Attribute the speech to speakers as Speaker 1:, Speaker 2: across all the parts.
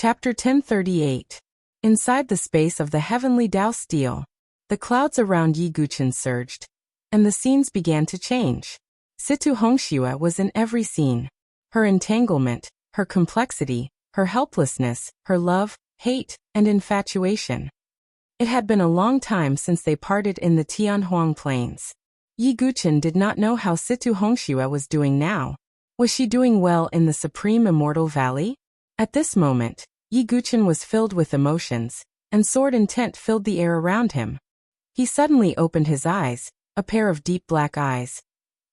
Speaker 1: Chapter 1038. Inside the space of the heavenly Tao steel, the clouds around Yi Guqin surged, and the scenes began to change. Situ Hongxue was in every scene. Her entanglement, her complexity, her helplessness, her love, hate, and infatuation. It had been a long time since they parted in the Tianhuang Plains. Yi Guqin did not know how Situ Hongxue was doing now. Was she doing well in the Supreme Immortal Valley? At this moment, Yi Guqin was filled with emotions, and sword intent filled the air around him. He suddenly opened his eyes, a pair of deep black eyes,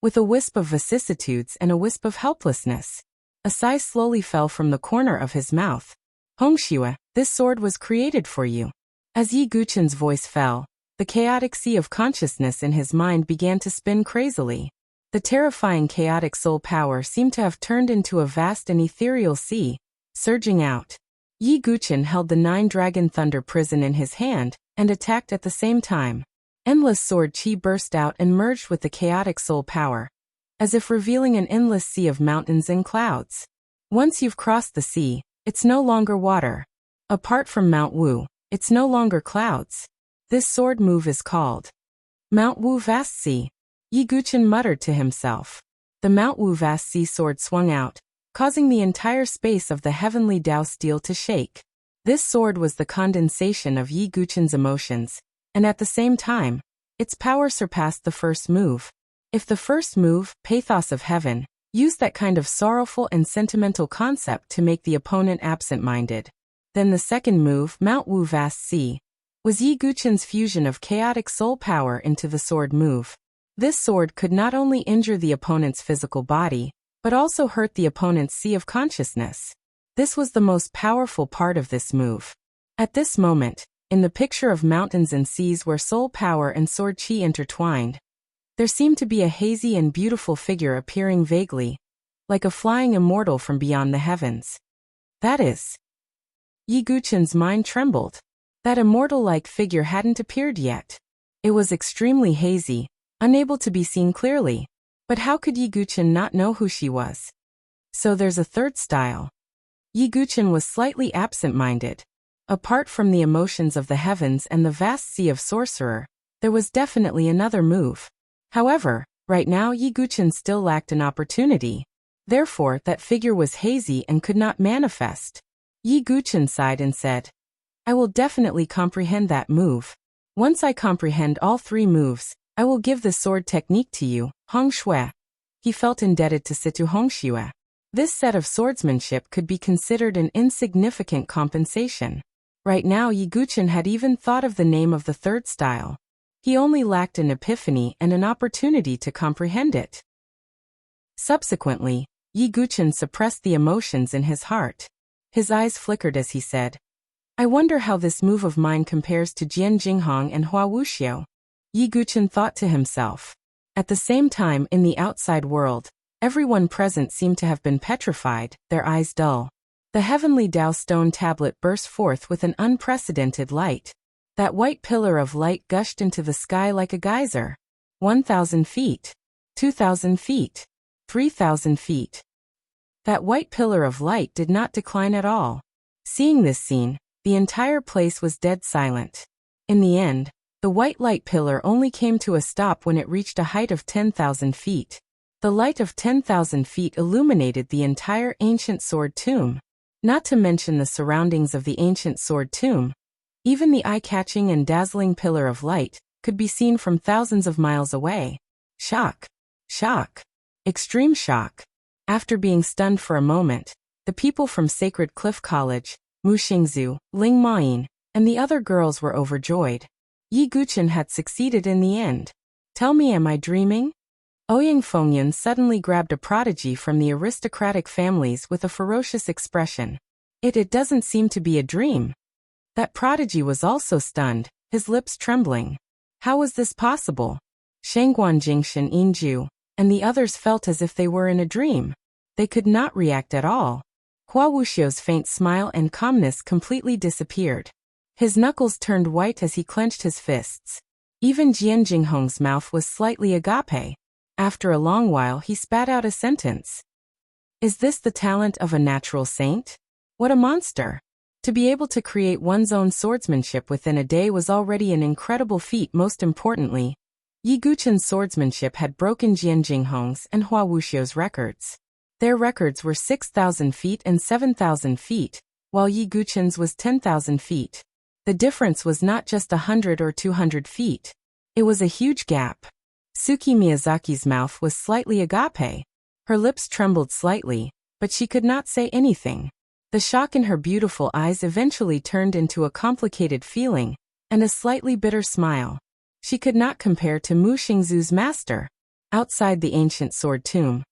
Speaker 1: with a wisp of vicissitudes and a wisp of helplessness. A sigh slowly fell from the corner of his mouth. Hongxue, this sword was created for you. As Yi Guqin's voice fell, the chaotic sea of consciousness in his mind began to spin crazily. The terrifying chaotic soul power seemed to have turned into a vast and ethereal sea, surging out. Yi Guqin held the 9-dragon thunder prison in his hand, and attacked at the same time. Endless sword chi burst out and merged with the chaotic soul power, as if revealing an endless sea of mountains and clouds. Once you've crossed the sea, it's no longer water. Apart from Mount Wu, it's no longer clouds. This sword move is called Mount Wu Vast Sea. Yi Guqin muttered to himself. The Mount Wu Vast Sea sword swung out, causing the entire space of the heavenly Tao steel to shake. This sword was the condensation of Yi Guqin's emotions, and at the same time, its power surpassed the first move. If the first move, Pathos of Heaven, used that kind of sorrowful and sentimental concept to make the opponent absent-minded, then the second move, Mount Wu Vast Sea, was Yi Guqin's fusion of chaotic soul power into the sword move. This sword could not only injure the opponent's physical body, but also hurt the opponent's sea of consciousness. This was the most powerful part of this move. At this moment, in the picture of mountains and seas where soul power and sword chi intertwined, there seemed to be a hazy and beautiful figure appearing vaguely, like a flying immortal from beyond the heavens. That is. Yi Guqin's mind trembled. That immortal-like figure hadn't appeared yet. It was extremely hazy, unable to be seen clearly. But how could Yi Guqin not know who she was? So there's a third style. Yi Guqin was slightly absent-minded. Apart from the emotions of the heavens and the vast sea of sorcerer, there was definitely another move. However, right now Yi Guqin still lacked an opportunity. Therefore, that figure was hazy and could not manifest. Yi Guqin sighed and said, I will definitely comprehend that move. Once I comprehend all 3 moves, I will give the sword technique to you, Hongxue. He felt indebted to Situ Hongxue. This set of swordsmanship could be considered an insignificant compensation. Right now Yi Guqin had even thought of the name of the third style. He only lacked an epiphany and an opportunity to comprehend it. Subsequently, Yi Guqin suppressed the emotions in his heart. His eyes flickered as he said, I wonder how this move of mine compares to Jian Jinghong and Hua Wuxiao. Yi Guqin thought to himself. At the same time, in the outside world, everyone present seemed to have been petrified, their eyes dull. The heavenly Tao stone tablet burst forth with an unprecedented light. That white pillar of light gushed into the sky like a geyser. 1,000 feet. 2,000 feet. 3,000 feet. That white pillar of light did not decline at all. Seeing this scene, the entire place was dead silent. In the end, the white light pillar only came to a stop when it reached a height of 10,000 feet. The light of 10,000 feet illuminated the entire ancient sword tomb. Not to mention the surroundings of the ancient sword tomb. Even the eye-catching and dazzling pillar of light could be seen from thousands of miles away. Shock. Shock. Extreme shock. After being stunned for a moment, the people from Sacred Cliff College, Mu Xingzu, Ling Mayin, and the other girls were overjoyed. Yi Guqin had succeeded in the end. Tell me, am I dreaming? Ouyang Fengyan suddenly grabbed a prodigy from the aristocratic families with a ferocious expression. It doesn't seem to be a dream. That prodigy was also stunned, his lips trembling. How was this possible? Shangguan Jingshan Yinju, and the others felt as if they were in a dream. They could not react at all. Hua Wuxiao's faint smile and calmness completely disappeared. His knuckles turned white as he clenched his fists. Even Jian Jinghong's mouth was slightly agape. After a long while he spat out a sentence. Is this the talent of a natural saint? What a monster! To be able to create one's own swordsmanship within a day was already an incredible feat. Most importantly, Yi Guchen's swordsmanship had broken Jian Jinghong's and Hua Wuxiao's records. Their records were 6,000 feet and 7,000 feet, while Yi Guchen's was 10,000 feet. The difference was not just 100 or 200 feet. It was a huge gap. Suki Miyazaki's mouth was slightly agape. Her lips trembled slightly, but she could not say anything. The shock in her beautiful eyes eventually turned into a complicated feeling, and a slightly bitter smile. She could not compare to Mu Xingzu's master. Outside the ancient sword tomb,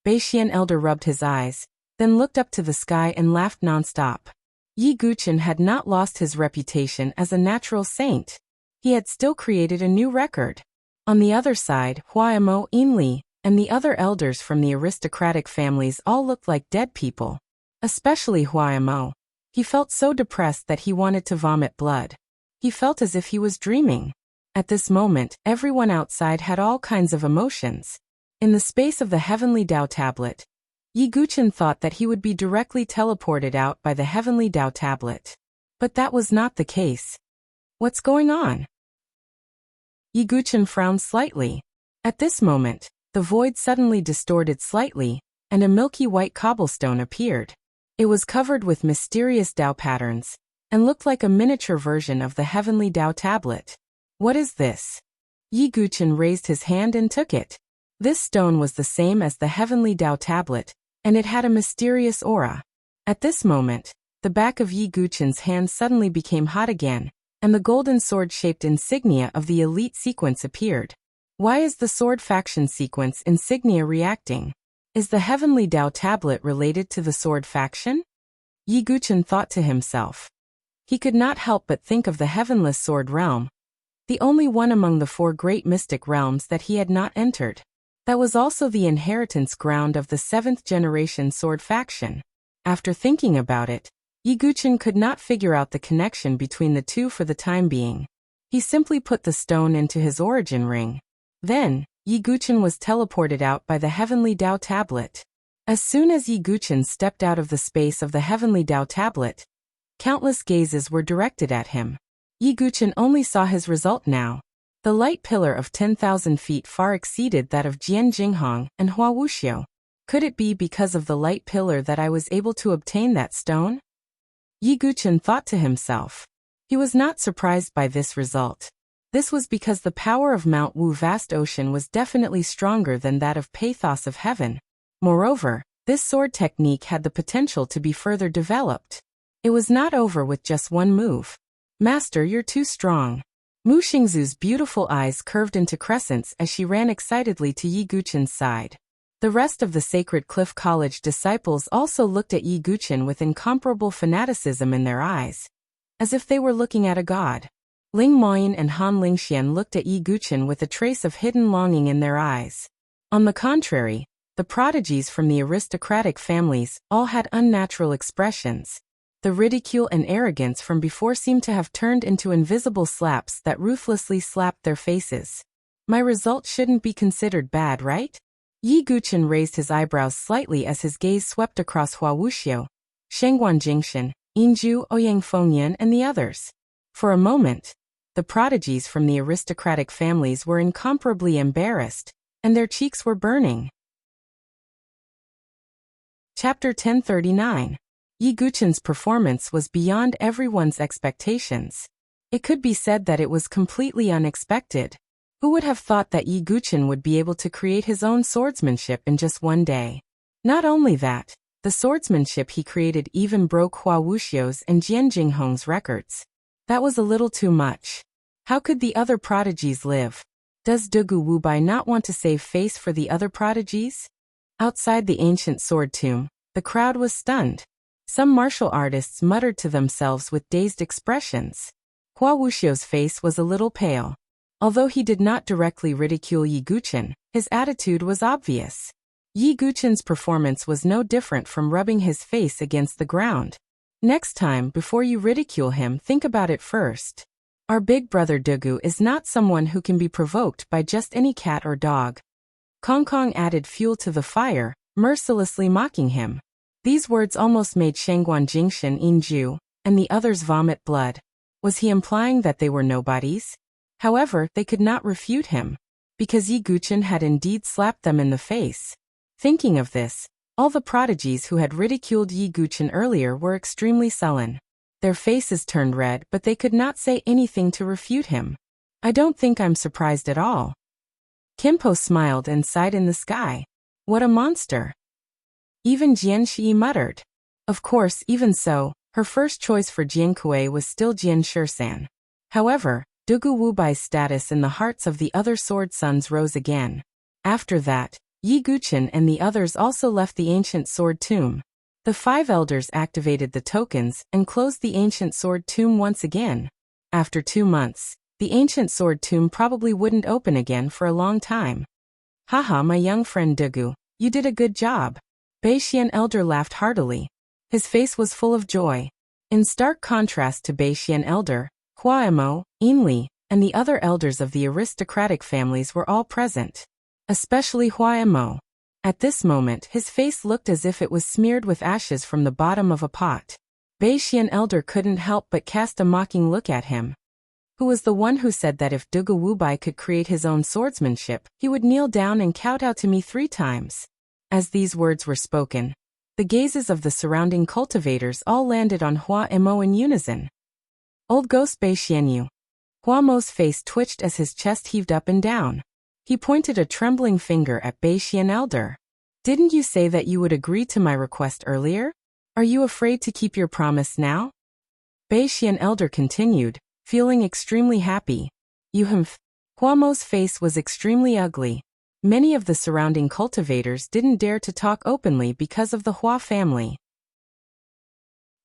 Speaker 1: Beixian elder rubbed his eyes, then looked up to the sky and laughed nonstop. Yi Guchen had not lost his reputation as a natural saint. He had still created a new record. On the other side, Huaimo, Yinli, and the other elders from the aristocratic families all looked like dead people. Especially Huaimo. He felt so depressed that he wanted to vomit blood. He felt as if he was dreaming. At this moment, everyone outside had all kinds of emotions. In the space of the Heavenly Tao Tablet, Yi Guchen thought that he would be directly teleported out by the Heavenly Tao Tablet. But that was not the case. What's going on? Yi Guchen frowned slightly. At this moment, the void suddenly distorted slightly, and a milky white cobblestone appeared. It was covered with mysterious Tao patterns, and looked like a miniature version of the Heavenly Tao Tablet. What is this? Yi Guchen raised his hand and took it. This stone was the same as the Heavenly Tao Tablet, and it had a mysterious aura. At this moment, the back of Yi Guchen's hand suddenly became hot again, and the golden sword-shaped insignia of the elite sequence appeared. Why is the sword faction sequence insignia reacting? Is the Heavenly Tao Tablet related to the sword faction? Yi Guchen thought to himself. He could not help but think of the Heavenless Sword Realm, the only one among the 4 great mystic realms that he had not entered. That was also the inheritance ground of the 7th generation sword faction. After thinking about it, Yi Guchen could not figure out the connection between the two for the time being. He simply put the stone into his origin ring. Then, Yi Guchen was teleported out by the Heavenly Tao Tablet. As soon as Yi Guchen stepped out of the space of the Heavenly Tao Tablet, countless gazes were directed at him. Yi Guchen only saw his result now. The light pillar of 10,000 feet far exceeded that of Jian Jinghong and Hua Wuxiao. Could it be because of the light pillar that I was able to obtain that stone? Yi Guchen thought to himself. He was not surprised by this result. This was because the power of Mount Wu vast ocean was definitely stronger than that of Pathos of heaven. Moreover, this sword technique had the potential to be further developed. It was not over with just one move. Master, you're too strong. Mu Xingzu's beautiful eyes curved into crescents as she ran excitedly to Yi Guchen's side. The rest of the Sacred Cliff College disciples also looked at Yi Guchen with incomparable fanaticism in their eyes, as if they were looking at a god. Ling Moyin and Han Lingxian looked at Yi Guchen with a trace of hidden longing in their eyes. On the contrary, the prodigies from the aristocratic families all had unnatural expressions. The ridicule and arrogance from before seemed to have turned into invisible slaps that ruthlessly slapped their faces. My result shouldn't be considered bad, right? Yi Guchen raised his eyebrows slightly as his gaze swept across Hua Wuxiao, Shengguan Jingshan, Yinju, Ouyang Fengyan, and the others. For a moment, the prodigies from the aristocratic families were incomparably embarrassed, and their cheeks were burning. Chapter 1039. Yi Guchen's performance was beyond everyone's expectations. It could be said that it was completely unexpected. Who would have thought that Yi Guchen would be able to create his own swordsmanship in just one day? Not only that, the swordsmanship he created even broke Hua Wuxiao's and Jian Jinghong's records. That was a little too much. How could the other prodigies live? Does Dugu Wubai not want to save face for the other prodigies? Outside the ancient sword tomb, the crowd was stunned. Some martial artists muttered to themselves with dazed expressions. Hua Wuxiao's face was a little pale. Although he did not directly ridicule Yi Guchen, his attitude was obvious. Yi Guchen's performance was no different from rubbing his face against the ground. Next time, before you ridicule him, think about it first. Our big brother Dugu is not someone who can be provoked by just any cat or dog. Kong Kong added fuel to the fire, mercilessly mocking him. These words almost made Shengguan Jingshan, Yinju, and the others vomit blood. Was he implying that they were nobodies? However, they could not refute him, because Yi Guchen had indeed slapped them in the face. Thinking of this, all the prodigies who had ridiculed Yi Guchen earlier were extremely sullen. Their faces turned red, but they could not say anything to refute him. I don't think I'm surprised at all. Kimpo smiled and sighed in the sky. What a monster. Even Jian Shi muttered. Of course, even so, her first choice for Jian Kuei was still Jian Shisan. However, Dugu Wubai's status in the hearts of the other sword sons rose again. After that, Yi Guchen and the others also left the ancient sword tomb. The 5 elders activated the tokens and closed the ancient sword tomb once again. After 2 months, the ancient sword tomb probably wouldn't open again for a long time. Haha, my young friend Dugu, you did a good job. Beixian elder laughed heartily. His face was full of joy. In stark contrast to Beixian elder, Hua Emo, Yinli, and the other elders of the aristocratic families were all present. Especially Hua Emo. At this moment his face looked as if it was smeared with ashes from the bottom of a pot. Beixian elder couldn't help but cast a mocking look at him. Who was the one who said that if Dugu Wubai could create his own swordsmanship, he would kneel down and kowtow to me 3 times? As these words were spoken, the gazes of the surrounding cultivators all landed on Hua Emo in unison. Old ghost Beixianyu. Hua Mo's face twitched as his chest heaved up and down. He pointed a trembling finger at Beixian elder. Didn't you say that you would agree to my request earlier? Are you afraid to keep your promise now? Beixian elder continued, feeling extremely happy. Hua Mo's face was extremely ugly. Many of the surrounding cultivators didn't dare to talk openly because of the Hua family.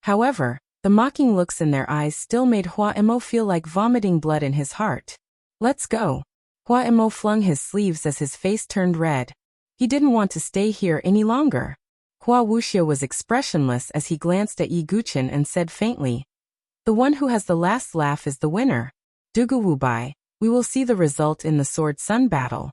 Speaker 1: However, the mocking looks in their eyes still made Hua Emo feel like vomiting blood in his heart. Let's go. Hua Emo flung his sleeves as his face turned red. He didn't want to stay here any longer. Hua Wuxia was expressionless as he glanced at Yi Guchen and said faintly, "The one who has the last laugh is the winner. Dugu Wubai, we will see the result in the Sword Sun battle."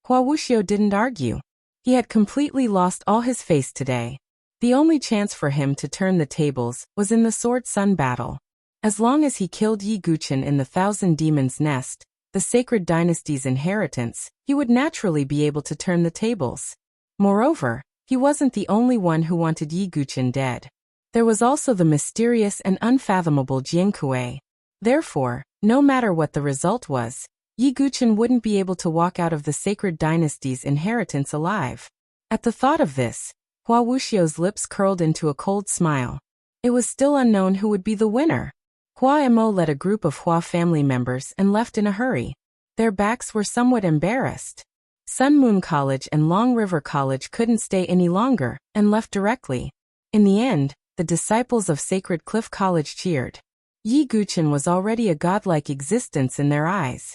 Speaker 1: Hua Wuxia didn't argue. He had completely lost all his face today. The only chance for him to turn the tables was in the Sword Sun battle. As long as he killed Yi Guchen in the Thousand Demons' Nest, the Sacred Dynasty's inheritance, he would naturally be able to turn the tables. Moreover, he wasn't the only one who wanted Yi Guchen dead. There was also the mysterious and unfathomable Jian Kuei. Therefore, no matter what the result was, Yi Guchen wouldn't be able to walk out of the Sacred Dynasty's inheritance alive. At the thought of this, Hua Wuxia's lips curled into a cold smile. It was still unknown who would be the winner. Hua Emo led a group of Hua family members and left in a hurry. Their backs were somewhat embarrassed. Sun Moon College and Long River College couldn't stay any longer, and left directly. In the end, the disciples of Sacred Cliff College cheered. Yi Guchen was already a godlike existence in their eyes.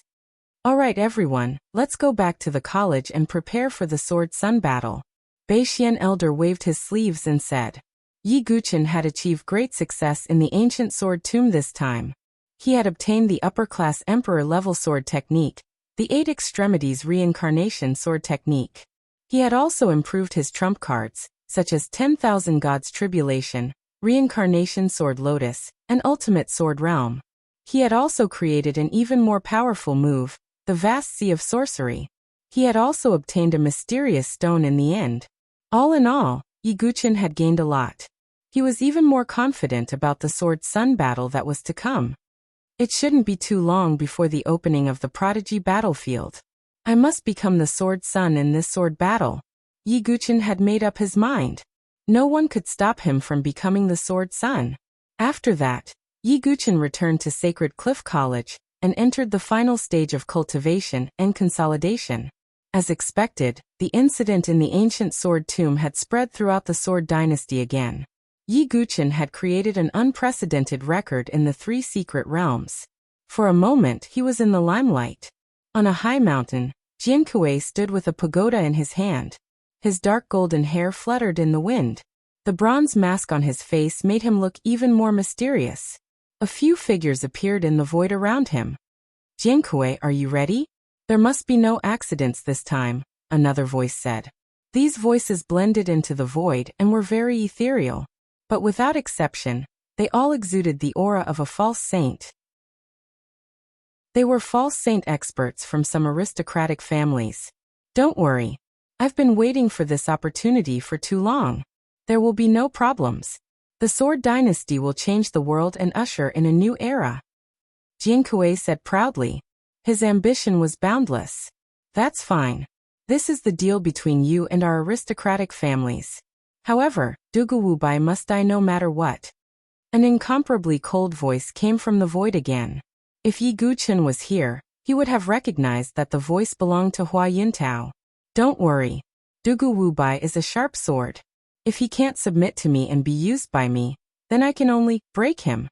Speaker 1: Alright everyone, let's go back to the college and prepare for the Sword Sun battle. Beixian elder waved his sleeves and said. Yi Guchen had achieved great success in the ancient sword tomb this time. He had obtained the upper-class emperor-level sword technique, the 8 extremities reincarnation sword technique. He had also improved his trump cards, such as 10,000 Gods Tribulation, Reincarnation Sword Lotus, and Ultimate Sword Realm. He had also created an even more powerful move, the Vast Sea of Sorcery. He had also obtained a mysterious stone in the end. All in all, Yi Guchen had gained a lot. He was even more confident about the Sword Sun battle that was to come. It shouldn't be too long before the opening of the Prodigy battlefield. I must become the Sword Sun in this sword battle. Yi Guchen had made up his mind. No one could stop him from becoming the Sword Sun. After that, Yi Guchen returned to Sacred Cliff College and entered the final stage of cultivation and consolidation. As expected, the incident in the ancient sword tomb had spread throughout the Sword Dynasty again. Yi Guchen had created an unprecedented record in the 3 secret realms. For a moment he was in the limelight. On a high mountain, Jian Kuei stood with a pagoda in his hand. His dark golden hair fluttered in the wind. The bronze mask on his face made him look even more mysterious. A few figures appeared in the void around him. Jian Kuei, are you ready? There must be no accidents this time, another voice said. These voices blended into the void and were very ethereal. But without exception, They all exuded the aura of a false saint. They were false saint experts from some aristocratic families. Don't worry. I've been waiting for this opportunity for too long. There will be no problems. The Sword Dynasty will change the world and usher in a new era. Jian Kuei said proudly. His ambition was boundless. That's fine. This is the deal between you and our aristocratic families. However, Dugu Wubai must die no matter what. An incomparably cold voice came from the void again. If Yi Guqin was here, he would have recognized that the voice belonged to Hua Yintao. Don't worry. Dugu Wubai is a sharp sword. If he can't submit to me and be used by me, then I can only break him.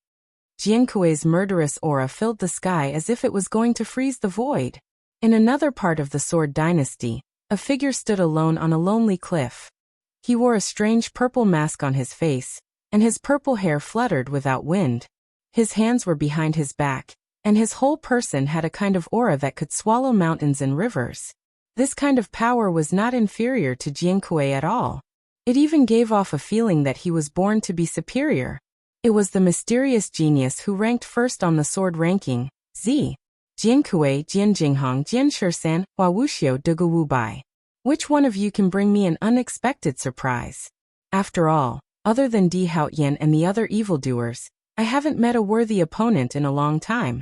Speaker 1: Jian Kuei's murderous aura filled the sky as if it was going to freeze the void. In another part of the Sword Dynasty, a figure stood alone on a lonely cliff. He wore a strange purple mask on his face, and his purple hair fluttered without wind. His hands were behind his back, and his whole person had a kind of aura that could swallow mountains and rivers. This kind of power was not inferior to Jian Kuei at all. It even gave off a feeling that he was born to be superior. It was the mysterious genius who ranked first on the sword ranking, Z. Jian Kuei, Jian Jinghong, Jian Shisan, Hua Wuxia, Dugu Wubai. Which one of you can bring me an unexpected surprise? After all, other than Di Haoyan and the other evildoers, I haven't met a worthy opponent in a long time.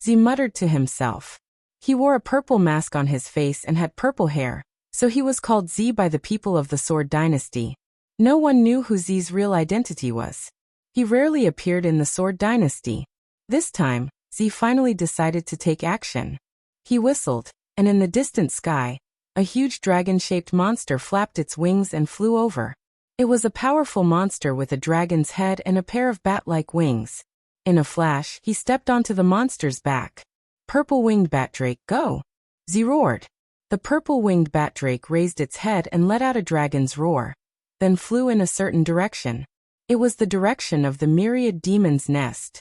Speaker 1: Z muttered to himself. He wore a purple mask on his face and had purple hair, so he was called Z by the people of the Sword Dynasty. No one knew who Z's real identity was. He rarely appeared in the Sword Dynasty. This time, Z finally decided to take action. He whistled, and in the distant sky, a huge dragon-shaped monster flapped its wings and flew over. It was a powerful monster with a dragon's head and a pair of bat-like wings. In a flash, he stepped onto the monster's back. Purple-winged batdrake, go! Z roared. The purple-winged batdrake raised its head and let out a dragon's roar, then flew in a certain direction. It was the direction of the myriad demon's nest.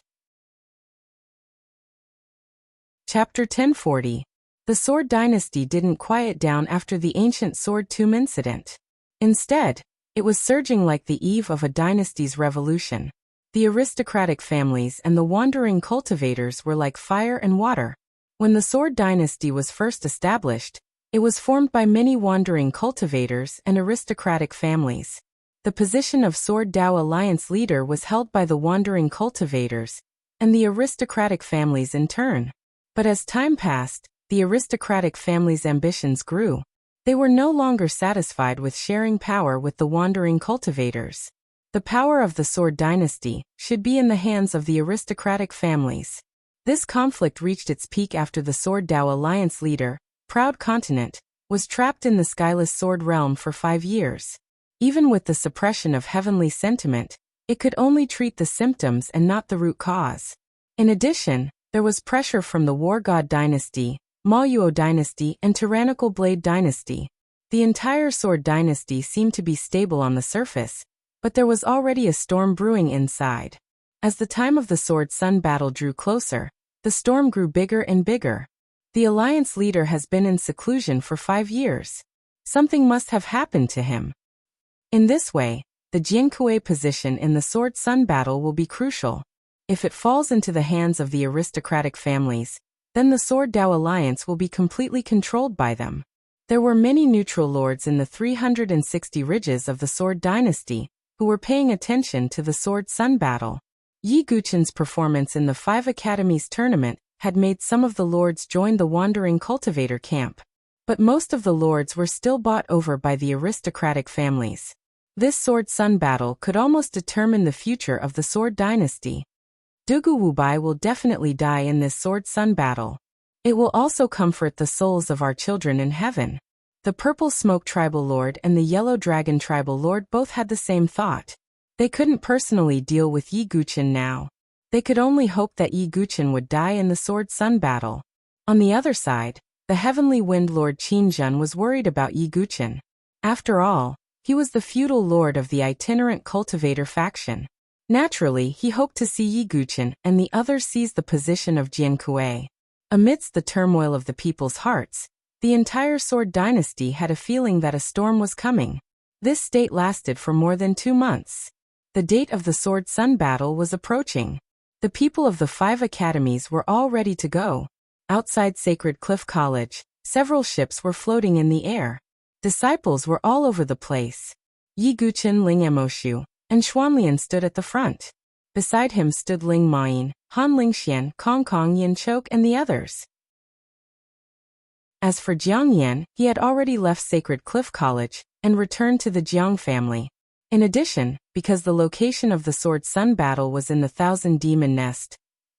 Speaker 1: Chapter 1040. The Sword Dynasty didn't quiet down after the ancient sword tomb incident. Instead, it was surging like the eve of a dynasty's revolution. The aristocratic families and the wandering cultivators were like fire and water. When the Sword Dynasty was first established, it was formed by many wandering cultivators and aristocratic families. The position of Sword Dao Alliance leader was held by the wandering cultivators and the aristocratic families in turn. But as time passed, the aristocratic families' ambitions grew. They were no longer satisfied with sharing power with the wandering cultivators. The power of the Sword Dynasty should be in the hands of the aristocratic families. This conflict reached its peak after the Sword Dao Alliance leader, Proud Continent, was trapped in the skyless sword realm for 5 years. Even with the suppression of heavenly sentiment, it could only treat the symptoms and not the root cause. In addition, there was pressure from the War God Dynasty, Maoyuo Dynasty, and Tyrannical Blade Dynasty. The entire Sword Dynasty seemed to be stable on the surface, but there was already a storm brewing inside. As the time of the Sword Sun battle drew closer, the storm grew bigger and bigger. The alliance leader has been in seclusion for 5 years. Something must have happened to him. In this way, the Jian Kuei position in the Sword Sun battle will be crucial. If it falls into the hands of the aristocratic families, then the Sword Dao Alliance will be completely controlled by them. There were many neutral lords in the 360 ridges of the Sword Dynasty, who were paying attention to the Sword Sun battle. Yi Guqin's performance in the 5 Academies tournament had made some of the lords join the wandering cultivator camp. But most of the lords were still bought over by the aristocratic families. This Sword Sun battle could almost determine the future of the Sword Dynasty. Dugu Wubai will definitely die in this Sword Sun battle. It will also comfort the souls of our children in heaven. The Purple Smoke Tribal Lord and the Yellow Dragon Tribal Lord both had the same thought. They couldn't personally deal with Yi Guqin now. They could only hope that Yi Guqin would die in the Sword Sun battle. On the other side, the Heavenly Wind Lord Qin Jun was worried about Yi Guqin. After all, he was the feudal lord of the itinerant cultivator faction. Naturally, he hoped to see Yi Guqin and the others seize the position of Jian Kuei. Amidst the turmoil of the people's hearts, the entire Sword Dynasty had a feeling that a storm was coming. This state lasted for more than 2 months. The date of the Sword Sun battle was approaching. The people of the 5 academies were all ready to go. Outside Sacred Cliff College, several ships were floating in the air. Disciples were all over the place. Yi Guqin, Ling Emoshu, and Xuanlian stood at the front. Beside him stood Ling Mayin, Han Lingxian, Kong Kong Yin Chok, and the others. As for Jiang Yan, he had already left Sacred Cliff College and returned to the Jiang family. In addition, because the location of the Sword Sun battle was in the Thousand Demon Nest,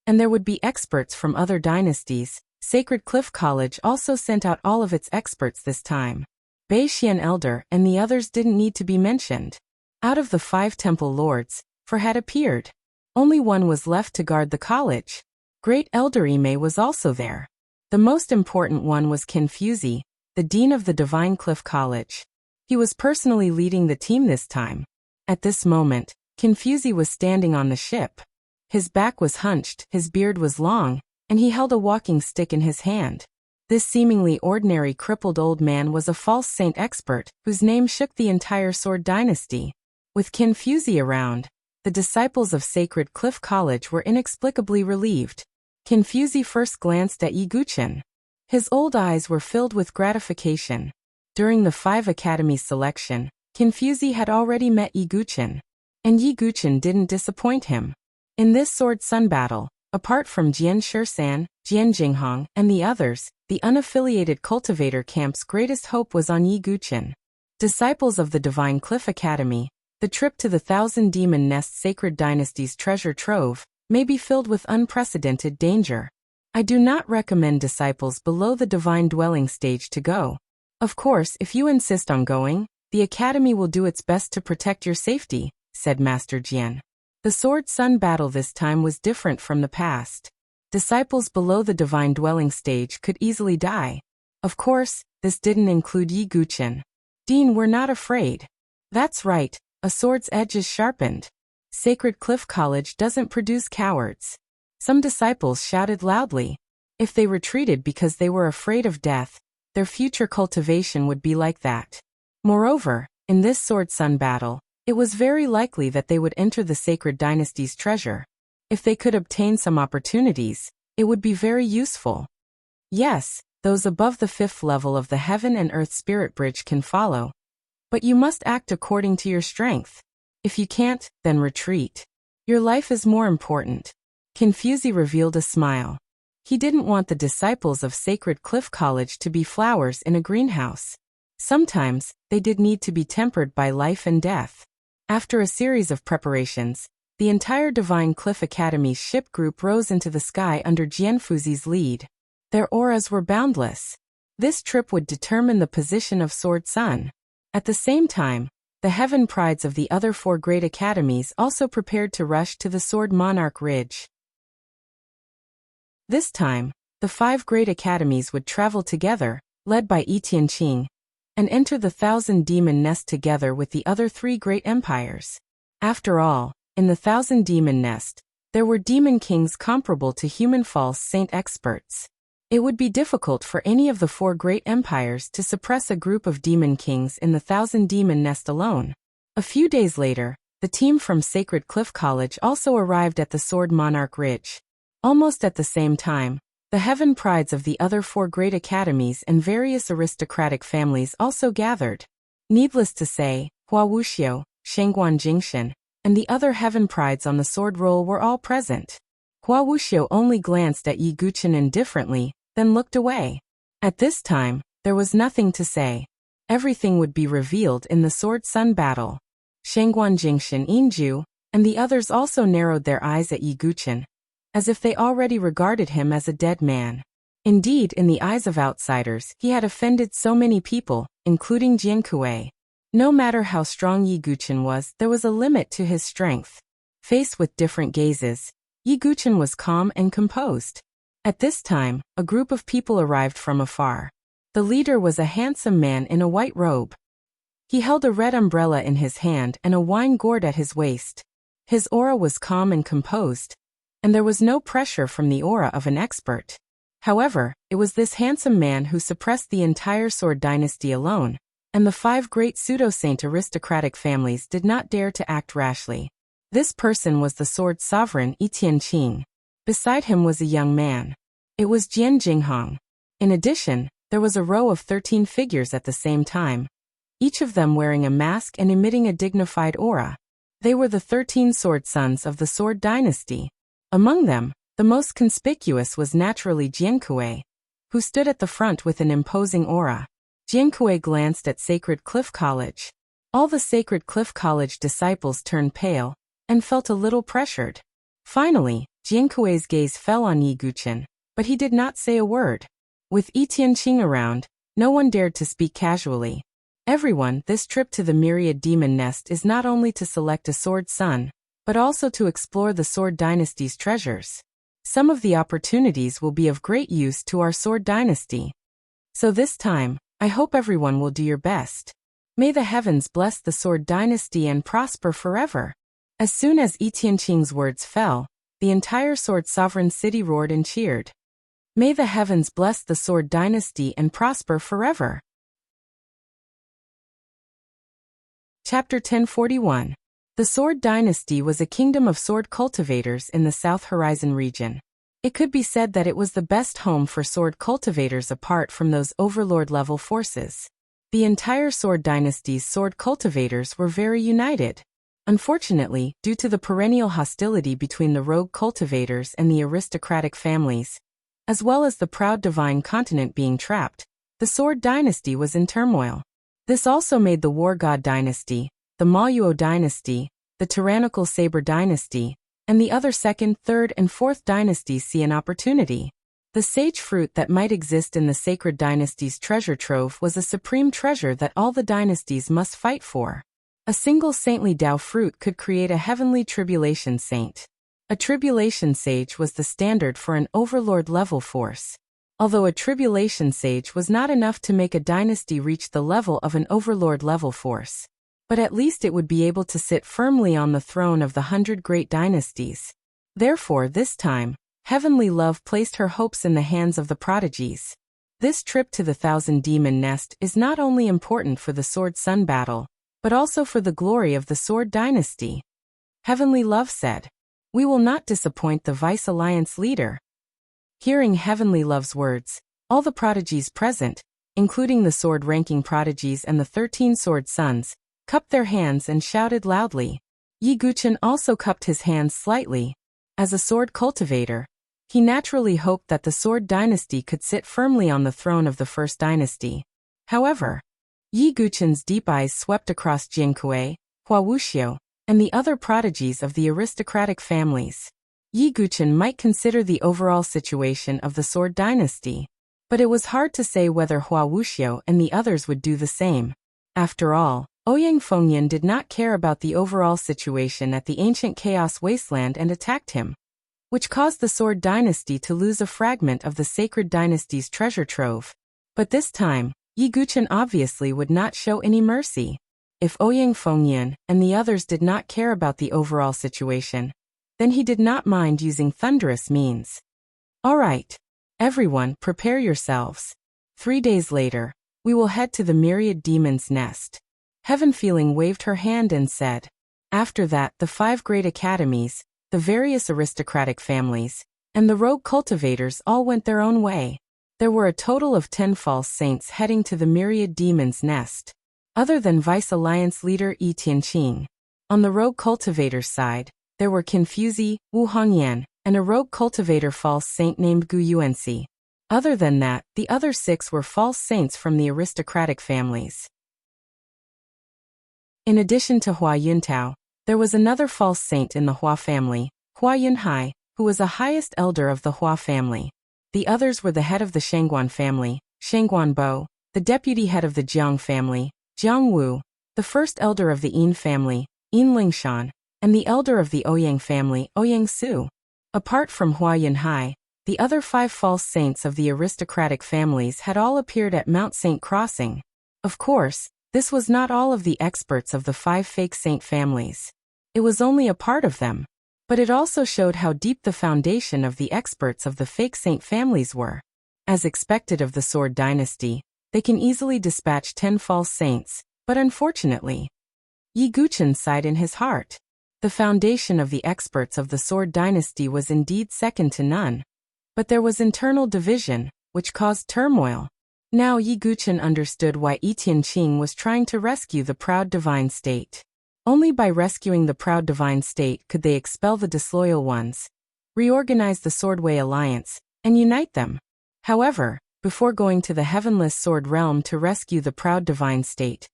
Speaker 1: and there would be experts from other dynasties, Sacred Cliff College also sent out all of its experts this time. Bei Xian Elder and the others didn't need to be mentioned. Out of the 5 temple lords, 4 had appeared. Only one was left to guard the college. Great Elder Ime was also there. The most important one was Qin Fuzi, the dean of the Divine Cliff College. He was personally leading the team this time. At this moment, Qin Fuzi was standing on the ship. His back was hunched, his beard was long, and he held a walking stick in his hand. This seemingly ordinary crippled old man was a false saint expert, whose name shook the entire Sword Dynasty. With Qin Fuzi around, the disciples of Sacred Cliff College were inexplicably relieved. Qin Fuzi first glanced at Yi Guqin. His old eyes were filled with gratification. During the 5 academy selection, Qin Fuzi had already met Yi Guqin. And Yi Guqin didn't disappoint him. In this Sword Sun battle, apart from Jian Shisan, Jian Jinghong, and the others, the unaffiliated cultivator camp's greatest hope was on Yi Guqin. Disciples of the Divine Cliff Academy, the trip to the Thousand Demon Nest Sacred Dynasty's treasure trove may be filled with unprecedented danger. I do not recommend disciples below the Divine Dwelling stage to go. Of course, if you insist on going, the Academy will do its best to protect your safety, said Master Jian. The Sword Sun battle this time was different from the past. Disciples below the Divine Dwelling stage could easily die. Of course, this didn't include Yi Guqin. Dean, we're not afraid. That's right, a sword's edge is sharpened. Sacred Cliff College doesn't produce cowards. Some disciples shouted loudly. If they retreated because they were afraid of death, their future cultivation would be like that. Moreover, in this Sword Sun battle, it was very likely that they would enter the Sacred Dynasty's treasure. If they could obtain some opportunities, it would be very useful. Yes, those above the 5th level of the Heaven and Earth Spirit Bridge can follow. But you must act according to your strength. If you can't, then retreat. Your life is more important. Qin Fuzi revealed a smile. He didn't want the disciples of Sacred Cliff College to be flowers in a greenhouse. Sometimes, they did need to be tempered by life and death. After a series of preparations, the entire Divine Cliff Academy's ship group rose into the sky under Jian Fuzi's lead. Their auras were boundless. This trip would determine the position of Sword Sun. At the same time, the heaven prides of the other 4 great academies also prepared to rush to the Sword Monarch Ridge. This time, the 5 great academies would travel together, led by Yi Tianqing, and enter the Thousand Demon Nest together with the other 3 great empires. After all, in the Thousand Demon Nest, there were demon kings comparable to human false saint experts. It would be difficult for any of the 4 great empires to suppress a group of demon kings in the Thousand Demon Nest alone. A few days later, the team from Sacred Cliff College also arrived at the Sword Monarch Ridge. Almost at the same time, the heaven prides of the other 4 great academies and various aristocratic families also gathered. Needless to say, Wuxia, Shengguan Jingshan, and the other heaven prides on the sword roll were all present. Wuxia only glanced at Yi Guqin indifferently, then looked away. At this time, there was nothing to say. Everything would be revealed in the Sword Sun battle. Shengguan Jingshan Inju, and the others also narrowed their eyes at Yi Guqin, as if they already regarded him as a dead man. Indeed, in the eyes of outsiders, he had offended so many people, including Jian Kuei. No matter how strong Yi Guqin was, there was a limit to his strength. Faced with different gazes, Yi Guqin was calm and composed. At this time, a group of people arrived from afar. The leader was a handsome man in a white robe. He held a red umbrella in his hand and a wine gourd at his waist. His aura was calm and composed, and there was no pressure from the aura of an expert. However, it was this handsome man who suppressed the entire Sword Dynasty alone, and the 5 great pseudo-saint aristocratic families did not dare to act rashly. This person was the sword sovereign Yi Tianqing. Beside him was a young man. It was Jian Jinghong. In addition, there was a row of 13 figures at the same time, each of them wearing a mask and emitting a dignified aura. They were the 13 sword sons of the Sword Dynasty. Among them, the most conspicuous was naturally Jiankui, who stood at the front with an imposing aura. Jiankui glanced at Sacred Cliff College. All the Sacred Cliff College disciples turned pale and felt a little pressured. Finally, Jiankui's gaze fell on Yi Guqin, but he did not say a word. With Yi Tianqing around, no one dared to speak casually. Everyone, this trip to the Myriad Demon Nest is not only to select a sword son, but also to explore the Sword Dynasty's treasures. Some of the opportunities will be of great use to our Sword Dynasty. So this time, I hope everyone will do your best. May the heavens bless the Sword Dynasty and prosper forever. As soon as Yi Tianqing's words fell, the entire Sword Sovereign city roared and cheered. May the heavens bless the Sword Dynasty and prosper forever. Chapter 1041. The Sword Dynasty was a kingdom of sword cultivators in the South Horizon region. It could be said that it was the best home for sword cultivators apart from those overlord-level forces. The entire Sword Dynasty's sword cultivators were very united. Unfortunately, due to the perennial hostility between the rogue cultivators and the aristocratic families, as well as the proud divine continent being trapped, the Sword Dynasty was in turmoil. This also made the War God Dynasty, the Maoyuo Dynasty, the tyrannical Saber Dynasty, and the other second, third, and fourth dynasties see an opportunity. The sage fruit that might exist in the Sacred Dynasty's treasure trove was a supreme treasure that all the dynasties must fight for. A single saintly Dao fruit could create a heavenly tribulation saint. A tribulation sage was the standard for an overlord-level force. Although a tribulation sage was not enough to make a dynasty reach the level of an overlord-level force, but at least it would be able to sit firmly on the throne of the 100 great dynasties. Therefore, this time, Heavenly Love placed her hopes in the hands of the prodigies. This trip to the Thousand Demon Nest is not only important for the Sword Sun battle, but also for the glory of the Sword Dynasty. Heavenly Love said, "We will not disappoint the Vice Alliance leader." Hearing Heavenly Love's words, all the prodigies present, including the sword-ranking prodigies and the 13 sword sons, cupped their hands and shouted loudly. Yi Guqin also cupped his hands slightly. As a sword cultivator, he naturally hoped that the Sword Dynasty could sit firmly on the throne of the First Dynasty. However, Yi Guqin's deep eyes swept across Jiankui, Wuxia, and the other prodigies of the aristocratic families. Yi Guqin might consider the overall situation of the Sword Dynasty, but it was hard to say whether Wuxia and the others would do the same. After all, Ouyang Fengyan did not care about the overall situation at the ancient Chaos Wasteland and attacked him, which caused the Sword Dynasty to lose a fragment of the Sacred Dynasty's treasure trove. But this time, Yi Guqin obviously would not show any mercy. If Ouyang Fengyan and the others did not care about the overall situation, then he did not mind using thunderous means. All right. Everyone, prepare yourselves. 3 days later, we will head to the Myriad Demon's Nest. Heaven Feeling waved her hand and said. After that, the 5 great academies, the various aristocratic families, and the rogue cultivators all went their own way. There were a total of 10 false saints heading to the Myriad Demon's Nest, other than Vice Alliance leader Yi Tianqing. On the rogue cultivator's side, there were Confuzi, Wu Hongyan, and a rogue cultivator false saint named Gu Yuanxi. Other than that, the other 6 were false saints from the aristocratic families. In addition to Hua Yuntao, there was another false saint in the Hua family, Hua Yunhai, who was the highest elder of the Hua family. The others were the head of the Shangguan family, Shangguan Bo, the deputy head of the Jiang family, Jiang Wu, the first elder of the Yin family, Yin Lingshan, and the elder of the Ouyang family, Ouyang Su. Apart from Hua Yunhai, the other 5 false saints of the aristocratic families had all appeared at Mount Saint Crossing. Of course, this was not all of the experts of the 5 fake saint families. It was only a part of them. But it also showed how deep the foundation of the experts of the fake saint families were. As expected of the Sword Dynasty, they can easily dispatch 10 false saints, but unfortunately, Yi Guqin sighed in his heart. The foundation of the experts of the Sword Dynasty was indeed second to none. But there was internal division, which caused turmoil. Now Yi Guqin understood why Yi Tianqing was trying to rescue the proud divine state. Only by rescuing the proud divine state could they expel the disloyal ones, reorganize the Swordway alliance, and unite them. However, before going to the heavenless sword realm to rescue the proud divine state,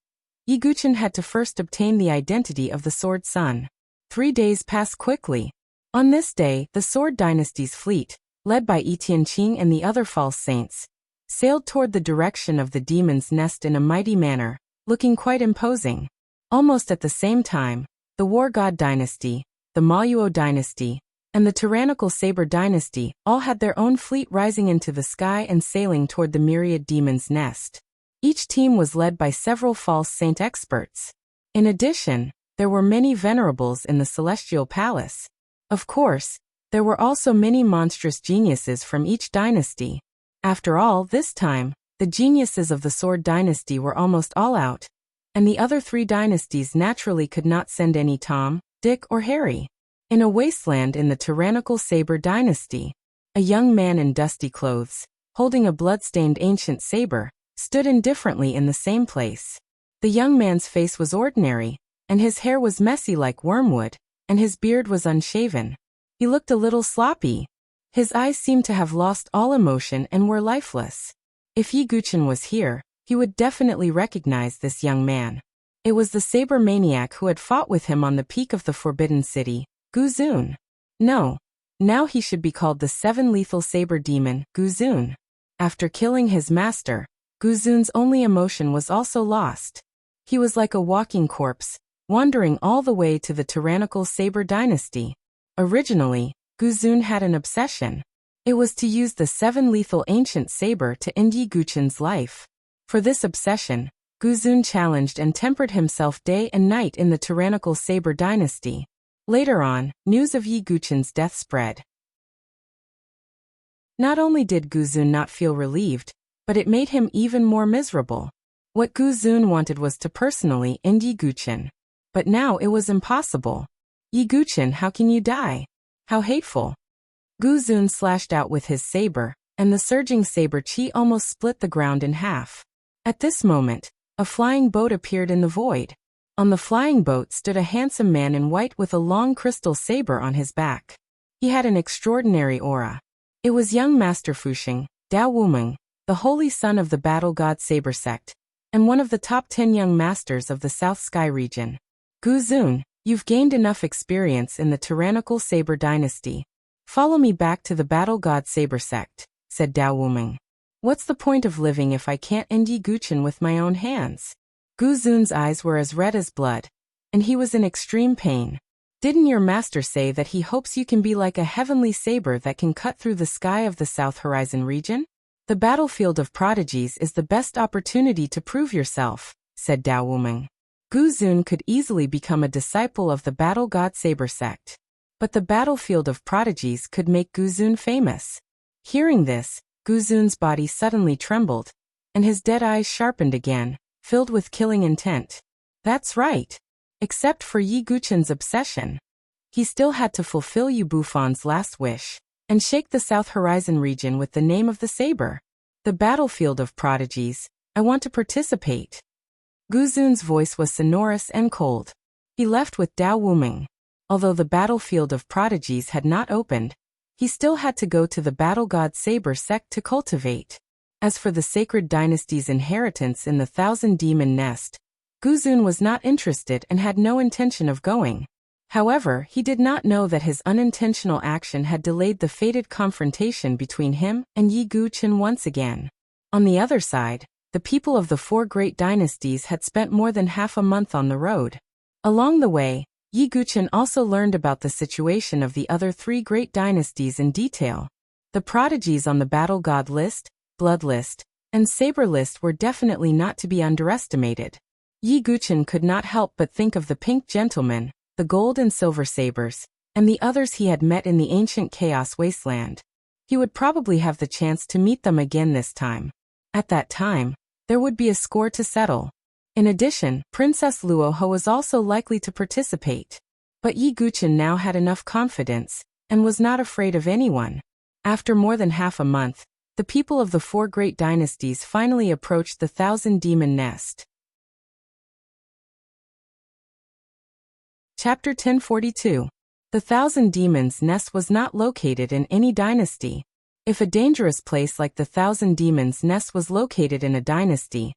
Speaker 1: Yi Guqin had to first obtain the identity of the Sword Sun. 3 days passed quickly. On this day, the Sword Dynasty's fleet, led by Yi Tianqing and the other false saints, sailed toward the direction of the demon's nest in a mighty manner, looking quite imposing. Almost at the same time, the War God Dynasty, the Mayuo Dynasty, and the tyrannical Saber Dynasty all had their own fleet rising into the sky and sailing toward the myriad demon's nest. Each team was led by several false saint experts. In addition, there were many venerables in the celestial palace. Of course, there were also many monstrous geniuses from each dynasty. After all, this time, the geniuses of the Sword Dynasty were almost all out, and the other 3 dynasties naturally could not send any Tom, Dick, or Harry. In a wasteland in the tyrannical Saber Dynasty, a young man in dusty clothes, holding a blood-stained ancient saber, stood indifferently in the same place. The young man's face was ordinary, and his hair was messy like wormwood, and his beard was unshaven. He looked a little sloppy. His eyes seemed to have lost all emotion and were lifeless. If Yi Guqin was here, he would definitely recognize this young man. It was the saber maniac who had fought with him on the peak of the Forbidden City, Gu Zun. No, now he should be called the 7 lethal saber demon, Gu Zun. After killing his master, Gu Zun's only emotion was also lost. He was like a walking corpse, wandering all the way to the tyrannical Saber Dynasty. Originally, Gu Zun had an obsession. It was to use the 7 lethal ancient saber to end Yi Guqin's life. For this obsession, Gu Zun challenged and tempered himself day and night in the tyrannical Saber Dynasty. Later on, news of Yi Guqin's death spread. Not only did Gu Zun not feel relieved, but it made him even more miserable. What Gu Zun wanted was to personally end Yi Guqin. But now it was impossible. Yi Guqin, how can you die? How hateful. Gu Zun slashed out with his saber, and the surging saber chi almost split the ground in half. At this moment, a flying boat appeared in the void. On the flying boat stood a handsome man in white with a long crystal saber on his back. He had an extraordinary aura. It was young Master Fuxing, Dao Wumeng, the holy son of the Battle God Saber sect, and one of the top 10 young masters of the South Sky region. Gu Zun, you've gained enough experience in the tyrannical Saber Dynasty. Follow me back to the Battle God Saber sect, said Dao Wumeng. What's the point of living if I can't end Yi Guqin with my own hands? Gu Zun's eyes were as red as blood, and he was in extreme pain. Didn't your master say that he hopes you can be like a heavenly saber that can cut through the sky of the South Horizon region? The battlefield of prodigies is the best opportunity to prove yourself, said Dao Wumeng. Gu Zun could easily become a disciple of the Battle God Saber sect. But the battlefield of prodigies could make Gu Zun famous. Hearing this, Gu Zun's body suddenly trembled, and his dead eyes sharpened again, filled with killing intent. That's right. Except for Yi Guqin's obsession. He still had to fulfill Yu Bufon's last wish, and shake the South Horizon region with the name of the saber. The battlefield of prodigies, I want to participate. Gu Zun's voice was sonorous and cold. He left with Dao Wumeng. Although the battlefield of prodigies had not opened, he still had to go to the Battle God Saber sect to cultivate. As for the Sacred Dynasty's inheritance in the Thousand Demon Nest, Gu Zun was not interested and had no intention of going. However, he did not know that his unintentional action had delayed the fated confrontation between him and Yi Guqin once again. On the other side, the people of the 4 great dynasties had spent more than half a month on the road. Along the way, Yi Guqin also learned about the situation of the other 3 great dynasties in detail. The prodigies on the Battle God list, Blood list, and Saber list were definitely not to be underestimated. Yi Guqin could not help but think of the Pink Gentleman, the Gold and Silver Sabers, and the others he had met in the ancient Chaos Wasteland. He would probably have the chance to meet them again this time. At that time, there would be a score to settle. In addition, Princess Luoho was also likely to participate. But Yi Guqin now had enough confidence, and was not afraid of anyone. After more than half a month, the people of the 4 great dynasties finally approached the 1,000-demon nest. Chapter 1042. The 1,000 Demons Nest was not located in any dynasty. If a dangerous place like the 1,000 Demons Nest was located in a dynasty,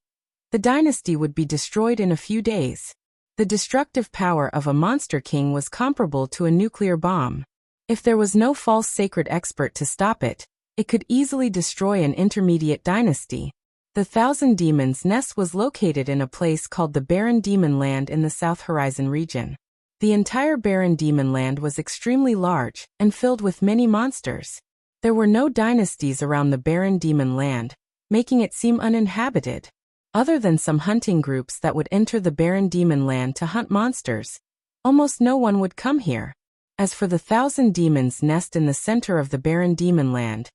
Speaker 1: the dynasty would be destroyed in a few days. The destructive power of a monster king was comparable to a nuclear bomb. If there was no false sacred expert to stop it, it could easily destroy an intermediate dynasty. The 1,000 Demons Nest was located in a place called the Barren Demon Land in the South Horizon region. The entire Barren Demon Land was extremely large and filled with many monsters. There were no dynasties around the Barren Demon Land, making it seem uninhabited. Other than some hunting groups that would enter the Barren Demon Land to hunt monsters, almost no one would come here. As for the 1,000 Demons Nest in the center of the Barren Demon Land,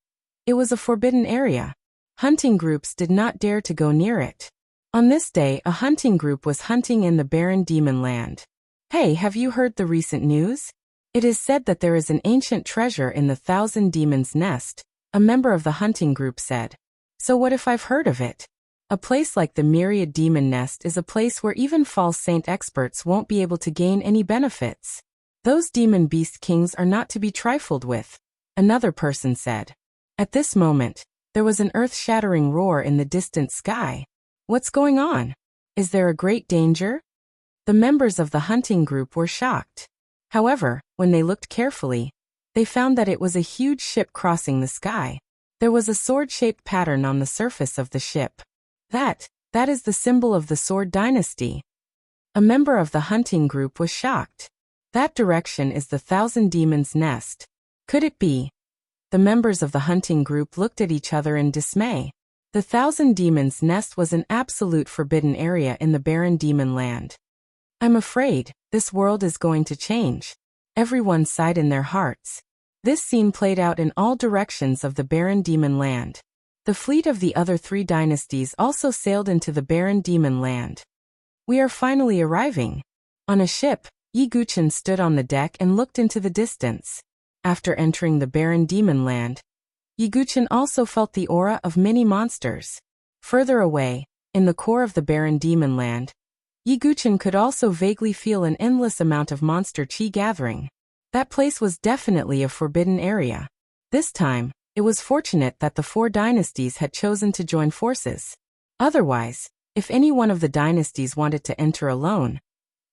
Speaker 1: it was a forbidden area. Hunting groups did not dare to go near it. On this day, a hunting group was hunting in the Barren Demon Land. Hey, have you heard the recent news? It is said that there is an ancient treasure in the 1,000 Demons Nest, a member of the hunting group said. So what if I've heard of it? A place like the Myriad Demon Nest is a place where even false saint experts won't be able to gain any benefits. Those demon beast kings are not to be trifled with, another person said. At this moment, there was an earth-shattering roar in the distant sky. What's going on? Is there a great danger? The members of the hunting group were shocked. However, when they looked carefully, they found that it was a huge ship crossing the sky. There was a sword-shaped pattern on the surface of the ship. That is the symbol of the Sword Dynasty. A member of the hunting group was shocked. That direction is the 1,000 Demons Nest. Could it be? The members of the hunting group looked at each other in dismay. The 1,000 Demons Nest was an absolute forbidden area in the Barren Demon Land. I'm afraid this world is going to change. Everyone sighed in their hearts. This scene played out in all directions of the Barren Demon Land. The fleet of the other 3 dynasties also sailed into the Barren Demon Land. We are finally arriving. On a ship, Yi Guqin stood on the deck and looked into the distance. After entering the Barren Demon Land, Yi Guqin also felt the aura of many monsters. Further away, in the core of the Barren Demon Land, Yi Guqin could also vaguely feel an endless amount of monster chi gathering. That place was definitely a forbidden area. This time, it was fortunate that the 4 dynasties had chosen to join forces. Otherwise, if any one of the dynasties wanted to enter alone,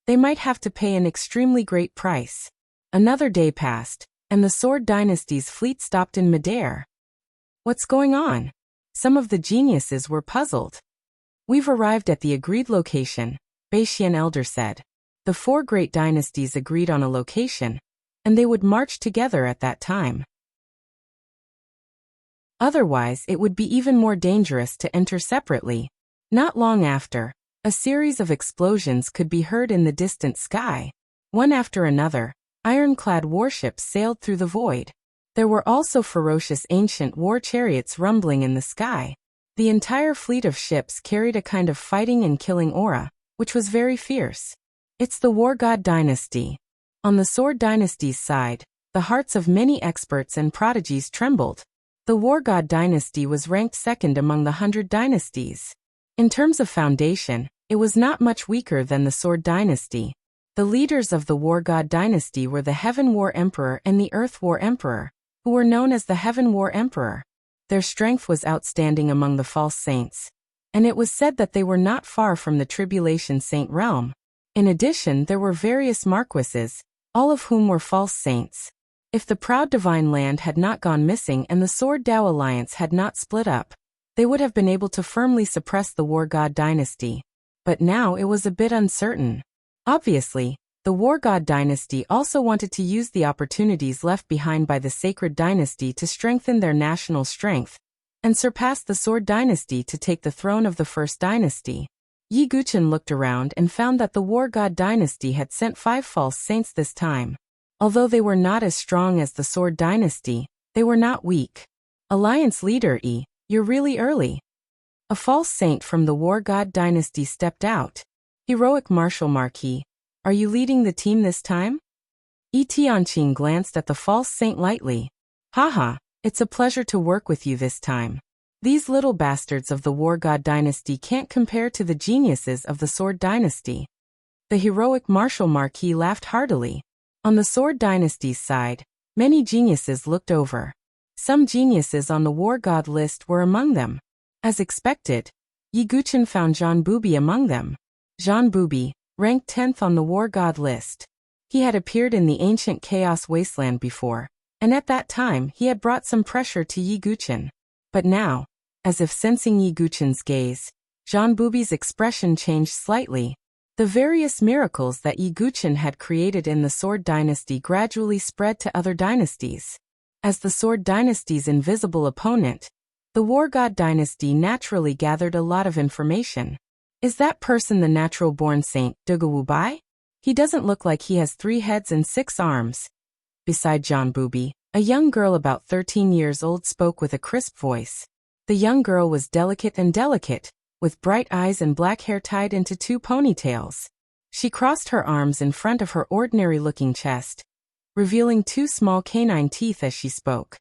Speaker 1: they might have to pay an extremely great price. Another day passed, and the Sword Dynasty's fleet stopped in midair. What's going on? Some of the geniuses were puzzled. We've arrived at the agreed location, Beixian Elder said. The 4 great dynasties agreed on a location, and they would march together at that time. Otherwise, it would be even more dangerous to enter separately. Not long after, a series of explosions could be heard in the distant sky. One after another, ironclad warships sailed through the void. There were also ferocious ancient war chariots rumbling in the sky. The entire fleet of ships carried a kind of fighting and killing aura, which was very fierce. It's the War God Dynasty. On the Sword Dynasty's side, the hearts of many experts and prodigies trembled. The War God Dynasty was ranked second among the 100 dynasties. In terms of foundation, it was not much weaker than the Sword Dynasty. The leaders of the War God Dynasty were the Heaven War Emperor and the Earth War Emperor, who were known as the Heaven War Emperor. Their strength was outstanding among the false saints, and it was said that they were not far from the Tribulation Saint realm. In addition, there were various marquises, all of whom were false saints. If the proud divine land had not gone missing and the Sword Dao Alliance had not split up, they would have been able to firmly suppress the War God Dynasty. But now it was a bit uncertain. Obviously, the War God Dynasty also wanted to use the opportunities left behind by the Sacred Dynasty to strengthen their national strength, and surpass the Sword Dynasty to take the throne of the First Dynasty. Yi Guqin looked around and found that the War God Dynasty had sent 5 false saints this time. Although they were not as strong as the Sword Dynasty, they were not weak. Alliance Leader Yi, you're really early. A false saint from the War God Dynasty stepped out. Heroic Marshal Marquis, are you leading the team this time? Yi Tianqing glanced at the false saint lightly. Haha, it's a pleasure to work with you this time. These little bastards of the War God dynasty can't compare to the geniuses of the Sword dynasty. The heroic martial marquis laughed heartily. On the Sword dynasty's side, many geniuses looked over. Some geniuses on the War God list were among them. As expected, Yi Guqin found Zhang Bubi among them. Zhang Bubi, ranked 10th on the War God list. He had appeared in the ancient Chaos Wasteland before, and at that time he had brought some pressure to Yi Guqin. But now, as if sensing Yi Guqin's gaze, Zhang Bubi's expression changed slightly. The various miracles that Yi Guqin had created in the Sword dynasty gradually spread to other dynasties. As the Sword dynasty's invisible opponent, the War God dynasty naturally gathered a lot of information. Is that person the natural-born saint, Duge Wubai? He doesn't look like he has 3 heads and 6 arms. Beside Zhang Bubi, a young girl about 13 years old spoke with a crisp voice. The young girl was delicate, with bright eyes and black hair tied into 2 ponytails. She crossed her arms in front of her ordinary-looking chest, revealing 2 small canine teeth as she spoke.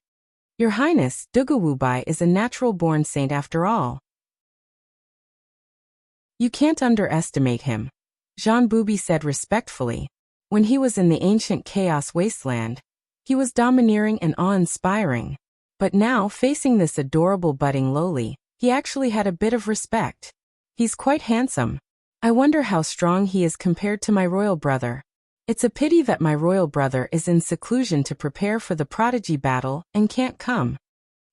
Speaker 1: Your Highness, Duge Wubai is a natural-born saint after all. You can't underestimate him, Zhang Bubi said respectfully. When he was in the ancient Chaos Wasteland, he was domineering and awe-inspiring. But now, facing this adorable budding lowly, he actually had a bit of respect. He's quite handsome. I wonder how strong he is compared to my royal brother. It's a pity that my royal brother is in seclusion to prepare for the prodigy battle and can't come.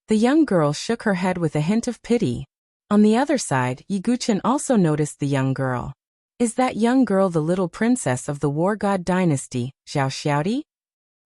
Speaker 1: The young girl shook her head with a hint of pity. On the other side, Yi Guqin also noticed the young girl. Is that young girl the little princess of the War God dynasty, Zhao Xiaodi?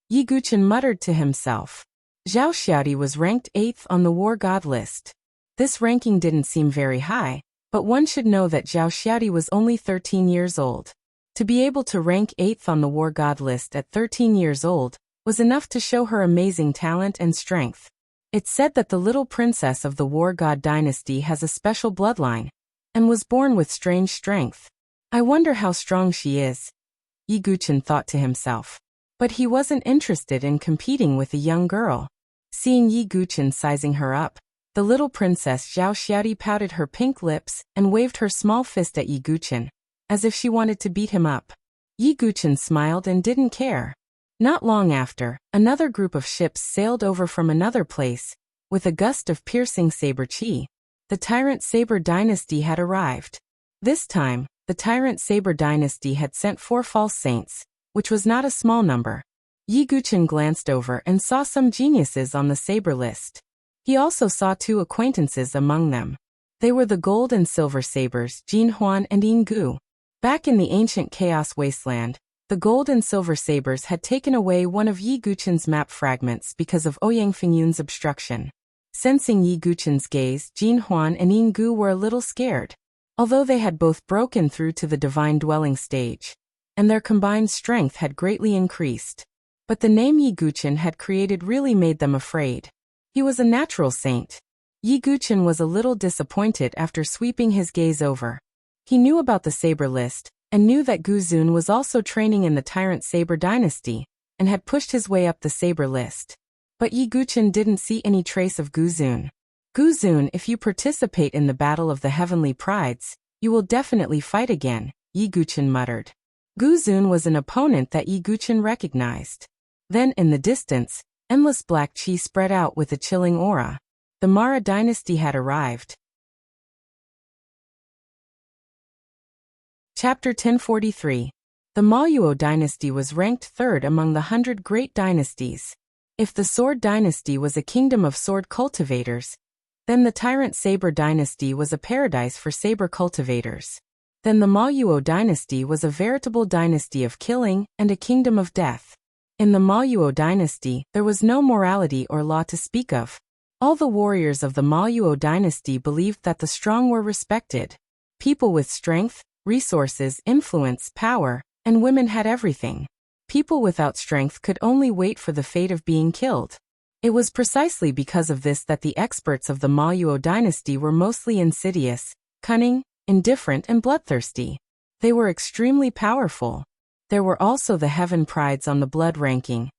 Speaker 1: Yi Guqin muttered to himself. Zhao Xiaodi was ranked 8th on the War God list. This ranking didn't seem very high, but one should know that Zhao Xiaodi was only 13 years old. To be able to rank 8th on the War God list at 13 years old was enough to show her amazing talent and strength. It's said that the little princess of the War God dynasty has a special bloodline and was born with strange strength. I wonder how strong she is, Yi Guqin thought to himself. But he wasn't interested in competing with a young girl. Seeing Yi Guqin sizing her up, the little princess Zhao Xiaodi pouted her pink lips and waved her small fist at Yi Guqin, as if she wanted to beat him up. Yi Guqin smiled and didn't care. Not long after, another group of ships sailed over from another place, with a gust of piercing saber qi. The Tyrant Saber dynasty had arrived. This time, the Tyrant Saber dynasty had sent 4 false saints, which was not a small number. Yi Guqin glanced over and saw some geniuses on the saber list. He also saw 2 acquaintances among them. They were the gold and silver sabers, Jin Huan and Yin Gu. Back in the ancient Chaos Wasteland, the gold and silver sabers had taken away one of Yi Guqin's map fragments because of Ouyang Fingyun's obstruction. Sensing Yi Guqin's gaze, Jin Huan and Yin Gu were a little scared. Although they had both broken through to the divine dwelling stage, and their combined strength had greatly increased. But the name Yi Guqin had created really made them afraid. He was a natural saint. Yi Guqin was a little disappointed after sweeping his gaze over. He knew about the saber list, and knew that Gu Zun was also training in the Tyrant Saber dynasty, and had pushed his way up the saber list. But Yi Guqin didn't see any trace of Gu Zun. Gu Zun, if you participate in the Battle of the Heavenly Prides, you will definitely fight again, Yi Guqin muttered. Gu Zun was an opponent that Yi Guqin recognized. Then, in the distance, endless black qi spread out with a chilling aura. The Mara dynasty had arrived. Chapter 1043. The Maoyuo dynasty was ranked 3rd among the 100 great dynasties. If the Sword dynasty was a kingdom of sword cultivators, then the Tyrant Saber dynasty was a paradise for saber cultivators. Then the Maoyuo dynasty was a veritable dynasty of killing and a kingdom of death. In the Maoyuo dynasty, there was no morality or law to speak of. All the warriors of the Maoyuo dynasty believed that the strong were respected. People with strength, resources, influence, power, and women had everything. People without strength could only wait for the fate of being killed. It was precisely because of this that the experts of the Maoyuo dynasty were mostly insidious, cunning, indifferent, and bloodthirsty. They were extremely powerful. There were also the heaven prides on the blood ranking.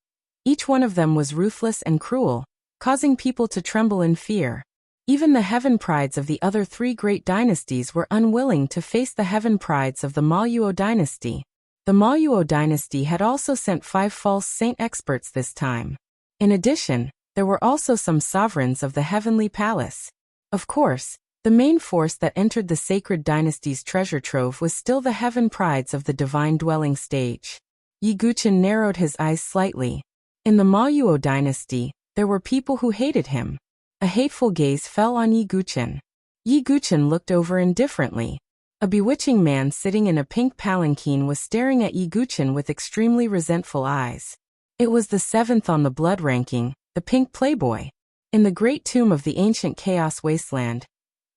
Speaker 1: Each one of them was ruthless and cruel, causing people to tremble in fear. Even the heaven prides of the other three great dynasties were unwilling to face the heaven prides of the Maluo dynasty. The Maluo dynasty had also sent 5 false saint experts this time. In addition, there were also some sovereigns of the heavenly palace. Of course, the main force that entered the sacred dynasty's treasure trove was still the heaven prides of the divine dwelling stage. Yi Guqin narrowed his eyes slightly. In the Maluo dynasty, there were people who hated him. A hateful gaze fell on Yi Guqin. Yi Guqin looked over indifferently. A bewitching man sitting in a pink palanquin was staring at Yi Guqin with extremely resentful eyes. It was the 7th on the blood ranking, the pink playboy. In the great tomb of the ancient chaos wasteland,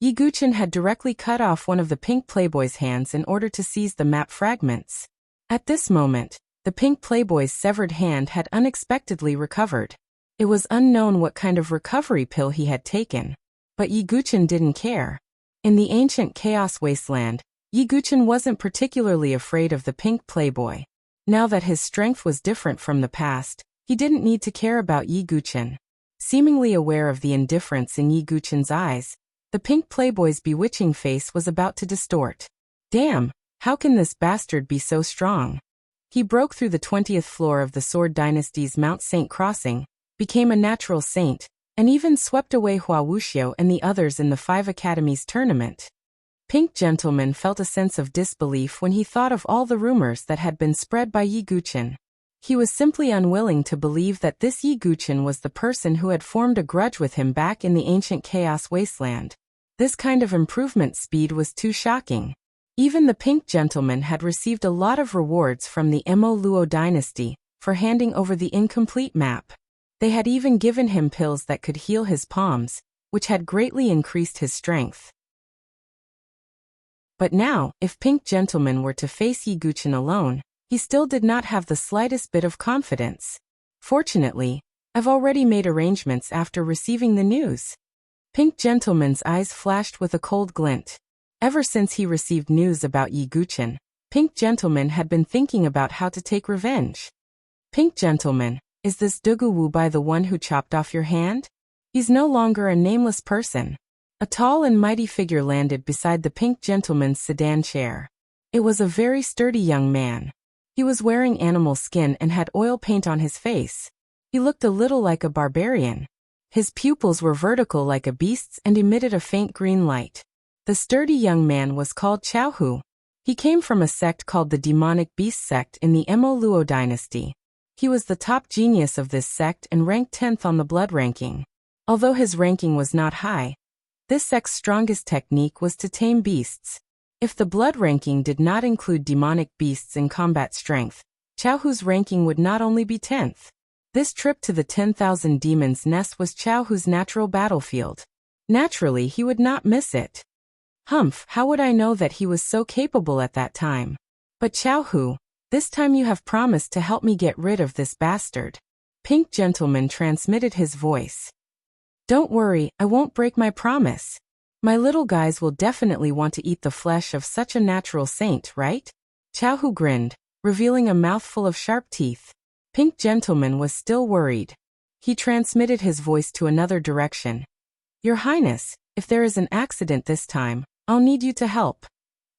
Speaker 1: Yi Guqin had directly cut off one of the pink playboy's hands in order to seize the map fragments. At this moment, the pink playboy's severed hand had unexpectedly recovered. It was unknown what kind of recovery pill he had taken. But Yi Guqin didn't care. In the ancient chaos wasteland, Yi Guqin wasn't particularly afraid of the pink playboy. Now that his strength was different from the past, he didn't need to care about Yi Guqin. Seemingly aware of the indifference in Yi Guqin's eyes, the pink playboy's bewitching face was about to distort. Damn, how can this bastard be so strong? He broke through the 20th floor of the Sword Dynasty's Mount Saint Crossing, became a natural saint, and even swept away Wuxia and the others in the 5 Academies tournament. Pink Gentleman felt a sense of disbelief when he thought of all the rumors that had been spread by Yi Guqin. He was simply unwilling to believe that this Yi Guqin was the person who had formed a grudge with him back in the ancient chaos wasteland. This kind of improvement speed was too shocking. Even the Pink Gentleman had received a lot of rewards from the Mo Luo dynasty for handing over the incomplete map. They had even given him pills that could heal his palms, which had greatly increased his strength. But now, if Pink Gentleman were to face Yi Guqin alone, he still did not have the slightest bit of confidence. Fortunately, I've already made arrangements after receiving the news. Pink Gentleman's eyes flashed with a cold glint. Ever since he received news about Yi Guqin, Pink Gentleman had been thinking about how to take revenge. Pink Gentleman, is this Dugu Wu Bai the one who chopped off your hand? He's no longer a nameless person. A tall and mighty figure landed beside the Pink Gentleman's sedan chair. It was a very sturdy young man. He was wearing animal skin and had oil paint on his face. He looked a little like a barbarian. His pupils were vertical like a beast's and emitted a faint green light. The sturdy young man was called Chao Hu. He came from a sect called the Demonic Beast sect in the Mo Luo dynasty. He was the top genius of this sect and ranked 10th on the blood ranking. Although his ranking was not high, this sect's strongest technique was to tame beasts. If the blood ranking did not include demonic beasts in combat strength, Chao Hu's ranking would not only be 10th. This trip to the 10,000 Demons' Nest was Chao Hu's natural battlefield. Naturally, he would not miss it. Humph, how would I know that he was so capable at that time? But Chao Hu, this time you have promised to help me get rid of this bastard. Pink Gentleman transmitted his voice. Don't worry, I won't break my promise. My little guys will definitely want to eat the flesh of such a natural saint, right? Chao Hu grinned, revealing a mouthful of sharp teeth. Pink Gentleman was still worried. He transmitted his voice to another direction. Your Highness, if there is an accident this time, I'll need you to help.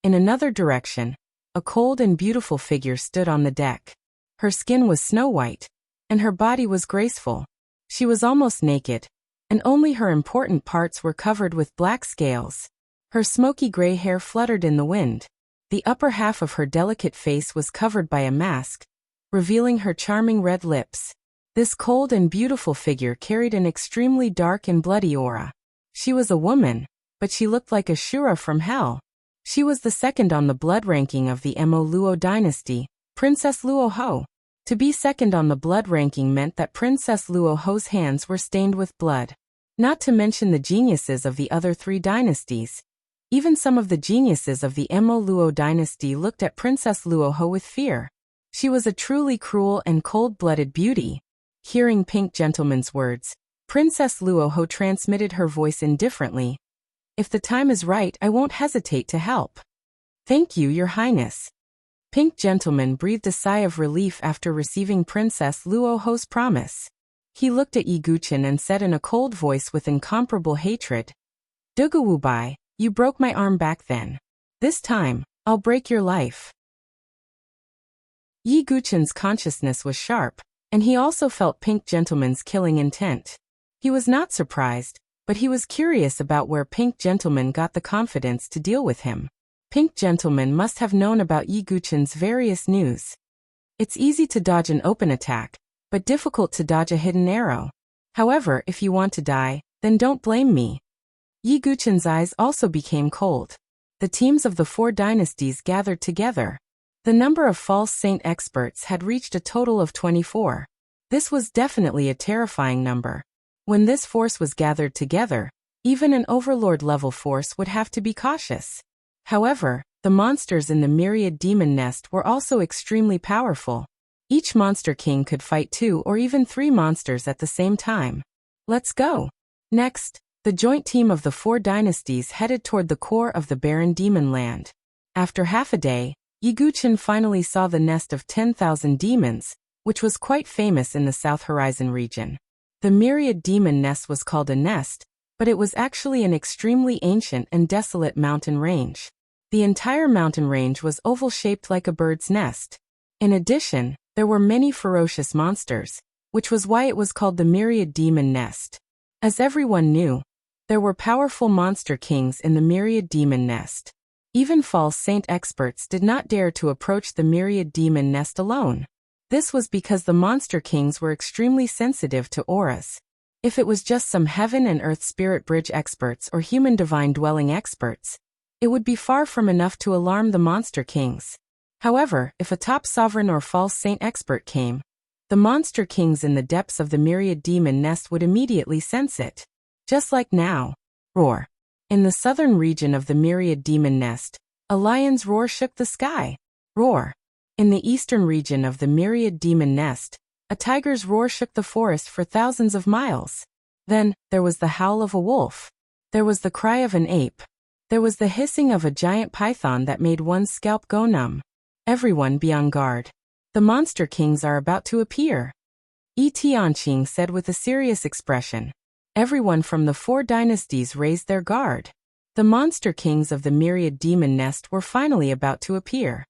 Speaker 1: In another direction, a cold and beautiful figure stood on the deck. Her skin was snow-white, and her body was graceful. She was almost naked, and only her important parts were covered with black scales. Her smoky gray hair fluttered in the wind. The upper half of her delicate face was covered by a mask, revealing her charming red lips. This cold and beautiful figure carried an extremely dark and bloody aura. She was a woman, but she looked like a Shura from hell. She was the 2nd on the blood ranking of the Mo Luo dynasty, Princess Luo Ho. To be 2nd on the blood ranking meant that Princess Luo Ho's hands were stained with blood. Not to mention the geniuses of the other 3 dynasties. Even some of the geniuses of the Mo Luo dynasty looked at Princess Luo Ho with fear. She was a truly cruel and cold-blooded beauty. Hearing Pink Gentleman's words, Princess Luo Ho transmitted her voice indifferently. If the time is right, I won't hesitate to help. Thank you, Your Highness. Pink Gentleman breathed a sigh of relief after receiving Princess Luoho's promise. He looked at Yi Guqin and said in a cold voice with incomparable hatred, "Duguwubai, you broke my arm back then. This time, I'll break your life." Yi Guqin's consciousness was sharp, and he also felt Pink Gentleman's killing intent. He was not surprised, but he was curious about where Pink Gentleman got the confidence to deal with him. Pink Gentleman must have known about Yi Guqin's various news. It's easy to dodge an open attack, but difficult to dodge a hidden arrow. However, if you want to die, then don't blame me. Yi Guqin's eyes also became cold. The teams of the 4 dynasties gathered together. The number of false saint experts had reached a total of 24. This was definitely a terrifying number. When this force was gathered together, even an overlord-level force would have to be cautious. However, the monsters in the myriad demon nest were also extremely powerful. Each monster king could fight 2 or even 3 monsters at the same time. Let's go. Next, the joint team of the 4 dynasties headed toward the core of the barren demon land. After half a day, Yi Guqin finally saw the nest of 10,000 demons, which was quite famous in the South Horizon region. The myriad demon nest was called a nest, but it was actually an extremely ancient and desolate mountain range. The entire mountain range was oval-shaped like a bird's nest. In addition, there were many ferocious monsters, which was why it was called the myriad demon nest. As everyone knew, there were powerful monster kings in the myriad demon nest. Even false saint experts did not dare to approach the myriad demon nest alone. This was because the monster kings were extremely sensitive to auras. If it was just some heaven and earth spirit bridge experts or human divine dwelling experts, it would be far from enough to alarm the monster kings. However, if a top sovereign or false saint expert came, the monster kings in the depths of the myriad demon nest would immediately sense it. Just like now. Roar. In the southern region of the myriad demon nest, a lion's roar shook the sky. Roar. In the eastern region of the myriad demon nest, a tiger's roar shook the forest for thousands of miles. Then, there was the howl of a wolf. There was the cry of an ape. There was the hissing of a giant python that made one's scalp go numb. Everyone be on guard. The monster kings are about to appear. Yi Tianqing said with a serious expression. Everyone from the 4 dynasties raised their guard. The monster kings of the myriad demon nest were finally about to appear.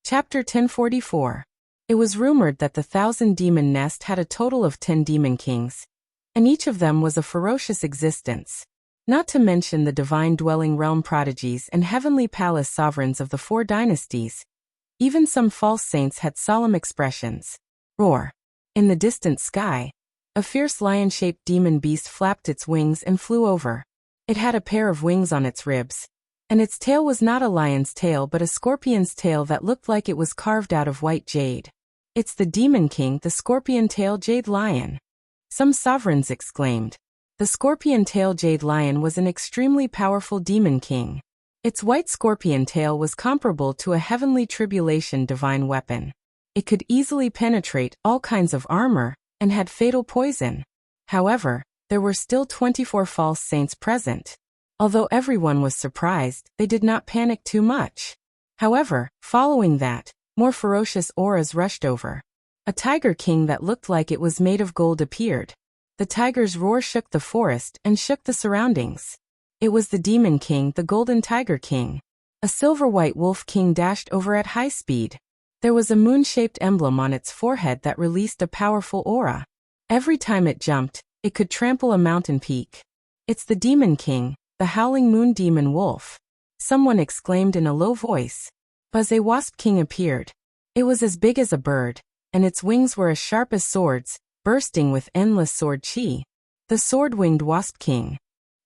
Speaker 1: Chapter 1044. It was rumored that the 1,000 demon nest had a total of 10 demon kings, and each of them was a ferocious existence. Not to mention the divine dwelling realm prodigies and heavenly palace sovereigns of the 4 dynasties. Even some false saints had solemn expressions. Roar. In the distant sky, a fierce lion-shaped demon beast flapped its wings and flew over. It had a pair of wings on its ribs, and its tail was not a lion's tail but a scorpion's tail that looked like it was carved out of white jade. It's the demon king, the scorpion-tail jade lion. Some sovereigns exclaimed. The scorpion-tail jade lion was an extremely powerful demon king. Its white scorpion tail was comparable to a heavenly tribulation divine weapon. It could easily penetrate all kinds of armor, and had fatal poison. However, there were still 24 false saints present. Although everyone was surprised, they did not panic too much. However, following that, more ferocious auras rushed over. A tiger king that looked like it was made of gold appeared. The tiger's roar shook the forest and shook the surroundings. It was the demon king, the golden tiger king. A silver-white wolf king dashed over at high speed. There was a moon-shaped emblem on its forehead that released a powerful aura. Every time it jumped, it could trample a mountain peak. It's the demon king, the howling moon demon wolf. Someone exclaimed in a low voice. Buzz, a wasp king appeared. It was as big as a bird, and its wings were as sharp as swords, bursting with endless sword chi. The sword-winged wasp king.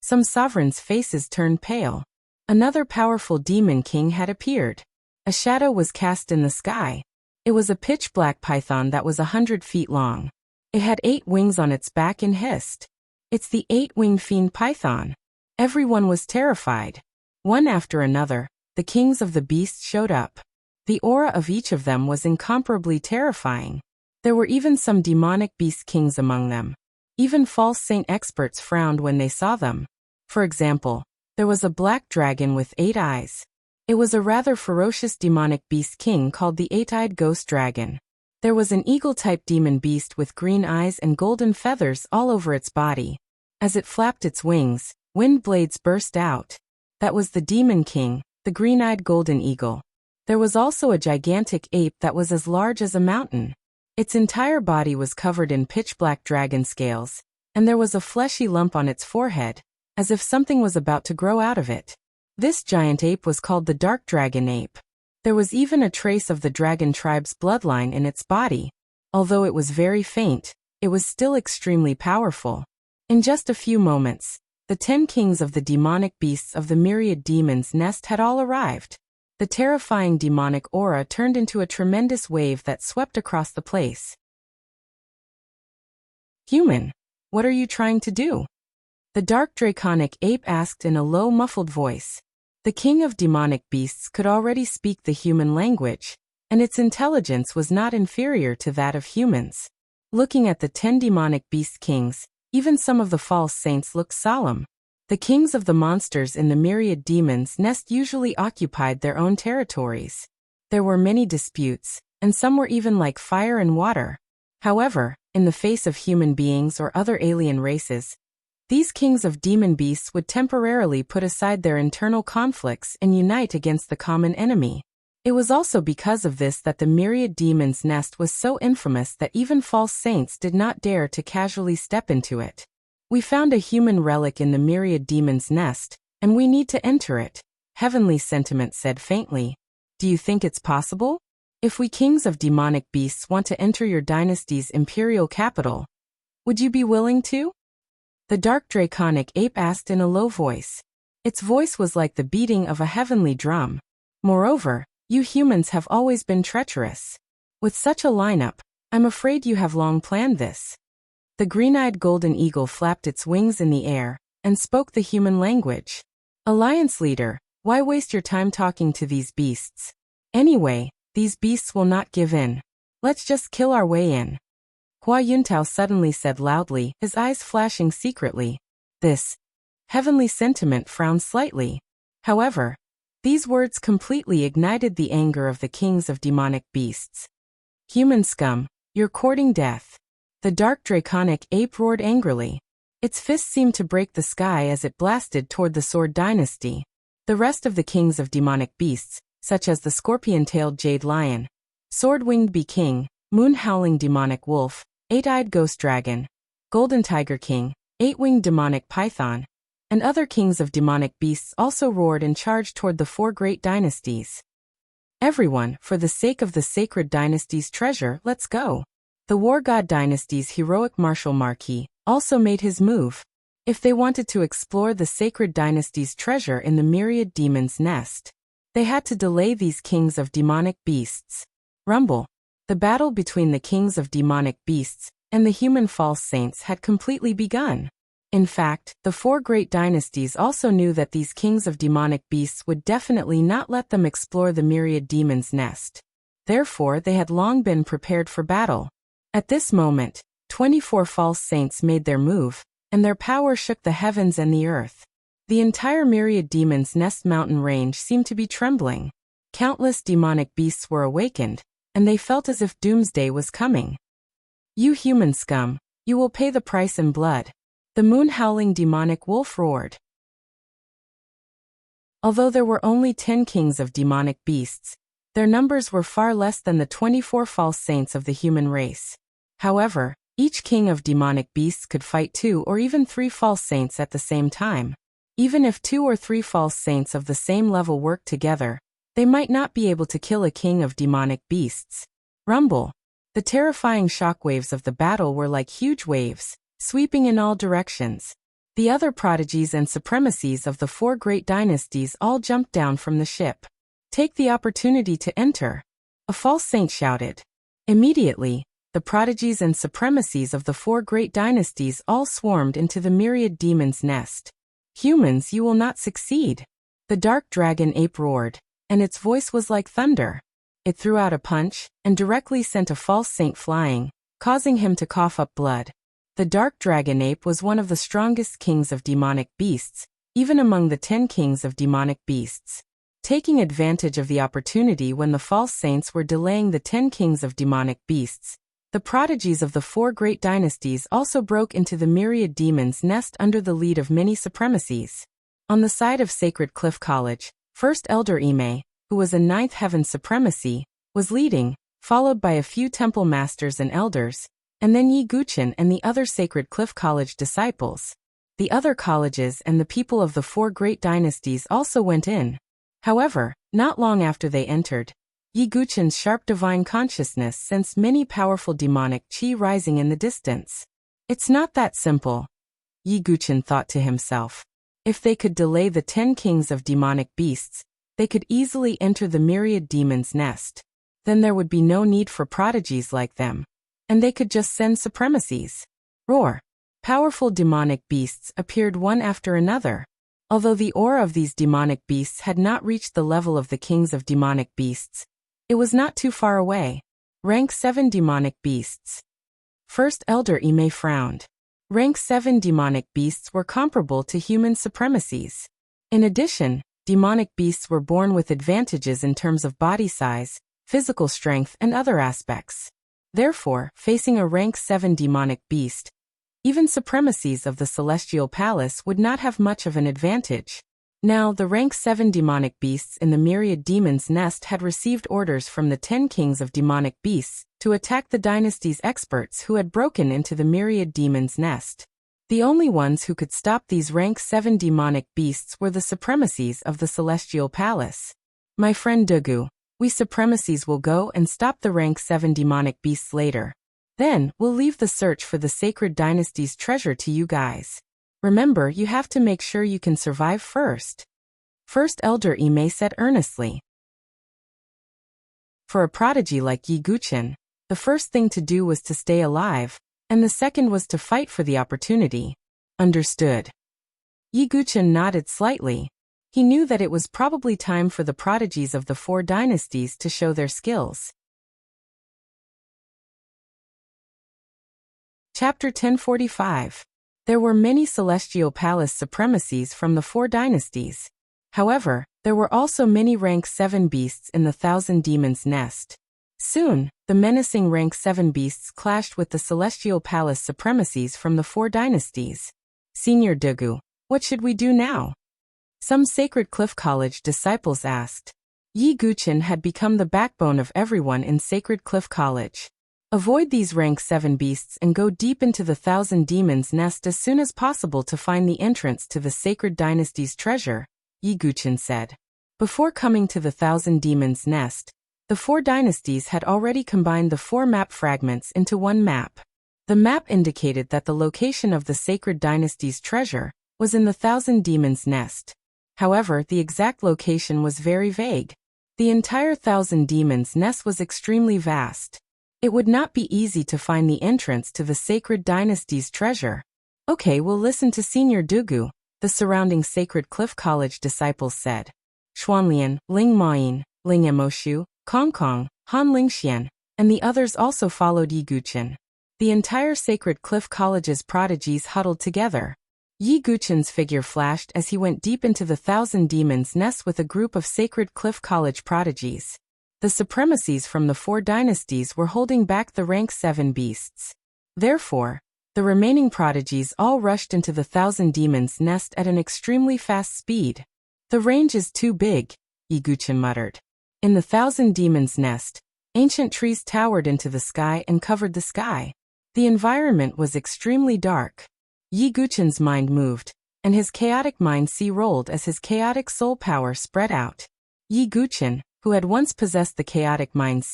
Speaker 1: Some sovereigns' faces turned pale. Another powerful demon king had appeared. A shadow was cast in the sky. It was a pitch-black python that was 100 feet long. It had 8 wings on its back and hissed. It's the 8-winged fiend python. Everyone was terrified. One after another, the kings of the beasts showed up. The aura of each of them was incomparably terrifying. There were even some demonic beast kings among them. Even false saint experts frowned when they saw them. For example, there was a black dragon with 8 eyes. It was a rather ferocious demonic beast king called the 8-eyed ghost dragon. There was an eagle-type demon beast with green eyes and golden feathers all over its body. As it flapped its wings, wind blades burst out. That was the demon king, the green-eyed golden eagle. There was also a gigantic ape that was as large as a mountain. Its entire body was covered in pitch-black dragon scales, and there was a fleshy lump on its forehead, as if something was about to grow out of it. This giant ape was called the dark dragon ape. There was even a trace of the dragon tribe's bloodline in its body. Although it was very faint, it was still extremely powerful. In just a few moments, the 10 kings of the demonic beasts of the myriad demons' nest had all arrived. The terrifying demonic aura turned into a tremendous wave that swept across the place. "Human, what are you trying to do?" the dark draconic ape asked in a low, muffled voice. The king of demonic beasts could already speak the human language, and its intelligence was not inferior to that of humans. Looking at the 10 demonic beast kings, even some of the false saints looked solemn. The kings of the monsters in the myriad demons' nest usually occupied their own territories. There were many disputes, and some were even like fire and water. However, in the face of human beings or other alien races, these kings of demon beasts would temporarily put aside their internal conflicts and unite against the common enemy. It was also because of this that the myriad demons' nest was so infamous that even false saints did not dare to casually step into it. "We found a human relic in the myriad demons' nest, and we need to enter it," Heavenly Sentiment said faintly. "Do you think it's possible? If we kings of demonic beasts want to enter your dynasty's imperial capital, would you be willing to?" The dark draconic ape asked in a low voice. Its voice was like the beating of a heavenly drum. "Moreover, you humans have always been treacherous. With such a lineup, I'm afraid you have long planned this." The green-eyed golden eagle flapped its wings in the air and spoke the human language. "Alliance leader, why waste your time talking to these beasts? Anyway, these beasts will not give in. Let's just kill our way in." Hua Yuntao suddenly said loudly, his eyes flashing secretly. This Heavenly Sentiment frowned slightly. However, these words completely ignited the anger of the kings of demonic beasts. "Human scum, you're courting death." The dark draconic ape roared angrily. Its fist seemed to break the sky as it blasted toward the Sword Dynasty. The rest of the kings of demonic beasts, such as the scorpion-tailed jade lion, sword-winged bee king, moon-howling demonic wolf, 8-eyed ghost dragon, golden tiger king, 8-winged demonic python, and other kings of demonic beasts also roared and charged toward the 4 great dynasties. "Everyone, for the sake of the sacred dynasty's treasure, let's go." The War God Dynasty's heroic martial marquis also made his move. If they wanted to explore the sacred dynasty's treasure in the myriad demons' nest, they had to delay these kings of demonic beasts. Rumble. The battle between the kings of demonic beasts and the human false saints had completely begun. In fact, the 4 great dynasties also knew that these kings of demonic beasts would definitely not let them explore the myriad demons' nest. Therefore, they had long been prepared for battle. At this moment, 24 false saints made their move, and their power shook the heavens and the earth. The entire myriad demons' nest mountain range seemed to be trembling. Countless demonic beasts were awakened, and they felt as if doomsday was coming. "You human scum, you will pay the price in blood," the moon-howling demonic wolf roared. Although there were only 10 kings of demonic beasts, their numbers were far less than the 24 false saints of the human race. However, each king of demonic beasts could fight 2 or even 3 false saints at the same time. Even if 2 or 3 false saints of the same level worked together, they might not be able to kill a king of demonic beasts. Rumble. The terrifying shockwaves of the battle were like huge waves, sweeping in all directions. The other prodigies and supremacies of the 4 great dynasties all jumped down from the ship. "Take the opportunity to enter," a false saint shouted. Immediately, the prodigies and supremacies of the 4 great dynasties all swarmed into the myriad demons' nest. "Humans, you will not succeed," the dark dragon ape roared, and its voice was like thunder. It threw out a punch, and directly sent a false saint flying, causing him to cough up blood. The dark dragon ape was one of the strongest kings of demonic beasts, even among the 10 kings of demonic beasts. Taking advantage of the opportunity when the false saints were delaying the 10 kings of demonic beasts, the prodigies of the 4 great dynasties also broke into the myriad demons' nest under the lead of many supremacies. On the side of Sacred Cliff College, First Elder Ime, who was a 9th heaven supremacy, was leading, followed by a few temple masters and elders, and then Yi Guchen and the other Sacred Cliff College disciples. The other colleges and the people of the 4 great dynasties also went in. However, not long after they entered, Yi Guchen's sharp divine consciousness sensed many powerful demonic qi rising in the distance. It's not that simple, Yi Guchen thought to himself. If they could delay the 10 kings of demonic beasts, they could easily enter the myriad demons' nest. Then there would be no need for prodigies like them, and they could just send supremacies. Roar! Powerful demonic beasts appeared one after another. Although the aura of these demonic beasts had not reached the level of the kings of demonic beasts, it was not too far away. Rank 7 demonic beasts. First Elder Ime frowned. Rank 7 demonic beasts were comparable to human supremacies. In addition, demonic beasts were born with advantages in terms of body size, physical strength, and other aspects. Therefore, facing a rank 7 demonic beast, even supremacies of the Celestial Palace would not have much of an advantage. Now, the rank 7 demonic beasts in the myriad demons' nest had received orders from the 10 kings of demonic beasts to attack the dynasty's experts who had broken into the myriad demons' nest. The only ones who could stop these rank 7 demonic beasts were the supremacies of the Celestial Palace. My friend Dugu, we supremacies will go and stop the rank 7 demonic beasts later. Then, we'll leave the search for the sacred dynasty's treasure to you guys. Remember, you have to make sure you can survive first. First Elder Ime said earnestly. For a prodigy like Yi Guchen, the first thing to do was to stay alive, and the second was to fight for the opportunity. Understood. Yi Guchen nodded slightly. He knew that it was probably time for the prodigies of the 4 dynasties to show their skills. Chapter 1045. There were many Celestial Palace supremacies from the 4 dynasties. However, there were also many rank 7 beasts in the 1,000 demons' nest. Soon, the menacing rank 7 beasts clashed with the Celestial Palace supremacies from the 4 dynasties. Senior Dugu, what should we do now? Some Sacred Cliff College disciples asked. Yi Guchen had become the backbone of everyone in Sacred Cliff College. Avoid these rank 7 beasts and go deep into the 1,000 demons' nest as soon as possible to find the entrance to the sacred dynasty's treasure, Yi Guchen said. Before coming to the 1,000 demons' nest, the 4 dynasties had already combined the 4 map fragments into one map. The map indicated that the location of the sacred dynasty's treasure was in the 1,000 demons' nest. However, the exact location was very vague. The entire 1,000 demons' nest was extremely vast. It would not be easy to find the entrance to the sacred dynasty's treasure. Okay, we'll listen to Senior Dugu, the surrounding Sacred Cliff College disciples said. Xuanlian, Ling Mayin, Ling Emoshu, Kong Kong, Han Lingxian, and the others also followed Yi Guchen. The entire Sacred Cliff College's prodigies huddled together. Yi Guchen's figure flashed as he went deep into the 1,000 demons' nest with a group of Sacred Cliff College prodigies. The supremacies from the 4 dynasties were holding back the rank 7 beasts. Therefore, the remaining prodigies all rushed into the 1,000 demons' nest at an extremely fast speed. The range is too big, Yi Guchen muttered. In the 1,000 demons' nest, ancient trees towered into the sky and covered the sky. The environment was extremely dark. Yi Guchen's mind moved, and his chaotic mind rolled as his chaotic soul power spread out. Yi Guchen, who had once possessed the chaotic mind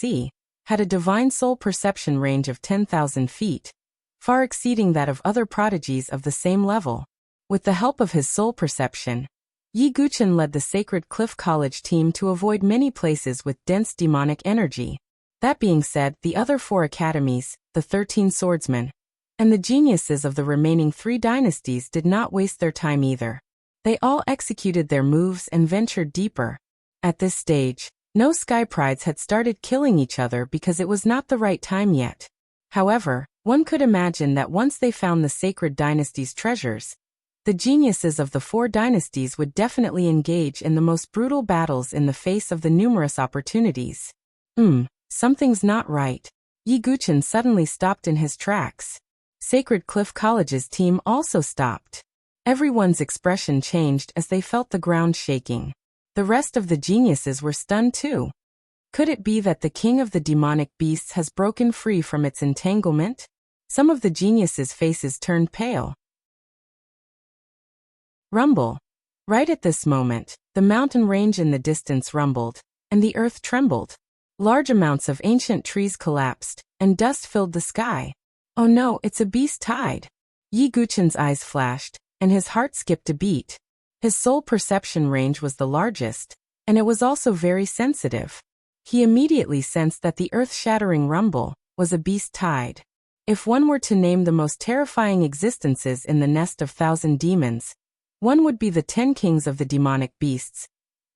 Speaker 1: had a divine soul perception range of 10,000 feet, far exceeding that of other prodigies of the same level. With the help of his soul perception, Yi Guchen led the Sacred Cliff College team to avoid many places with dense demonic energy. That being said, the other 4 academies, the 13 swordsmen, and the geniuses of the remaining 3 dynasties did not waste their time either. They all executed their moves and ventured deeper. At this stage, no sky prides had started killing each other because it was not the right time yet. However, one could imagine that once they found the sacred dynasty's treasures, The geniuses of the four dynasties would definitely engage in the most brutal battles in the face of the numerous opportunities. Something's not right. Yi Guchen suddenly stopped in his tracks. Sacred Cliff College's team also stopped. Everyone's expression changed as they felt the ground shaking. The rest of the geniuses were stunned too. Could it be that the king of the demonic beasts has broken free from its entanglement? Some of the geniuses' faces turned pale. Rumble. Right at this moment, the mountain range in the distance rumbled, and the earth trembled. Large amounts of ancient trees collapsed, and dust filled the sky. Oh no, it's a beast tide. Yi Guchen's eyes flashed, and his heart skipped a beat. His soul perception range was the largest, and it was also very sensitive. He immediately sensed that the earth-shattering rumble was a beast tide. If one were to name the most terrifying existences in the nest of 1,000 demons, one would be the 10 kings of the demonic beasts,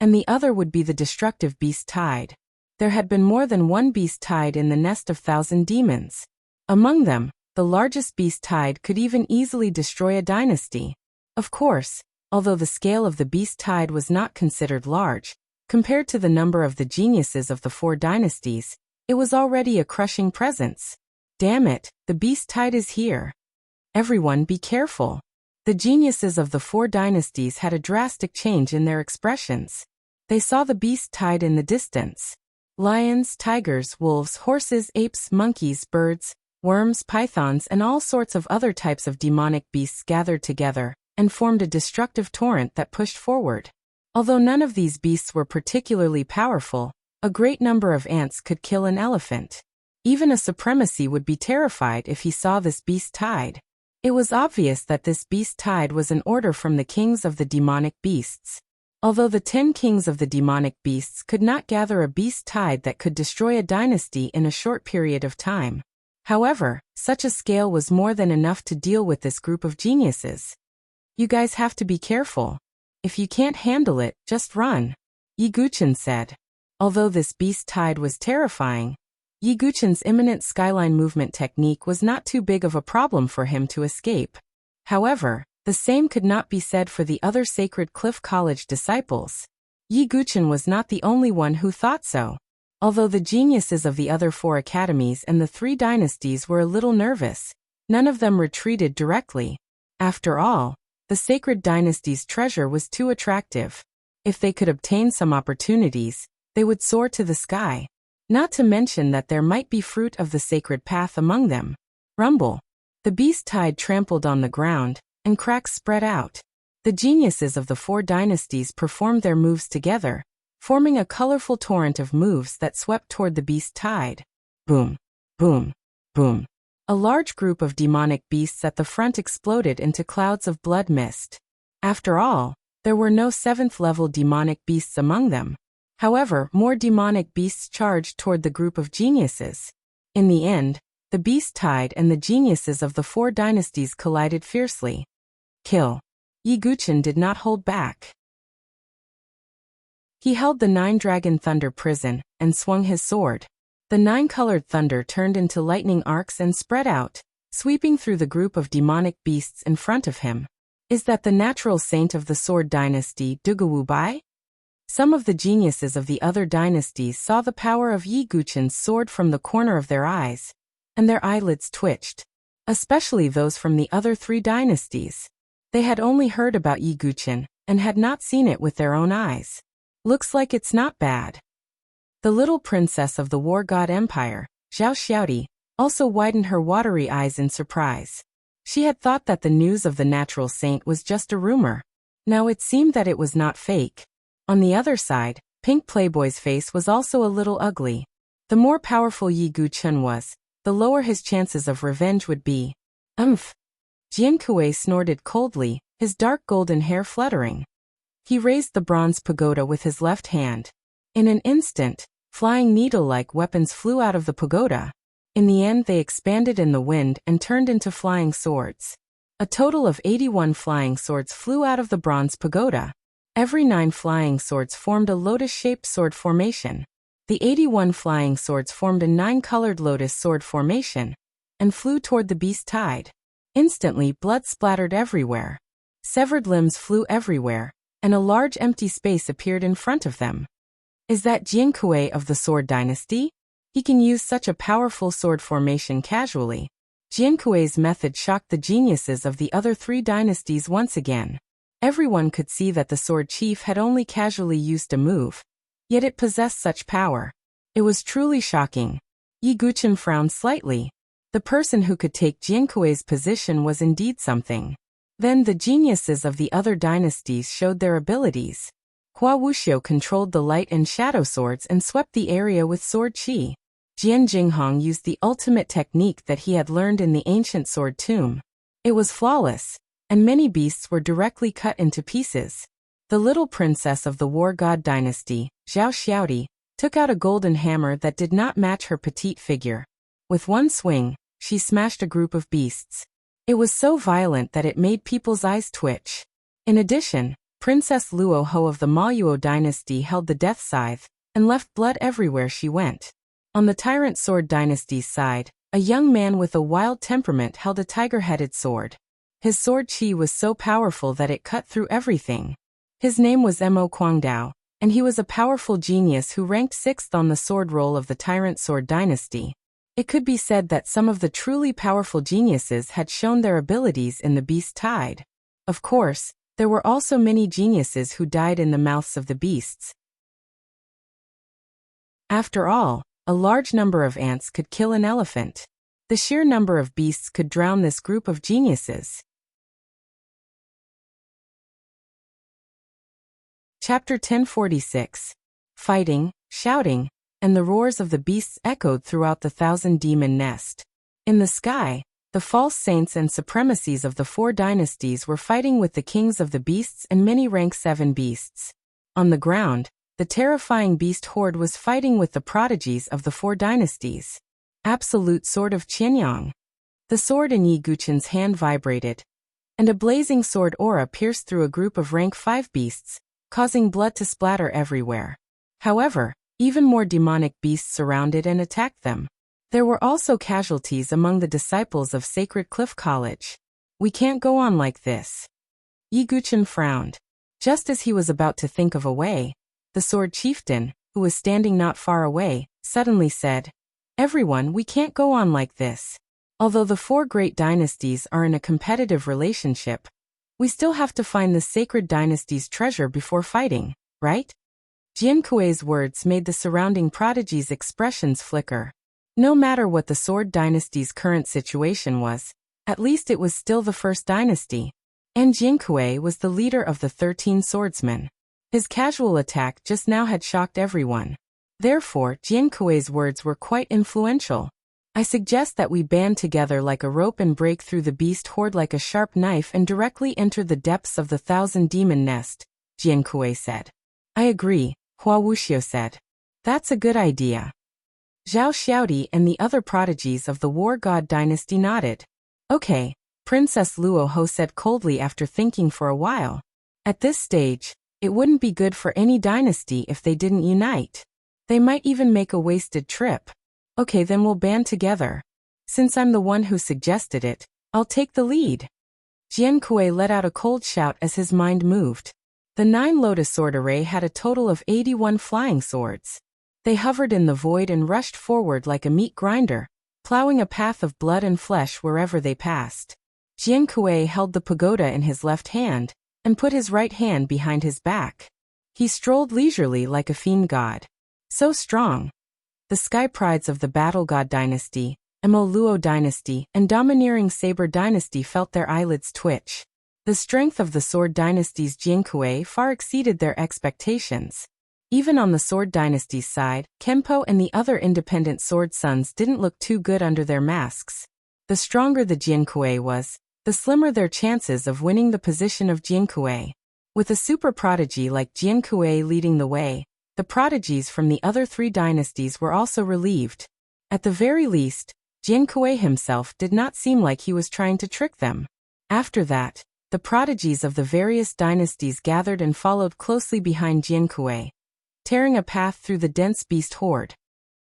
Speaker 1: and the other would be the destructive beast tide. There had been more than one beast tide in the nest of 1,000 demons. Among them, the largest beast tide could even easily destroy a dynasty. Of course, although the scale of the beast tide was not considered large, compared to the number of the geniuses of the four dynasties, it was already a crushing presence. Damn it, the beast tide is here. Everyone be careful. The geniuses of the four dynasties had a drastic change in their expressions. They saw the beast tide in the distance. Lions, tigers, wolves, horses, apes, monkeys, birds, worms, pythons, and all sorts of other types of demonic beasts gathered together and formed a destructive torrent that pushed forward. Although none of these beasts were particularly powerful, a great number of ants could kill an elephant. Even a supremacy would be terrified if he saw this beast tide. It was obvious that this beast tide was an order from the kings of the demonic beasts. Although the 10 kings of the demonic beasts could not gather a beast tide that could destroy a dynasty in a short period of time. However, such a scale was more than enough to deal with this group of geniuses. You guys have to be careful. If you can't handle it, just run, Yi Guchen said. Although this beast tide was terrifying, Yi Guchen's imminent skyline movement technique was not too big of a problem for him to escape. However, the same could not be said for the other Sacred Cliff College disciples. Yi Guchen was not the only one who thought so. Although the geniuses of the other 4 academies and the 3 dynasties were a little nervous, none of them retreated directly. After all, the Sacred Dynasty's treasure was too attractive. If they could obtain some opportunities, they would soar to the sky. Not to mention that there might be fruit of the sacred path among them. Rumble. The beast tide trampled on the ground, and cracks spread out. The geniuses of the 4 dynasties performed their moves together, forming a colorful torrent of moves that swept toward the beast tide. Boom, boom, boom. A large group of demonic beasts at the front exploded into clouds of blood mist. After all, there were no 7th-level demonic beasts among them. However, more demonic beasts charged toward the group of geniuses. In the end, the beast tide and the geniuses of the 4 dynasties collided fiercely. Kill. Yi Guchen did not hold back. He held the 9-dragon thunder prison and swung his sword. The 9-colored thunder turned into lightning arcs and spread out, sweeping through the group of demonic beasts in front of him. Is that the natural saint of the Sword Dynasty, Dugawu Bai? Some of the geniuses of the other dynasties saw the power of Yi Guchen's sword from the corner of their eyes, and their eyelids twitched. Especially those from the other 3 dynasties. They had only heard about Yi Guchen, and had not seen it with their own eyes. Looks like it's not bad. The little princess of the War God Empire, Zhao Xiaodi, also widened her watery eyes in surprise. She had thought that the news of the natural saint was just a rumor. Now it seemed that it was not fake. On the other side, Pink Playboy's face was also a little ugly. The more powerful Yi Guchen was, the lower his chances of revenge would be. Jian Kuei snorted coldly, his dark golden hair fluttering. He raised the bronze pagoda with his left hand. In an instant, flying needle-like weapons flew out of the pagoda. In the end they expanded in the wind and turned into flying swords. A total of 81 flying swords flew out of the bronze pagoda. Every 9 flying swords formed a lotus-shaped sword formation. The 81 flying swords formed a 9-colored lotus sword formation, and flew toward the beast tide. Instantly blood splattered everywhere. Severed limbs flew everywhere, and a large empty space appeared in front of them. Is that Jiankui of the Sword Dynasty? He can use such a powerful sword formation casually. Jiankui's method shocked the geniuses of the other 3 dynasties once again. Everyone could see that the sword chief had only casually used a move, yet it possessed such power. It was truly shocking. Yi Guqin frowned slightly. The person who could take Jiankui's position was indeed something. Then the geniuses of the other dynasties showed their abilities. Hua Wuxia controlled the light and shadow swords and swept the area with sword qi. Jian Jinghong used the ultimate technique that he had learned in the ancient sword tomb. It was flawless, and many beasts were directly cut into pieces. The little princess of the war god dynasty, Zhao Xiaodi, took out a golden hammer that did not match her petite figure. With one swing, she smashed a group of beasts. It was so violent that it made people's eyes twitch. In addition, Princess Luo Ho of the Maoyuo dynasty held the death scythe and left blood everywhere she went. On the Tyrant Sword dynasty's side, a young man with a wild temperament held a tiger-headed sword. His sword qi was so powerful that it cut through everything. His name was Mo Guangdao, and he was a powerful genius who ranked 6th on the sword roll of the Tyrant Sword dynasty. It could be said that some of the truly powerful geniuses had shown their abilities in the beast tide. Of course, there were also many geniuses who died in the mouths of the beasts. After all, a large number of ants could kill an elephant. The sheer number of beasts could drown this group of geniuses. Chapter 1046. Fighting, shouting, and the roars of the beasts echoed throughout the thousand-demon nest. In the sky, the false saints and supremacies of the 4 dynasties were fighting with the kings of the beasts and many rank 7 beasts. On the ground, the terrifying beast horde was fighting with the prodigies of the 4 dynasties. Absolute Sword of Qianyang. The sword in Yi Guqin's hand vibrated, and a blazing sword aura pierced through a group of rank 5 beasts, causing blood to splatter everywhere. However, even more demonic beasts surrounded and attacked them. There were also casualties among the disciples of Sacred Cliff College. We can't go on like this. Yi Guqin frowned. Just as he was about to think of a way, the sword chieftain, who was standing not far away, suddenly said, "Everyone, we can't go on like this. Although the 4 great dynasties are in a competitive relationship, we still have to find the sacred dynasty's treasure before fighting, right?" Jiankui's words made the surrounding prodigies' expressions flicker. No matter what the Sword Dynasty's current situation was, at least it was still the first dynasty. And Jiankui was the leader of the 13 swordsmen. His casual attack just now had shocked everyone. Therefore, Jiankui's words were quite influential. "I suggest that we band together like a rope and break through the beast horde like a sharp knife and directly enter the depths of the thousand-demon nest," Jiankui said. "I agree," Hua Wuxia said. "That's a good idea." Zhao Xiaodi and the other prodigies of the war god dynasty nodded. "Okay," Princess Luo Ho said coldly after thinking for a while. At this stage, it wouldn't be good for any dynasty if they didn't unite. They might even make a wasted trip. "Okay, then we'll band together. Since I'm the one who suggested it, I'll take the lead." Jiankui let out a cold shout as his mind moved. The 9 Lotus Sword Array had a total of 81 flying swords. They hovered in the void and rushed forward like a meat grinder, plowing a path of blood and flesh wherever they passed. Jiankui held the pagoda in his left hand, and put his right hand behind his back. He strolled leisurely like a fiend god. So strong. The sky prides of the Battle God dynasty, Mo Luo dynasty, and domineering Saber dynasty felt their eyelids twitch. The strength of the Sword dynasty's Jiankui far exceeded their expectations. Even on the Sword dynasty's side, Kempo and the other independent sword sons didn't look too good under their masks. The stronger the Jiankui was, the slimmer their chances of winning the position of Jiankui. With a super prodigy like Jiankui leading the way, the prodigies from the other 3 dynasties were also relieved. At the very least, Jiankui himself did not seem like he was trying to trick them. After that, the prodigies of the various dynasties gathered and followed closely behind Jiankui, tearing a path through the dense beast horde.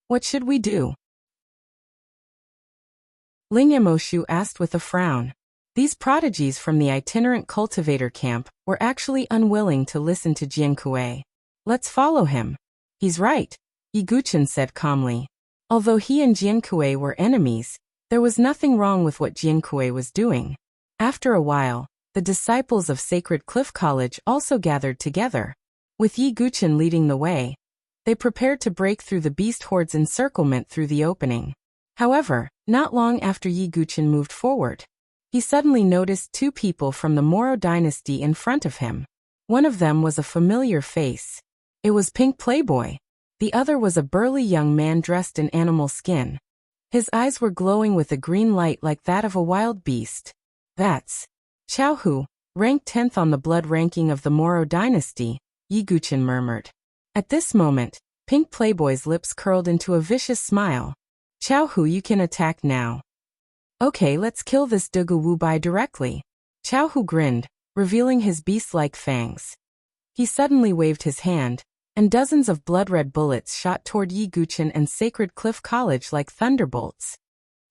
Speaker 1: "What should we do?" Ling Emoshu asked with a frown. These prodigies from the itinerant cultivator camp were actually unwilling to listen to Jiankui. Let's follow him. He's right, Yiguchen said calmly. Although he and Jiankui were enemies, there was nothing wrong with what Jiankui was doing. After a while, the disciples of Sacred Cliff College also gathered together. With Yiguchen leading the way, they prepared to break through the beast horde's encirclement through the opening. However, not long after Yiguchen moved forward, he suddenly noticed two people from the Moro dynasty in front of him. One of them was a familiar face. It was Pink Playboy. The other was a burly young man dressed in animal skin. His eyes were glowing with a green light like that of a wild beast. That's Xiaohu, ranked 10th on the blood ranking of the Moro dynasty, Yiguchen murmured. At this moment, Pink Playboy's lips curled into a vicious smile. Xiaohu, you can attack now. Okay, let's kill this Dugu Wubai directly. Xiaohu grinned, revealing his beast-like fangs. He suddenly waved his hand, and dozens of blood-red bullets shot toward Yiguchen and Sacred Cliff College like thunderbolts.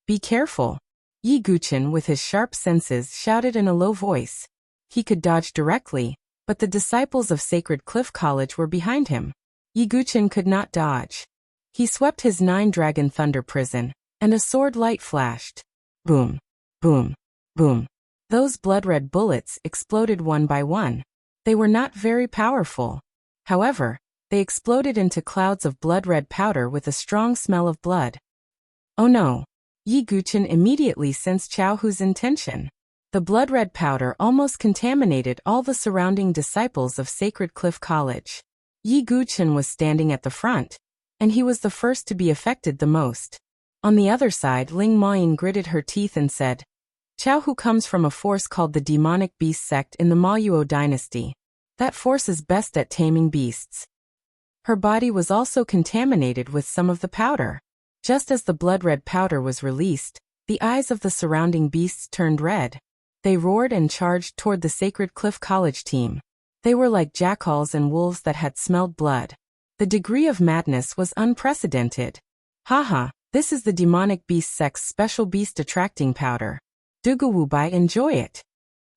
Speaker 1: Be careful. Yiguchen, with his sharp senses, shouted in a low voice. He could dodge directly, but the disciples of Sacred Cliff College were behind him. Yiguchen could not dodge. He swept his 9-dragon thunder prison, and a sword light flashed. Boom, boom, boom. Those blood-red bullets exploded one by one. They were not very powerful. However, they exploded into clouds of blood-red powder with a strong smell of blood. Oh no! Yiguchen immediately sensed Xiaohu's intention. The blood-red powder almost contaminated all the surrounding disciples of Sacred Cliff College. Yiguchen was standing at the front, and he was the first to be affected the most. On the other side, Ling Maoyin gritted her teeth and said, Xiaohu comes from a force called the Demonic Beast Sect in the Maoyuo dynasty. That force is best at taming beasts. Her body was also contaminated with some of the powder. Just as the blood-red powder was released, the eyes of the surrounding beasts turned red. They roared and charged toward the Sacred Cliff College team. They were like jackals and wolves that had smelled blood. The degree of madness was unprecedented. Haha, this is the Demonic Beast Sect's special beast-attracting powder. Duguwubai, enjoy it.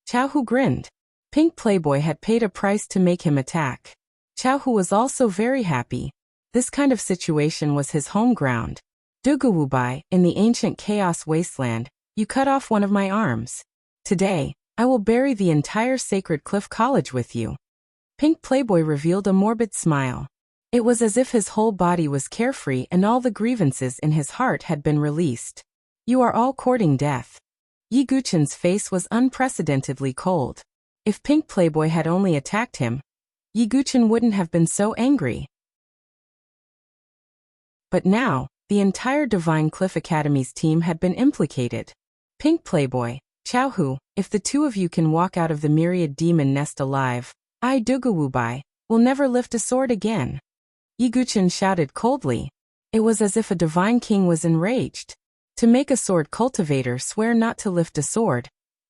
Speaker 1: Xiaohu grinned. Pink Playboy had paid a price to make him attack. Xiaohu was also very happy. This kind of situation was his home ground. Duguwubai, in the ancient chaos wasteland, you cut off one of my arms. Today, I will bury the entire Sacred Cliff College with you. Pink Playboy revealed a morbid smile. It was as if his whole body was carefree and all the grievances in his heart had been released. You are all courting death. Yiguchen's face was unprecedentedly cold. If Pink Playboy had only attacked him, Yiguchen wouldn't have been so angry. But now, the entire Divine Cliff Academy's team had been implicated. Pink Playboy, Xiaohu, if the two of you can walk out of the myriad demon nest alive, I, Duguwubai, will never lift a sword again. Yiguchen shouted coldly. It was as if a divine king was enraged. To make a sword cultivator swear not to lift a sword.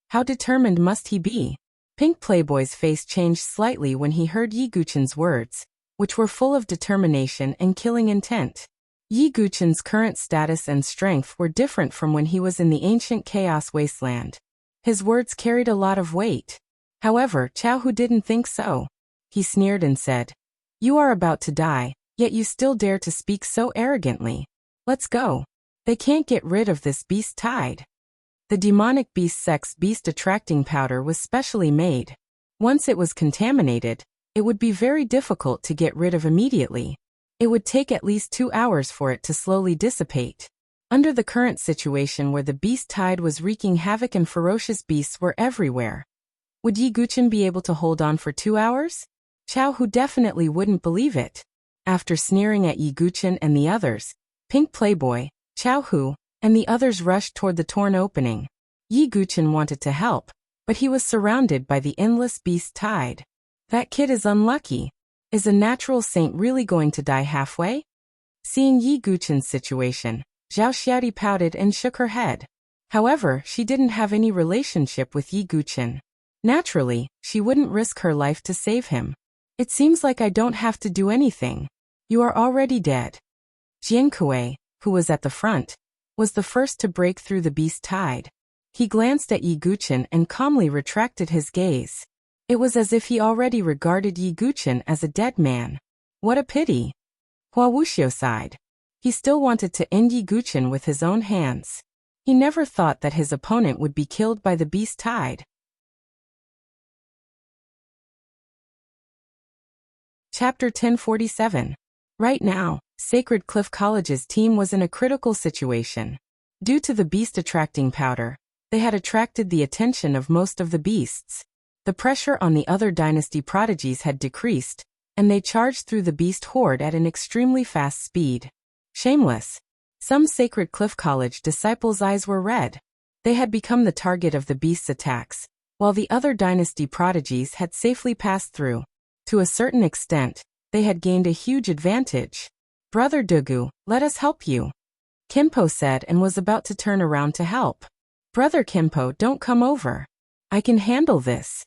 Speaker 1: How determined must he be? Pink Playboy's face changed slightly when he heard Yiguchen's words, which were full of determination and killing intent. Yiguchen's current status and strength were different from when he was in the ancient chaos wasteland. His words carried a lot of weight. However, Xiaohu didn't think so. He sneered and said, You are about to die, yet you still dare to speak so arrogantly. Let's go. They can't get rid of this beast tide. The demonic beast sect's beast-attracting powder was specially made. Once it was contaminated, it would be very difficult to get rid of immediately. It would take at least 2 hours for it to slowly dissipate. Under the current situation where the beast tide was wreaking havoc and ferocious beasts were everywhere, would Yiguchen be able to hold on for 2 hours? Xiaohu definitely wouldn't believe it. After sneering at Yiguchen and the others, Pink Playboy, Xiaohu, and the others rushed toward the torn opening. Yiguchen wanted to help, but he was surrounded by the endless beast tide. That kid is unlucky. Is a natural saint really going to die halfway? Seeing Yiguchen's situation, Zhao Xiaodi pouted and shook her head. However, she didn't have any relationship with Yiguchen. Naturally, she wouldn't risk her life to save him. It seems like I don't have to do anything. You are already dead. Jiankui, who was at the front, was the first to break through the beast tide. He glanced at Yi Guchen and calmly retracted his gaze. It was as if he already regarded Yi Guchen as a dead man. What a pity. Wuxia sighed. He still wanted to end Yi Guchen with his own hands. He never thought that his opponent would be killed by the beast tide. Chapter 1047. Right now, Sacred Cliff College's team was in a critical situation. Due to the beast attracting powder, they had attracted the attention of most of the beasts. The pressure on the other dynasty prodigies had decreased, and they charged through the beast horde at an extremely fast speed. Shameless. Some Sacred Cliff College disciples' eyes were red. They had become the target of the beast's attacks, while the other dynasty prodigies had safely passed through. To a certain extent, they had gained a huge advantage. Brother Dugu, let us help you, Kimpo said and was about to turn around to help. Brother Kimpo, don't come over. I can handle this,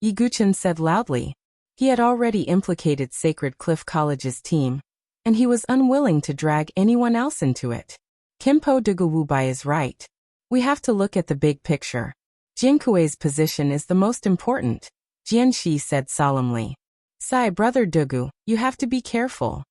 Speaker 1: Yi Guchen said loudly. He had already implicated Sacred Cliff College's team, and he was unwilling to drag anyone else into it. Kimpo Dugu Wubai is right. We have to look at the big picture. Jinkuei's position is the most important, Jianxi said solemnly. Sigh, Brother Dugu, you have to be careful.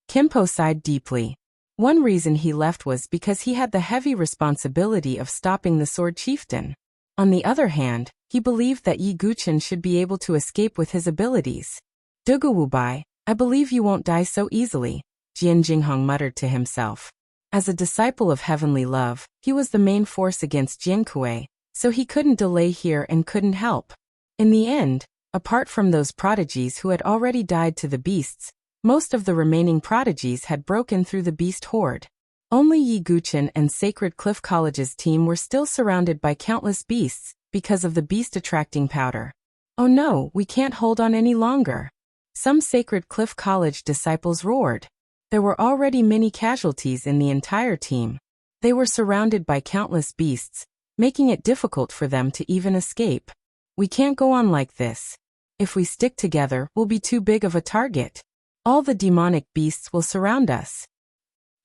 Speaker 1: Kimpo sighed deeply. One reason he left was because he had the heavy responsibility of stopping the Sword Chieftain. On the other hand, he believed that Yi Guchen should be able to escape with his abilities. Dugu Wubai, I believe you won't die so easily, Jian Jinghong muttered to himself. As a disciple of heavenly love, he was the main force against Jinkui, so he couldn't delay here and couldn't help. In the end, apart from those prodigies who had already died to the beasts, most of the remaining prodigies had broken through the beast horde. Only Yi Guchen and Sacred Cliff College's team were still surrounded by countless beasts because of the beast-attracting powder. Oh no, we can't hold on any longer. Some Sacred Cliff College disciples roared. There were already many casualties in the entire team. They were surrounded by countless beasts, making it difficult for them to even escape. We can't go on like this. If we stick together, we'll be too big of a target. All the demonic beasts will surround us.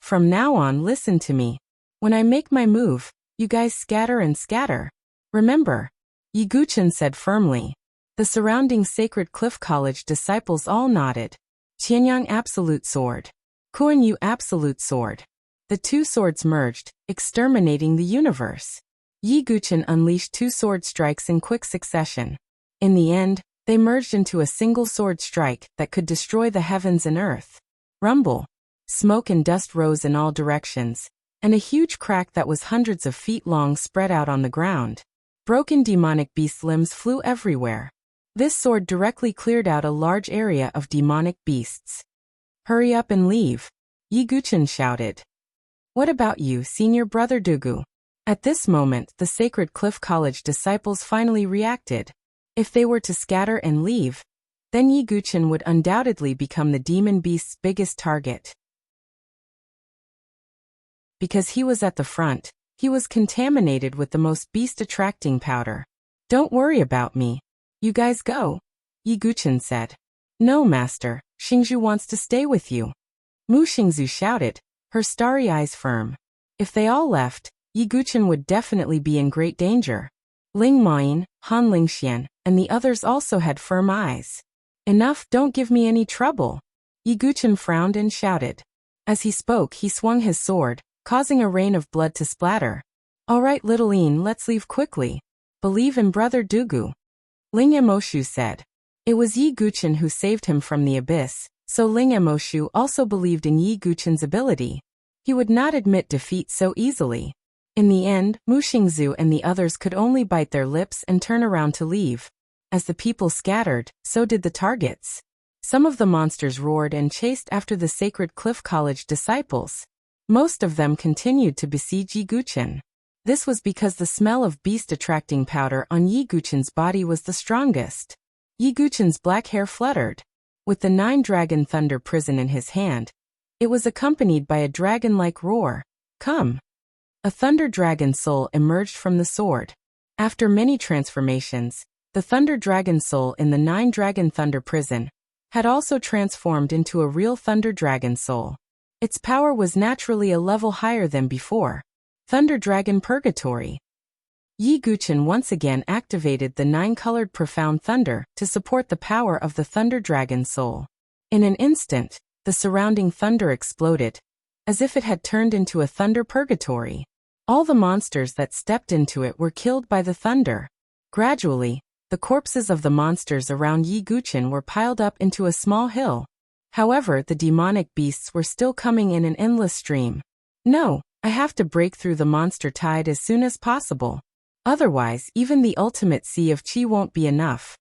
Speaker 1: From now on, listen to me. When I make my move, you guys scatter and scatter. Remember, Yi Guchen said firmly. The surrounding Sacred Cliff College disciples all nodded. Qianyang Absolute Sword. Kuan-Yu Absolute Sword. The two swords merged, exterminating the universe. Yi Guchen unleashed two sword strikes in quick succession. In the end, they merged into a single sword strike that could destroy the heavens and earth. Rumble. Smoke and dust rose in all directions, and a huge crack that was hundreds of feet long spread out on the ground. Broken demonic beast limbs flew everywhere. This sword directly cleared out a large area of demonic beasts. Hurry up and leave, Yi Guchen shouted. What about you, senior brother Dugu? At this moment, the Sacred Cliff College disciples finally reacted. If they were to scatter and leave, then Yi Guchen would undoubtedly become the demon beast's biggest target. Because he was at the front, he was contaminated with the most beast-attracting powder. Don't worry about me. You guys go, Yi Guchen said. No, master, Xingzhu wants to stay with you. Mu Xingzhu shouted, her starry eyes firm. If they all left, Yi Guchen would definitely be in great danger. Ling Mayin, Han Lingxian, and the others also had firm eyes. Enough, don't give me any trouble. Yi Guchen frowned and shouted. As he spoke, he swung his sword, causing a rain of blood to splatter. All right, little Yin, let's leave quickly. Believe in Brother Dugu, Ling Emoshu said. It was Yi Guchen who saved him from the abyss, so Ling Emoshu also believed in Yi Guchen's ability. He would not admit defeat so easily. In the end, Mu Xingzhu and the others could only bite their lips and turn around to leave. As the people scattered, so did the targets. Some of the monsters roared and chased after the Sacred Cliff College disciples. Most of them continued to besiege Yi Guchen. This was because the smell of beast-attracting powder on Yi Guchen's body was the strongest. Yi Guchen's black hair fluttered. With the 9-dragon thunder prison in his hand, it was accompanied by a dragon-like roar. Come! A thunder dragon soul emerged from the sword. After many transformations, the thunder dragon soul in the 9-dragon thunder prison had also transformed into a real thunder dragon soul. Its power was naturally a level higher than before. Thunder Dragon Purgatory. Yi Guchen once again activated the 9-colored profound thunder to support the power of the Thunder Dragon soul. In an instant, the surrounding thunder exploded, as if it had turned into a thunder purgatory. All the monsters that stepped into it were killed by the thunder. Gradually, the corpses of the monsters around Yi Guchen were piled up into a small hill. However, the demonic beasts were still coming in an endless stream. No, I have to break through the monster tide as soon as possible. Otherwise, even the ultimate sea of Qi won't be enough.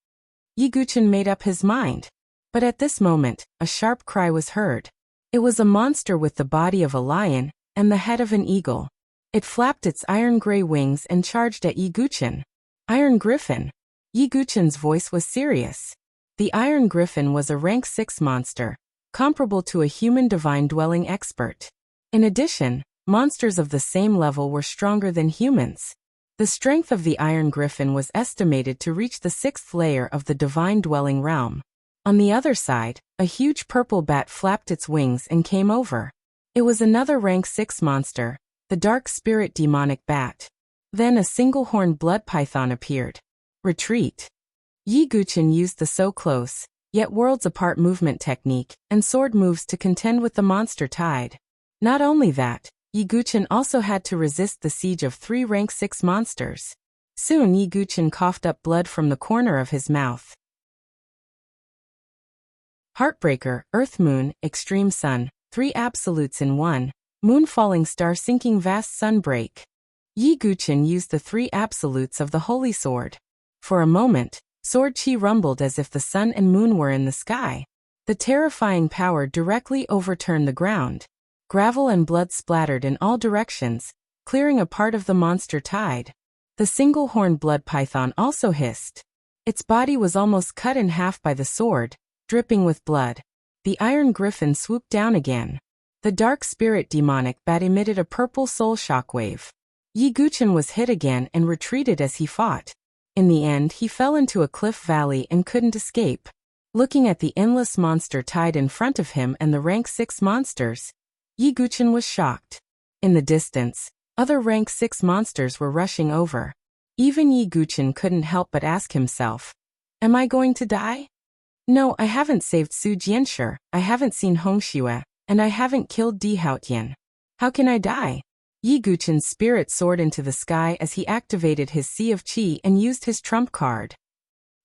Speaker 1: Yi Guchen made up his mind. But at this moment, a sharp cry was heard. It was a monster with the body of a lion and the head of an eagle. It flapped its iron-gray wings and charged at Yi Guchen. Iron Griffin. Yi Guchen's voice was serious. The Iron Griffin was a rank 6 monster, comparable to a human divine-dwelling expert. In addition, monsters of the same level were stronger than humans. The strength of the Iron Griffin was estimated to reach the 6th layer of the divine-dwelling realm. On the other side, a huge purple bat flapped its wings and came over. It was another rank 6 monster, the Dark Spirit Demonic Bat. Then a single-horned blood python appeared. Retreat. Yi Guchen used the so close, yet worlds apart movement technique and sword moves to contend with the monster tide. Not only that, Yi Guchen also had to resist the siege of 3 rank 6 monsters. Soon Yi Guchen coughed up blood from the corner of his mouth. Heartbreaker, Earth Moon, Extreme Sun, 3 absolutes in 1. Moon falling star sinking vast sunbreak. Yi Guchen used the 3 absolutes of the Holy Sword. For a moment, sword chi rumbled as if the sun and moon were in the sky. The terrifying power directly overturned the ground. Gravel and blood splattered in all directions, clearing a part of the monster tide. The single-horned blood python also hissed. Its body was almost cut in half by the sword, dripping with blood. The Iron Griffin swooped down again. The Dark Spirit Demonic Bat emitted a purple soul shockwave. Yi Guchen was hit again and retreated as he fought. In the end, he fell into a cliff valley and couldn't escape. Looking at the endless monster tide in front of him and the rank 6 monsters, Yi Guchen was shocked. In the distance, other rank 6 monsters were rushing over. Even Yi Guchen couldn't help but ask himself, am I going to die? No, I haven't saved Su Jianshi, I haven't seen Hongxue, and I haven't killed Di Haotian. How can I die? Yi Guchen's spirit soared into the sky as he activated his Sea of Qi and used his trump card.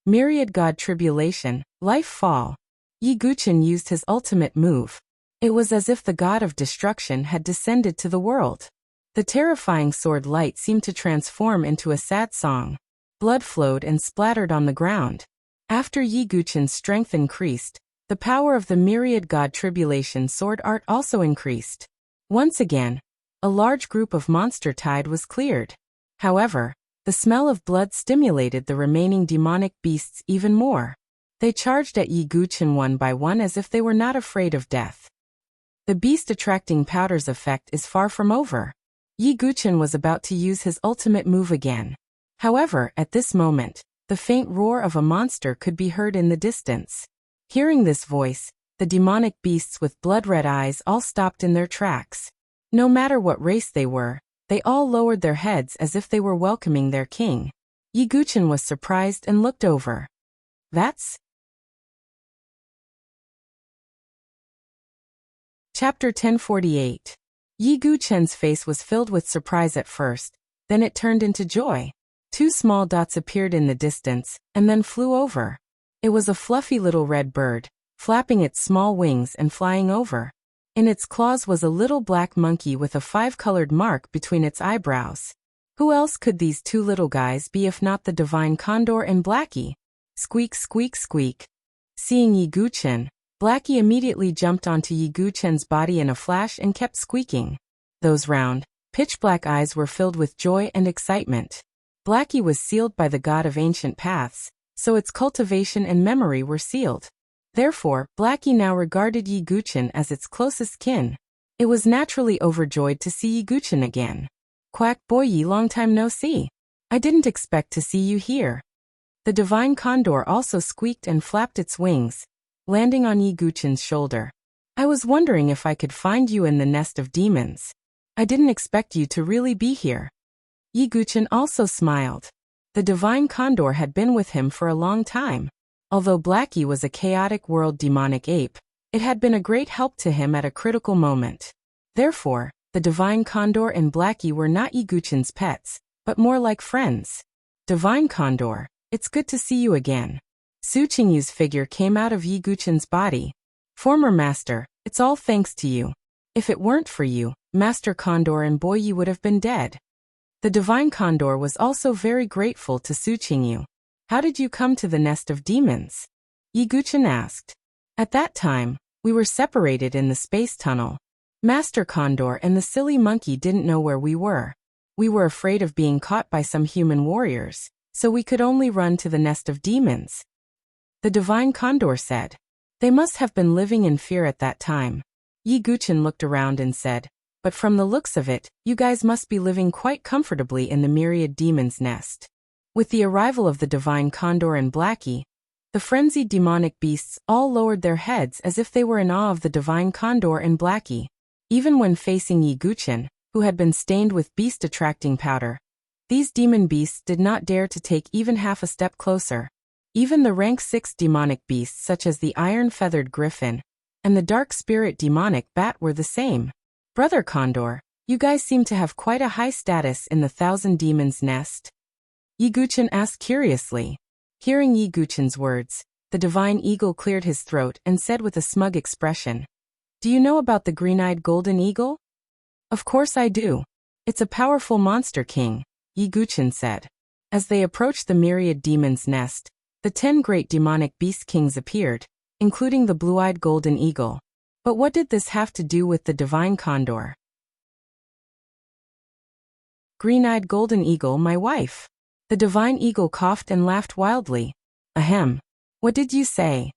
Speaker 1: Myriad God Tribulation, Life Fall. Yi Guchen used his ultimate move. It was as if the god of destruction had descended to the world. The terrifying sword light seemed to transform into a sad song. Blood flowed and splattered on the ground. After Yi Guchen's strength increased, the power of the Myriad God Tribulation sword art also increased. Once again, a large group of monster tide was cleared. However, the smell of blood stimulated the remaining demonic beasts even more. They charged at Yi Guchen one by one as if they were not afraid of death. The beast-attracting powder's effect is far from over. Yi Guchen was about to use his ultimate move again. However, at this moment, the faint roar of a monster could be heard in the distance. Hearing this voice, the demonic beasts with blood-red eyes all stopped in their tracks. No matter what race they were, they all lowered their heads as if they were welcoming their king. Yi Guchen was surprised and looked over. That's Chapter 1048. Yi Guchen's face was filled with surprise at first, then it turned into joy. 2 small dots appeared in the distance, and then flew over. It was a fluffy little red bird, flapping its small wings and flying over. In its claws was a little black monkey with a 5-colored mark between its eyebrows. Who else could these 2 little guys be if not the divine condor and Blackie? Squeak, squeak, squeak. Seeing Yi Guchen, Blackie immediately jumped onto Yi Guchen's body in a flash and kept squeaking. Those round, pitch-black eyes were filled with joy and excitement. Blackie was sealed by the god of ancient paths, so its cultivation and memory were sealed. Therefore, Blackie now regarded Yi Guchen as its closest kin. It was naturally overjoyed to see Yi Guchen again. Quack boy Yi, long time no see. I didn't expect to see you here. The divine condor also squeaked and flapped its wings, landing on Yi Guchen's shoulder. I was wondering if I could find you in the nest of demons. I didn't expect you to really be here. Guchen also smiled. The divine condor had been with him for a long time. Although Blackie was a chaotic world demonic ape, it had been a great help to him at a critical moment. Therefore, the divine condor and Blackie were not Guchen's pets, but more like friends. Divine condor, it's good to see you again. Su Qingyu's figure came out of Guchen's body. Former master, it's all thanks to you. If it weren't for you, Master Condor and Boy Yi would have been dead. The divine condor was also very grateful to Su Qingyu. How did you come to the nest of demons? Guchen asked. At that time, we were separated in the space tunnel. Master Condor and the silly monkey didn't know where we were. We were afraid of being caught by some human warriors, so we could only run to the nest of demons. The divine condor said. They must have been living in fear at that time. Guchen looked around and said, but from the looks of it, you guys must be living quite comfortably in the myriad demons' nest. With the arrival of the divine condor and Blackie, the frenzied demonic beasts all lowered their heads as if they were in awe of the divine condor and Blackie. Even when facing Guchen, who had been stained with beast-attracting powder, these demon beasts did not dare to take even half a step closer. Even the rank 6 demonic beasts such as the iron-feathered griffin and the dark spirit demonic bat were the same. Brother Condor, you guys seem to have quite a high status in the Thousand Demons' nest. Guchen asked curiously. Hearing Guchen's words, the divine eagle cleared his throat and said with a smug expression, do you know about the green-eyed golden eagle? Of course I do. It's a powerful monster king, Guchen said. As they approached the myriad demons' nest, the 10 great demonic beast kings appeared, including the blue-eyed golden eagle. But what did this have to do with the divine condor? Green-eyed golden eagle, my wife. The divine eagle coughed and laughed wildly. Ahem. What did you say?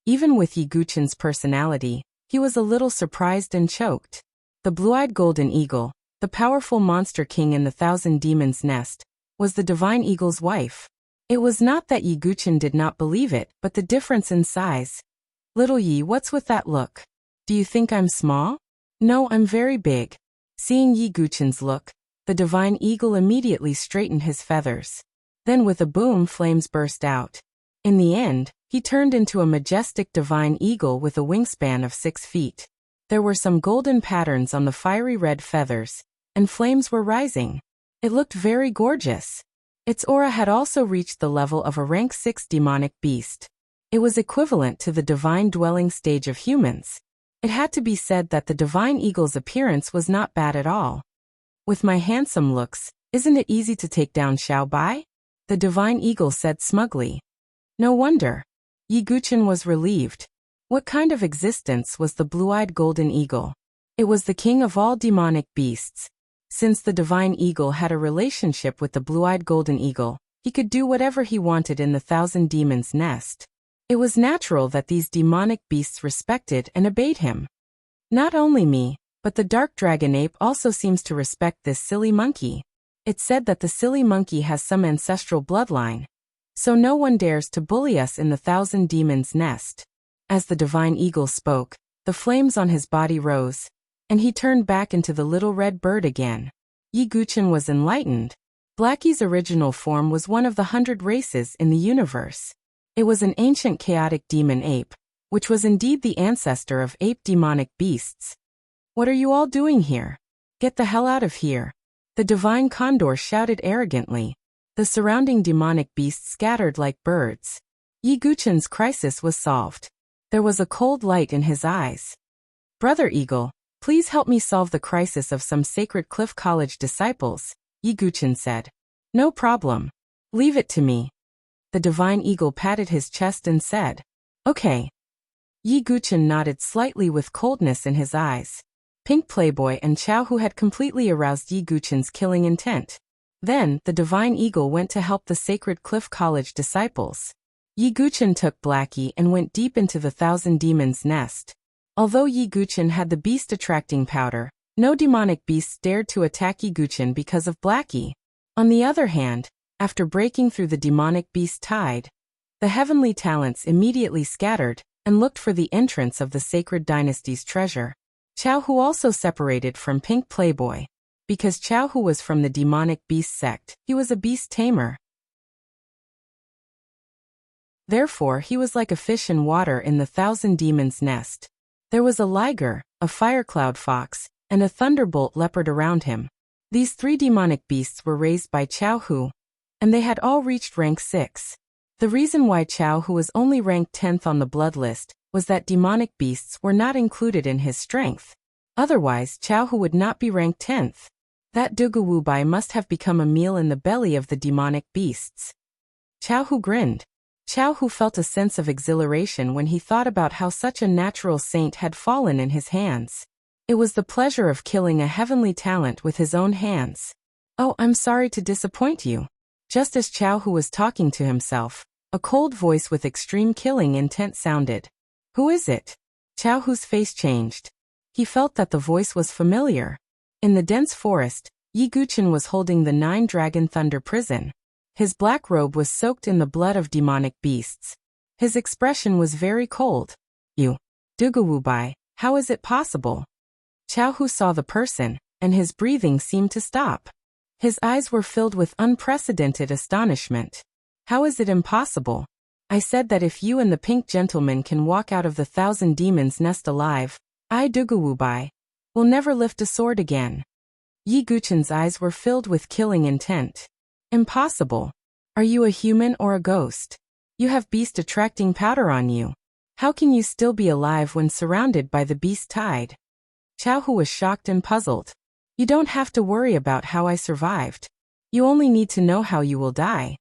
Speaker 1: Even with Guchen's personality, he was a little surprised and choked. The blue-eyed golden eagle, the powerful monster king in the Thousand Demons' nest, was the divine eagle's wife. It was not that Guchen did not believe it, but the difference in size. Little Yi, what's with that look? Do you think I'm small? No, I'm very big. Seeing Guchen's look, the divine eagle immediately straightened his feathers. Then with a boom, flames burst out. In the end, he turned into a majestic divine eagle with a wingspan of 6 feet. There were some golden patterns on the fiery red feathers, and flames were rising. It looked very gorgeous. Its aura had also reached the level of a rank 6 demonic beast. It was equivalent to the divine dwelling stage of humans. It had to be said that the divine eagle's appearance was not bad at all. With my handsome looks, isn't it easy to take down Xiao Bai? The divine eagle said smugly. No wonder. Guchen was relieved. What kind of existence was the blue-eyed golden eagle? It was the king of all demonic beasts. Since the divine eagle had a relationship with the blue-eyed golden eagle, he could do whatever he wanted in the Thousand Demons' nest. It was natural that these demonic beasts respected and obeyed him. Not only me, but the dark dragon ape also seems to respect this silly monkey. It's said that the silly monkey has some ancestral bloodline. So no one dares to bully us in the Thousand Demons' nest. As the divine eagle spoke, the flames on his body rose, and he turned back into the little red bird again. Guchen was enlightened. Blackie's original form was one of the 100 races in the universe. It was an ancient chaotic demon ape, which was indeed the ancestor of ape demonic beasts. What are you all doing here? Get the hell out of here. The divine condor shouted arrogantly. The surrounding demonic beasts scattered like birds. Guchen's crisis was solved. There was a cold light in his eyes. Brother Eagle, please help me solve the crisis of some Sacred Cliff College disciples, Guchen said. No problem. Leave it to me. The divine eagle patted his chest and said, okay. Guchen nodded slightly with coldness in his eyes. Pink Playboy and Chao Hu had completely aroused Guchen's killing intent. Then, the divine eagle went to help the Sacred Cliff College disciples. Guchen took Blackie and went deep into the Thousand Demons' nest. Although Guchen had the beast-attracting powder, no demonic beasts dared to attack Guchen because of Blackie. On the other hand, after breaking through the demonic beast tide, the heavenly talents immediately scattered and looked for the entrance of the Sacred Dynasty's treasure. Chao Hu also separated from Pink Playboy. Because Chao Hu was from the demonic beast sect, he was a beast tamer. Therefore he was like a fish in water in the thousand demons' nest. There was a liger, a firecloud fox, and a thunderbolt leopard around him. These 3 demonic beasts were raised by Chao Hu, and they had all reached rank 6. The reason why Chao Hu was only ranked 10th on the blood list was that demonic beasts were not included in his strength. Otherwise, Chao Hu would not be ranked 10th. That Dugu Bai must have become a meal in the belly of the demonic beasts. Chao Hu grinned. Chao Hu felt a sense of exhilaration when he thought about how such a natural saint had fallen in his hands. It was the pleasure of killing a heavenly talent with his own hands. Oh, I'm sorry to disappoint you. Just as Chao Hu was talking to himself, a cold voice with extreme killing intent sounded. Who is it? Chao Hu's face changed. He felt that the voice was familiar. In the dense forest, Yi Guchen was holding the 9-dragon thunder prison. His black robe was soaked in the blood of demonic beasts. His expression was very cold. You, Dugu Bai, how is it possible? Chao Hu saw the person, and his breathing seemed to stop. His eyes were filled with unprecedented astonishment. How is it impossible? I said that if you and the pink gentleman can walk out of the 1,000 demons' nest alive, I, Dugu Bai, will never lift a sword again. Yi Guchen's eyes were filled with killing intent. Impossible. Are you a human or a ghost? You have beast attracting powder on you. How can you still be alive when surrounded by the beast tide? Chao Hu was shocked and puzzled. You don't have to worry about how I survived. You only need to know how you will die.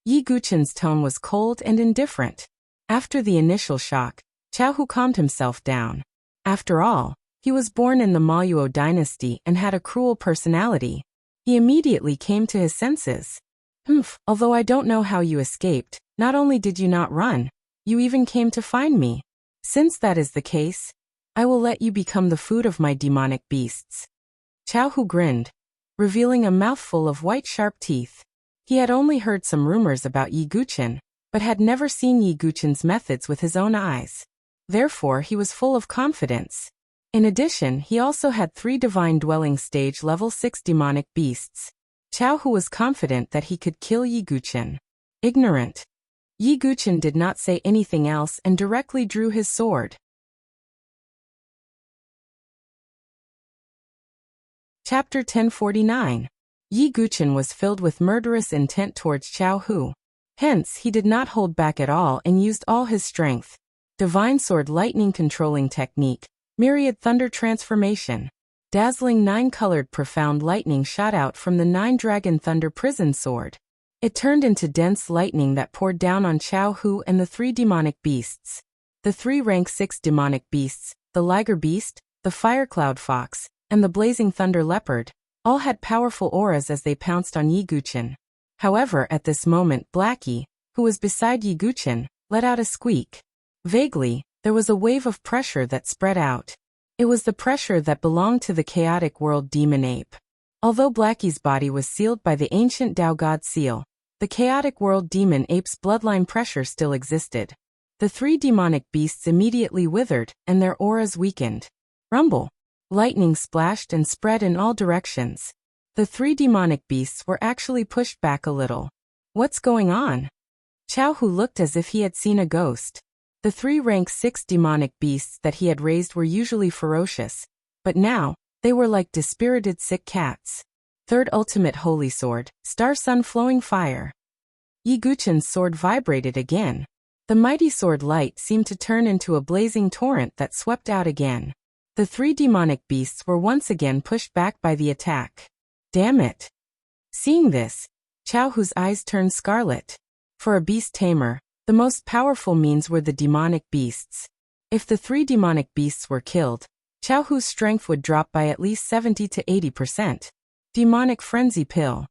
Speaker 1: Yi Guchen's tone was cold and indifferent. After the initial shock, Chao Hu calmed himself down. After all, he was born in the Maluo dynasty and had a cruel personality. He immediately came to his senses. Although I don't know how you escaped, not only did you not run, you even came to find me. Since that is the case, I will let you become the food of my demonic beasts. Chao Hu grinned, revealing a mouthful of white sharp teeth. He had only heard some rumors about Yi Guchen, but had never seen Yi Guchen's methods with his own eyes. Therefore he was full of confidence. In addition, he also had 3 divine dwelling stage level 6 demonic beasts. Chao Hu was confident that he could kill Yi Guchen. Ignorant. Yi Guchen did not say anything else and directly drew his sword. Chapter 1049. Yi Guchen was filled with murderous intent towards Chao Hu. Hence, he did not hold back at all and used all his strength. Divine Sword Lightning Controlling Technique. Myriad Thunder Transformation. Dazzling 9-colored profound lightning shot out from the 9-dragon thunder prison sword. It turned into dense lightning that poured down on Chao Hu and the 3 demonic beasts. The 3 rank 6 demonic beasts, the liger beast, the firecloud fox, and the blazing thunder leopard, all had powerful auras as they pounced on Yi Guchen. However, at this moment Blackie, who was beside Yi Guchen, let out a squeak. Vaguely, there was a wave of pressure that spread out. It was the pressure that belonged to the chaotic world demon ape. Although Blackie's body was sealed by the ancient Tao God seal, the chaotic world demon ape's bloodline pressure still existed. The 3 demonic beasts immediately withered, and their auras weakened. Rumble. Lightning splashed and spread in all directions. The 3 demonic beasts were actually pushed back a little. What's going on? Chao Hu looked as if he had seen a ghost. The 3 rank 6 demonic beasts that he had raised were usually ferocious, but now, they were like dispirited sick cats. 3rd Ultimate Holy Sword, Star Sun Flowing Fire. Yi Guchen's sword vibrated again. The mighty sword light seemed to turn into a blazing torrent that swept out again. The 3 demonic beasts were once again pushed back by the attack. Damn it! Seeing this, Chao Hu's eyes turned scarlet. For a beast tamer, the most powerful means were the demonic beasts. If the 3 demonic beasts were killed, Chao Hu's strength would drop by at least 70 to 80%. Demonic Frenzy Pill.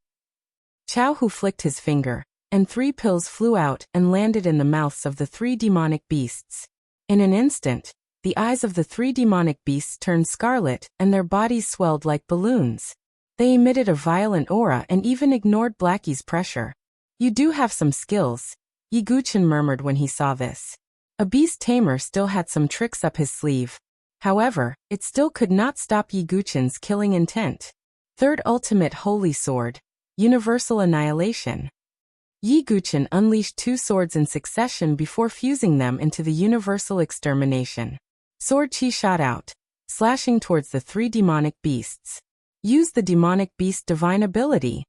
Speaker 1: Chao Hu flicked his finger, and 3 pills flew out and landed in the mouths of the 3 demonic beasts. In an instant, the eyes of the 3 demonic beasts turned scarlet and their bodies swelled like balloons. They emitted a violent aura and even ignored Blackie's pressure. You do have some skills, Yi Guchen murmured when he saw this. A beast tamer still had some tricks up his sleeve. However, it still could not stop Yi Guchen's killing intent. Third ultimate holy sword, universal annihilation. Yi Guqin unleashed 2 swords in succession before fusing them into the universal extermination. Sword Qi shot out, slashing towards the 3 demonic beasts. Use the demonic beast divine ability.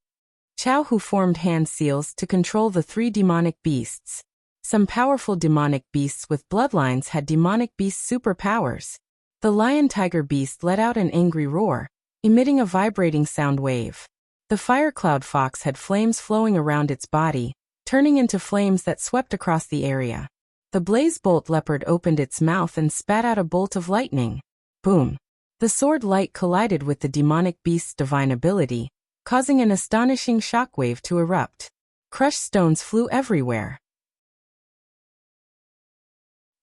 Speaker 1: Chao Hu formed hand seals to control the 3 demonic beasts. Some powerful demonic beasts with bloodlines had demonic beast superpowers. The lion-tiger beast let out an angry roar, emitting a vibrating sound wave. The fire cloud fox had flames flowing around its body, turning into flames that swept across the area. The blaze bolt leopard opened its mouth and spat out a bolt of lightning. Boom! The sword light collided with the demonic beast's divine ability, causing an astonishing shockwave to erupt. Crushed stones flew everywhere.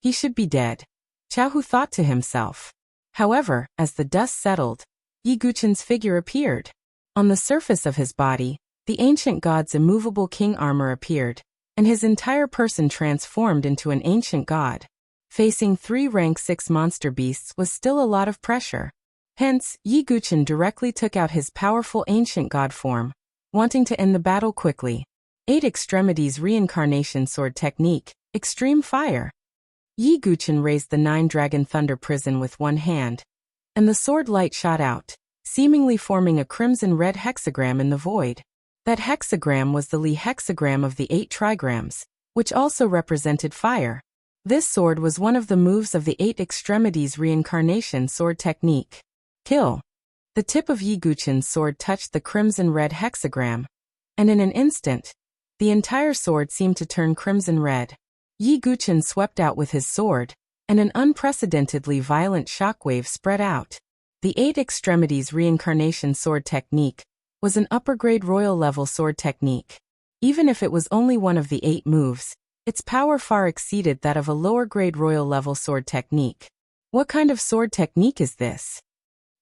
Speaker 1: He should be dead, Chao Hu thought to himself. However, as the dust settled, Yi Guqin's figure appeared. On the surface of his body, the ancient god's immovable king armor appeared, and his entire person transformed into an ancient god. Facing 3 rank 6 monster beasts was still a lot of pressure. Hence, Yi Guqin directly took out his powerful ancient god form, wanting to end the battle quickly. 8 extremities reincarnation sword technique, extreme fire. Yi Guqin raised the 9 dragon thunder prison with one hand, and the sword light shot out, seemingly forming a crimson-red hexagram in the void. That hexagram was the Li hexagram of the 8 trigrams, which also represented fire. This sword was one of the moves of the 8 extremities reincarnation sword technique. Kill. The tip of Yi Guqin's sword touched the crimson-red hexagram, and in an instant, the entire sword seemed to turn crimson-red. Yi Guqin swept out with his sword, and an unprecedentedly violent shockwave spread out. The 8 extremities reincarnation sword technique was an upper-grade royal-level sword technique. Even if it was only one of the 8 moves, its power far exceeded that of a lower-grade royal-level sword technique. What kind of sword technique is this?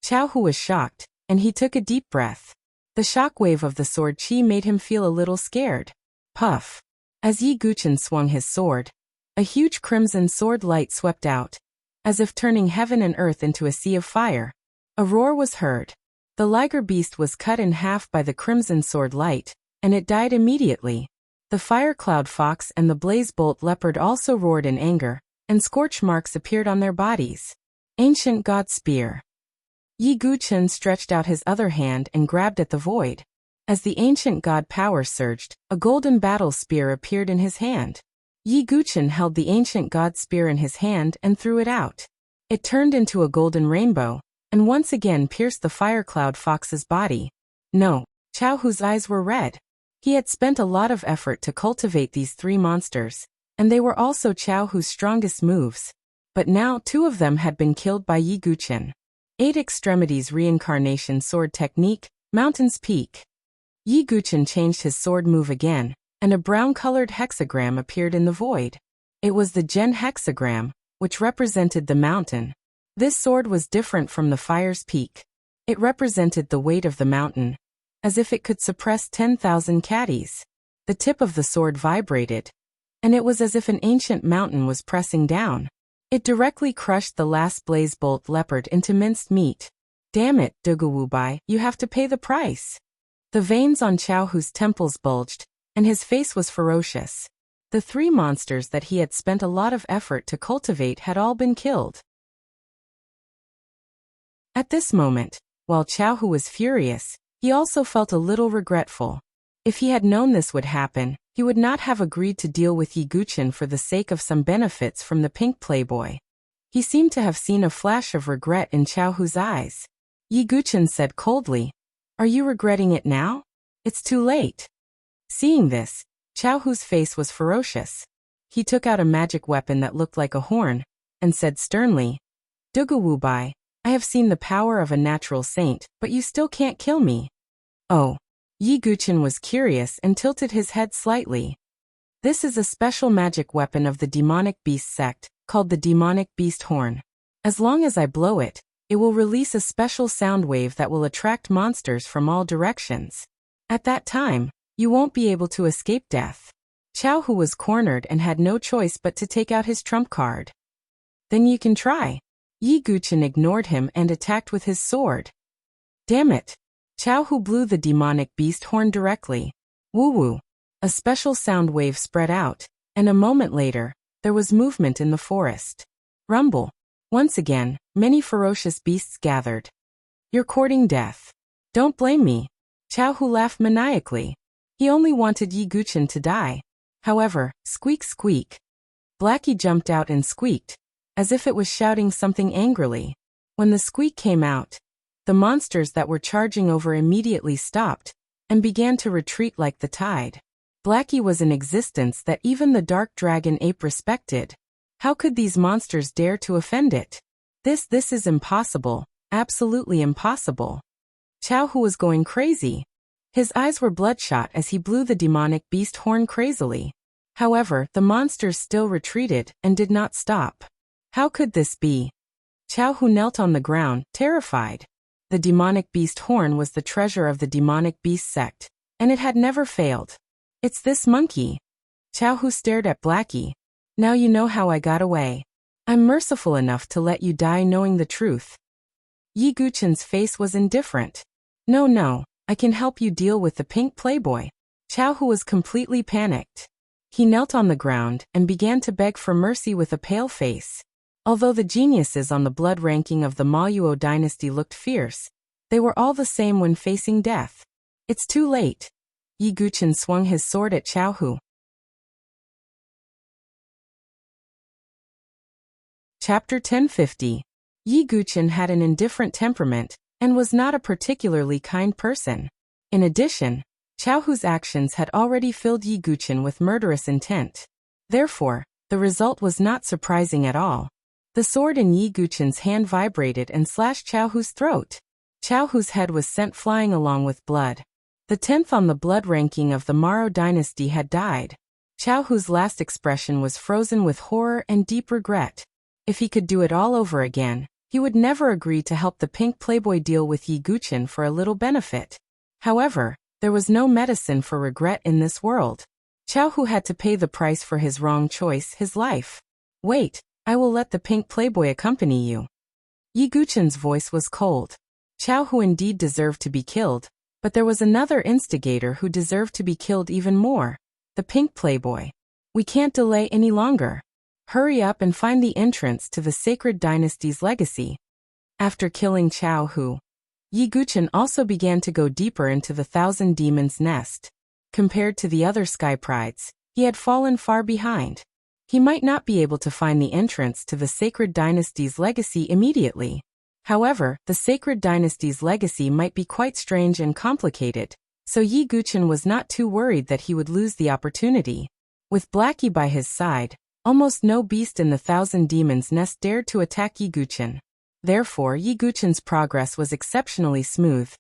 Speaker 1: Chao Hu was shocked, and he took a deep breath. The shockwave of the sword qi made him feel a little scared. Puff! As Yi Guqin swung his sword, a huge crimson sword light swept out, as if turning heaven and earth into a sea of fire. A roar was heard. The liger beast was cut in half by the crimson sword light, and it died immediately. The fire cloud fox and the blaze bolt leopard also roared in anger, and scorch marks appeared on their bodies. Ancient God Spear. Yi Guqin stretched out his other hand and grabbed at the void. As the ancient god power surged, a golden battle spear appeared in his hand. Yi Guqin held the ancient god spear in his hand and threw it out. It turned into a golden rainbow, and once again pierced the fire cloud fox's body. No, Chao Hu's eyes were red. He had spent a lot of effort to cultivate these 3 monsters, and they were also Chao Hu's strongest moves. But now 2 of them had been killed by Yi Guqin. 8 extremities reincarnation sword technique, Mountain's Peak. Yi Guqin changed his sword move again, and a brown-colored hexagram appeared in the void. It was the Gen hexagram, which represented the mountain. This sword was different from the fire's peak. It represented the weight of the mountain, as if it could suppress 10,000 caddies. The tip of the sword vibrated, and it was as if an ancient mountain was pressing down. It directly crushed the last blaze bolt leopard into minced meat. Damn it, Duguwubai, you have to pay the price. The veins on Chao Hu's temples bulged, and his face was ferocious. The 3 monsters that he had spent a lot of effort to cultivate had all been killed. At this moment, while Chao Hu was furious, he also felt a little regretful. If he had known this would happen, he would not have agreed to deal with Yi Guqin for the sake of some benefits from the pink playboy. He seemed to have seen a flash of regret in Chao Hu's eyes. Yi Guqin said coldly, "Are you regretting it now? It's too late." Seeing this, Chao Hu's face was ferocious. He took out a magic weapon that looked like a horn, and said sternly, "Duguwubai, I have seen the power of a natural saint, but you still can't kill me." Oh. Yi Guqin was curious and tilted his head slightly. This is a special magic weapon of the demonic beast sect, called the demonic beast horn. As long as I blow it, it will release a special sound wave that will attract monsters from all directions. At that time, you won't be able to escape death. Chao Hu was cornered and had no choice but to take out his trump card. Then you can try. Yi Guqin ignored him and attacked with his sword. Damn it! Chao Hu blew the demonic beast horn directly. Woo-woo. A special sound wave spread out, and a moment later, there was movement in the forest. Rumble. Once again, many ferocious beasts gathered. You're courting death. Don't blame me. Chao Hu laughed maniacally. He only wanted Yi Guchen to die. However, squeak squeak. Blackie jumped out and squeaked, as if it was shouting something angrily. When the squeak came out, the monsters that were charging over immediately stopped, and began to retreat like the tide. Blackie was an existence that even the dark dragon ape respected. How could these monsters dare to offend it? This is impossible, absolutely impossible. Chao Hu was going crazy. His eyes were bloodshot as he blew the demonic beast horn crazily. However, the monsters still retreated and did not stop. How could this be? Chao Hu knelt on the ground, terrified. The demonic beast horn was the treasure of the demonic beast sect, and it had never failed. It's this monkey. Chao Hu stared at Blackie. Now you know how I got away. I'm merciful enough to let you die knowing the truth. Yi Guchen's face was indifferent. No, I can help you deal with the pink playboy. Chao Hu was completely panicked. He knelt on the ground and began to beg for mercy with a pale face. Although the geniuses on the blood ranking of the Maoyuo dynasty looked fierce, they were all the same when facing death. It's too late. Yi Guchen swung his sword at Chao Hu. Chapter 1050. Yi Guchen had an indifferent temperament and was not a particularly kind person. In addition, Chao Hu's actions had already filled Yi Guchen with murderous intent. Therefore, the result was not surprising at all. The sword in Yi Guchen's hand vibrated and slashed Chao Hu's throat. Chao Hu's head was sent flying along with blood. The 10th on the blood ranking of the Maro dynasty had died. Chao Hu's last expression was frozen with horror and deep regret. If he could do it all over again, he would never agree to help the pink playboy deal with Yi Guchen for a little benefit. However, there was no medicine for regret in this world. Chao Hu had to pay the price for his wrong choice, his life. Wait, I will let the pink playboy accompany you. Yi Guchen's voice was cold. Chao Hu indeed deserved to be killed, but there was another instigator who deserved to be killed even more. The pink playboy. We can't delay any longer. Hurry up and find the entrance to the sacred dynasty's legacy. After killing Chao Hu, Yi Guchen also began to go deeper into the Thousand Demons' nest. Compared to the other sky prides, he had fallen far behind. He might not be able to find the entrance to the sacred dynasty's legacy immediately. However, the sacred dynasty's legacy might be quite strange and complicated, so Yi Guchen was not too worried that he would lose the opportunity. With Blackie by his side, almost no beast in the Thousand Demons' nest dared to attack Yi Guchen. Therefore, Yi Guchen's progress was exceptionally smooth,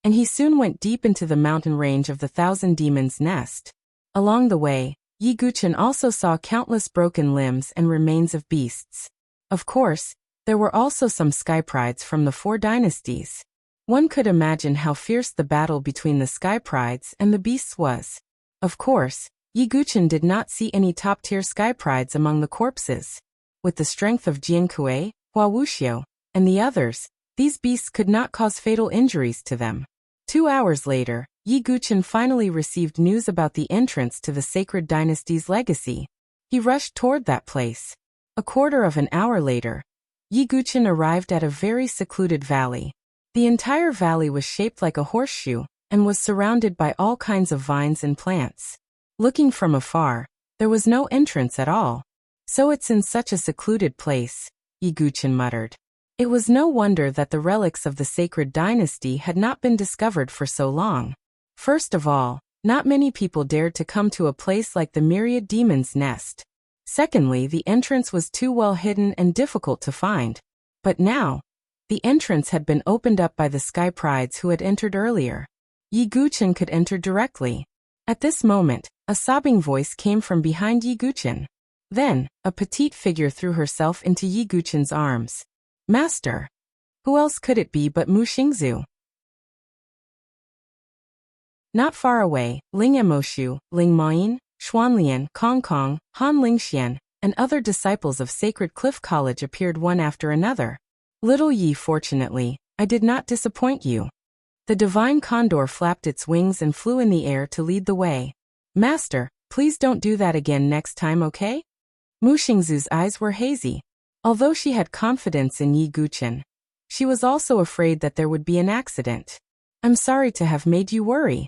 Speaker 1: and he soon went deep into the mountain range of the Thousand Demons' nest. Along the way, Yi Guchen also saw countless broken limbs and remains of beasts. Of course, there were also some sky prides from the 4 dynasties. One could imagine how fierce the battle between the sky prides and the beasts was. Of course, Yi Guchen did not see any top-tier sky prides among the corpses. With the strength of Jiankui, Wuxia, and the others, these beasts could not cause fatal injuries to them. 2 hours later, Yi Guchen finally received news about the entrance to the sacred dynasty's legacy. He rushed toward that place. A quarter of an hour later, Yi Guchen arrived at a very secluded valley. The entire valley was shaped like a horseshoe and was surrounded by all kinds of vines and plants. Looking from afar, there was no entrance at all. So it's in such a secluded place, Yi Guchen muttered. It was no wonder that the relics of the sacred dynasty had not been discovered for so long. First of all, not many people dared to come to a place like the Myriad Demon's Nest. Secondly, the entrance was too well hidden and difficult to find. But now, the entrance had been opened up by the sky prides who had entered earlier. Yi Guchen could enter directly. At this moment, a sobbing voice came from behind Yi Guchen. Then, a petite figure threw herself into Yi Guchen's arms. Master! Who else could it be but Mu Xingzu? Not far away, Ling Emoshu, Ling Mayin, Xuanlian, Kong Kong, Han Lingxian, and other disciples of Sacred Cliff College appeared one after another. Little Yi, fortunately, I did not disappoint you. The divine condor flapped its wings and flew in the air to lead the way. Master, please don't do that again next time, okay? Mu Xingzu's eyes were hazy. Although she had confidence in Yi Guqin, she was also afraid that there would be an accident. I'm sorry to have made you worry.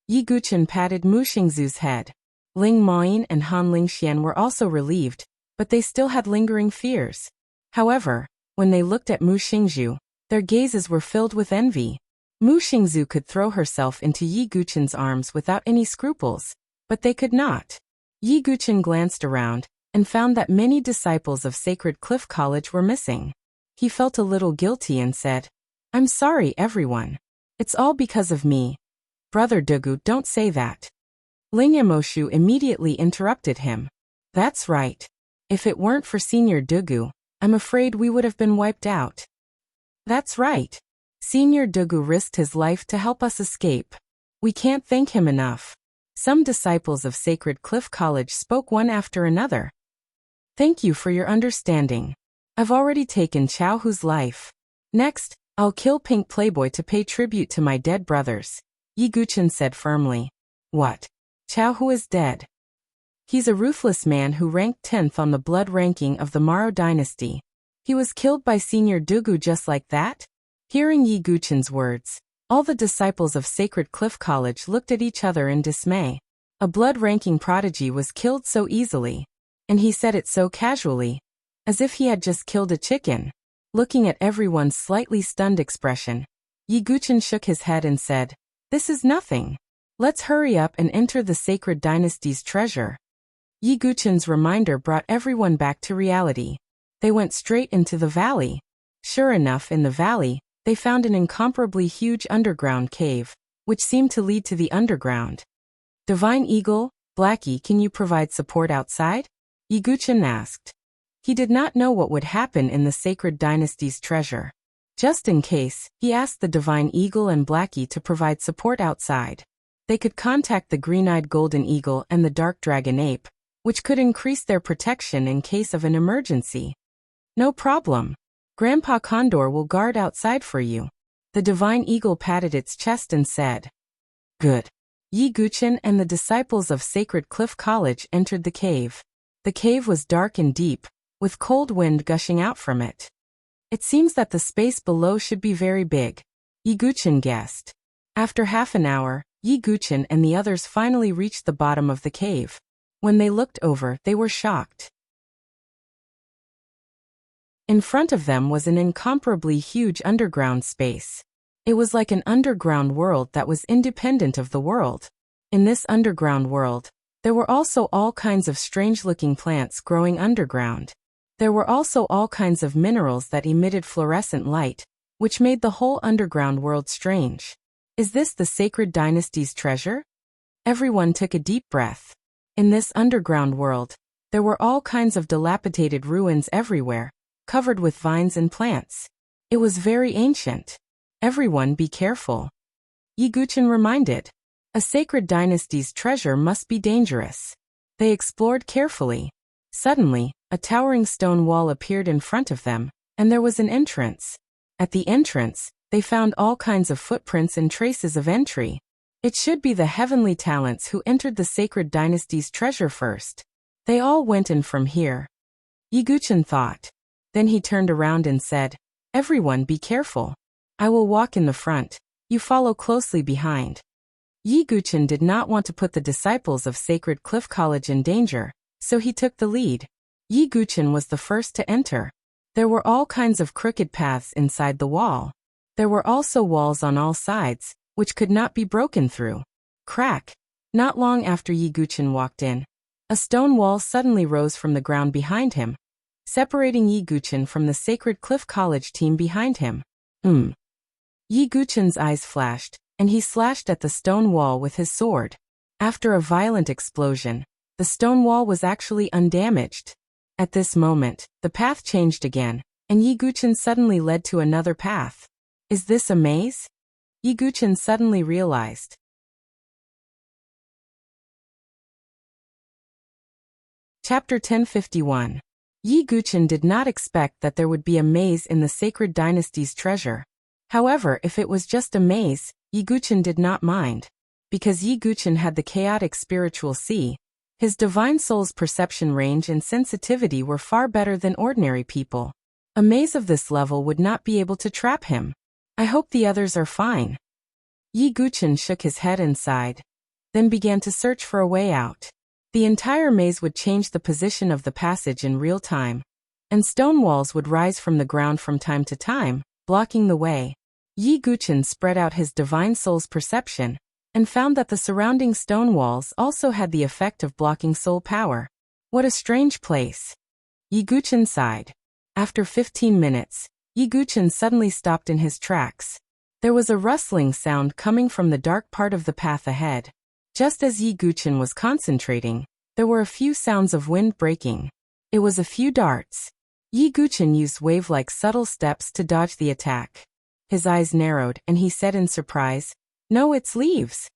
Speaker 1: Yi Guqin patted Mu Xingzu's head. Ling Maoyin and Han Lingxian were also relieved, but they still had lingering fears. However, when they looked at Mu Xingzhu, their gazes were filled with envy. Mu Xingzhu could throw herself into Yi Guqin's arms without any scruples, but they could not. Yi Guqin glanced around and found that many disciples of Sacred Cliff College were missing. He felt a little guilty and said, I'm sorry, everyone. It's all because of me. Brother Dugu, don't say that. Ling Yamoshu immediately interrupted him. That's right. If it weren't for Senior Dugu, I'm afraid we would have been wiped out. That's right. Senior Dugu risked his life to help us escape. We can't thank him enough. Some disciples of Sacred Cliff College spoke one after another. Thank you for your understanding. I've already taken Chao Hu's life. Next, I'll kill Pink Playboy to pay tribute to my dead brothers, Yi Guqin said firmly. What? Chao Hu is dead. He's a ruthless man who ranked 10th on the blood ranking of the Maro dynasty. He was killed by Senior Dugu just like that? Hearing Yi Guqin's words, all the disciples of Sacred Cliff College looked at each other in dismay. A blood-ranking prodigy was killed so easily. And he said it so casually, as if he had just killed a chicken. Looking at everyone's slightly stunned expression, Yi Guqin shook his head and said, This is nothing. Let's hurry up and enter the Sacred Dynasty's treasure. Yi Guqin's reminder brought everyone back to reality. They went straight into the valley. Sure enough, in the valley, they found an incomparably huge underground cave, which seemed to lead to the underground. Divine Eagle, Blackie, can you provide support outside? Yi Guqin asked. He did not know what would happen in the Sacred Dynasty's treasure. Just in case, he asked the Divine Eagle and Blackie to provide support outside. They could contact the Green-Eyed Golden Eagle and the Dark Dragon Ape, which could increase their protection in case of an emergency. No problem. Grandpa Condor will guard outside for you. The Divine Eagle patted its chest and said. Good. Yi Guqin and the disciples of Sacred Cliff College entered the cave. The cave was dark and deep, with cold wind gushing out from it. It seems that the space below should be very big, Yi Guqin guessed. After half an hour, Yi Guqin and the others finally reached the bottom of the cave. When they looked over, they were shocked. In front of them was an incomparably huge underground space. It was like an underground world that was independent of the world. In this underground world, there were also all kinds of strange-looking plants growing underground. There were also all kinds of minerals that emitted fluorescent light, which made the whole underground world strange. Is this the Sacred Dynasty's treasure? Everyone took a deep breath. In this underground world, there were all kinds of dilapidated ruins everywhere, covered with vines and plants. It was very ancient. Everyone be careful. Yi Guqin reminded. A Sacred Dynasty's treasure must be dangerous. They explored carefully. Suddenly, a towering stone wall appeared in front of them, and there was an entrance. At the entrance, they found all kinds of footprints and traces of entry. It should be the heavenly talents who entered the Sacred Dynasty's treasure first. They all went in from here. Yi Guqin thought. Then he turned around and said, Everyone be careful. I will walk in the front. You follow closely behind. Yi Guqin did not want to put the disciples of Sacred Cliff College in danger, so he took the lead. Yi Guqin was the first to enter. There were all kinds of crooked paths inside the wall. There were also walls on all sides, which could not be broken through. Crack! Not long after Yi Guqin walked in, a stone wall suddenly rose from the ground behind him, separating Yi Guqin from the Sacred Cliff College team behind him. Yi Guqin's eyes flashed, and he slashed at the stone wall with his sword. After a violent explosion, the stone wall was actually undamaged. At this moment, the path changed again, and Yi Guqin suddenly led to another path. Is this a maze? Yi Guqin suddenly realized. Chapter 1051. Yi Guqin did not expect that there would be a maze in the Sacred Dynasty's treasure. However, if it was just a maze, Yiguchen did not mind. Because Yiguchen had the chaotic spiritual sea, his divine soul's perception range and sensitivity were far better than ordinary people. A maze of this level would not be able to trap him. I hope the others are fine. Yiguchen shook his head and sighed, then began to search for a way out. The entire maze would change the position of the passage in real time, and stone walls would rise from the ground from time to time, blocking the way. Yiguchen spread out his divine soul's perception, and found that the surrounding stone walls also had the effect of blocking soul power. What a strange place. Yiguchen sighed. After 15 minutes, Yiguchen suddenly stopped in his tracks. There was a rustling sound coming from the dark part of the path ahead. Just as Yiguchen was concentrating, there were a few sounds of wind breaking. It was a few darts. Yiguchen used wave-like subtle steps to dodge the attack. His eyes narrowed and he said in surprise, "No, it's leaves."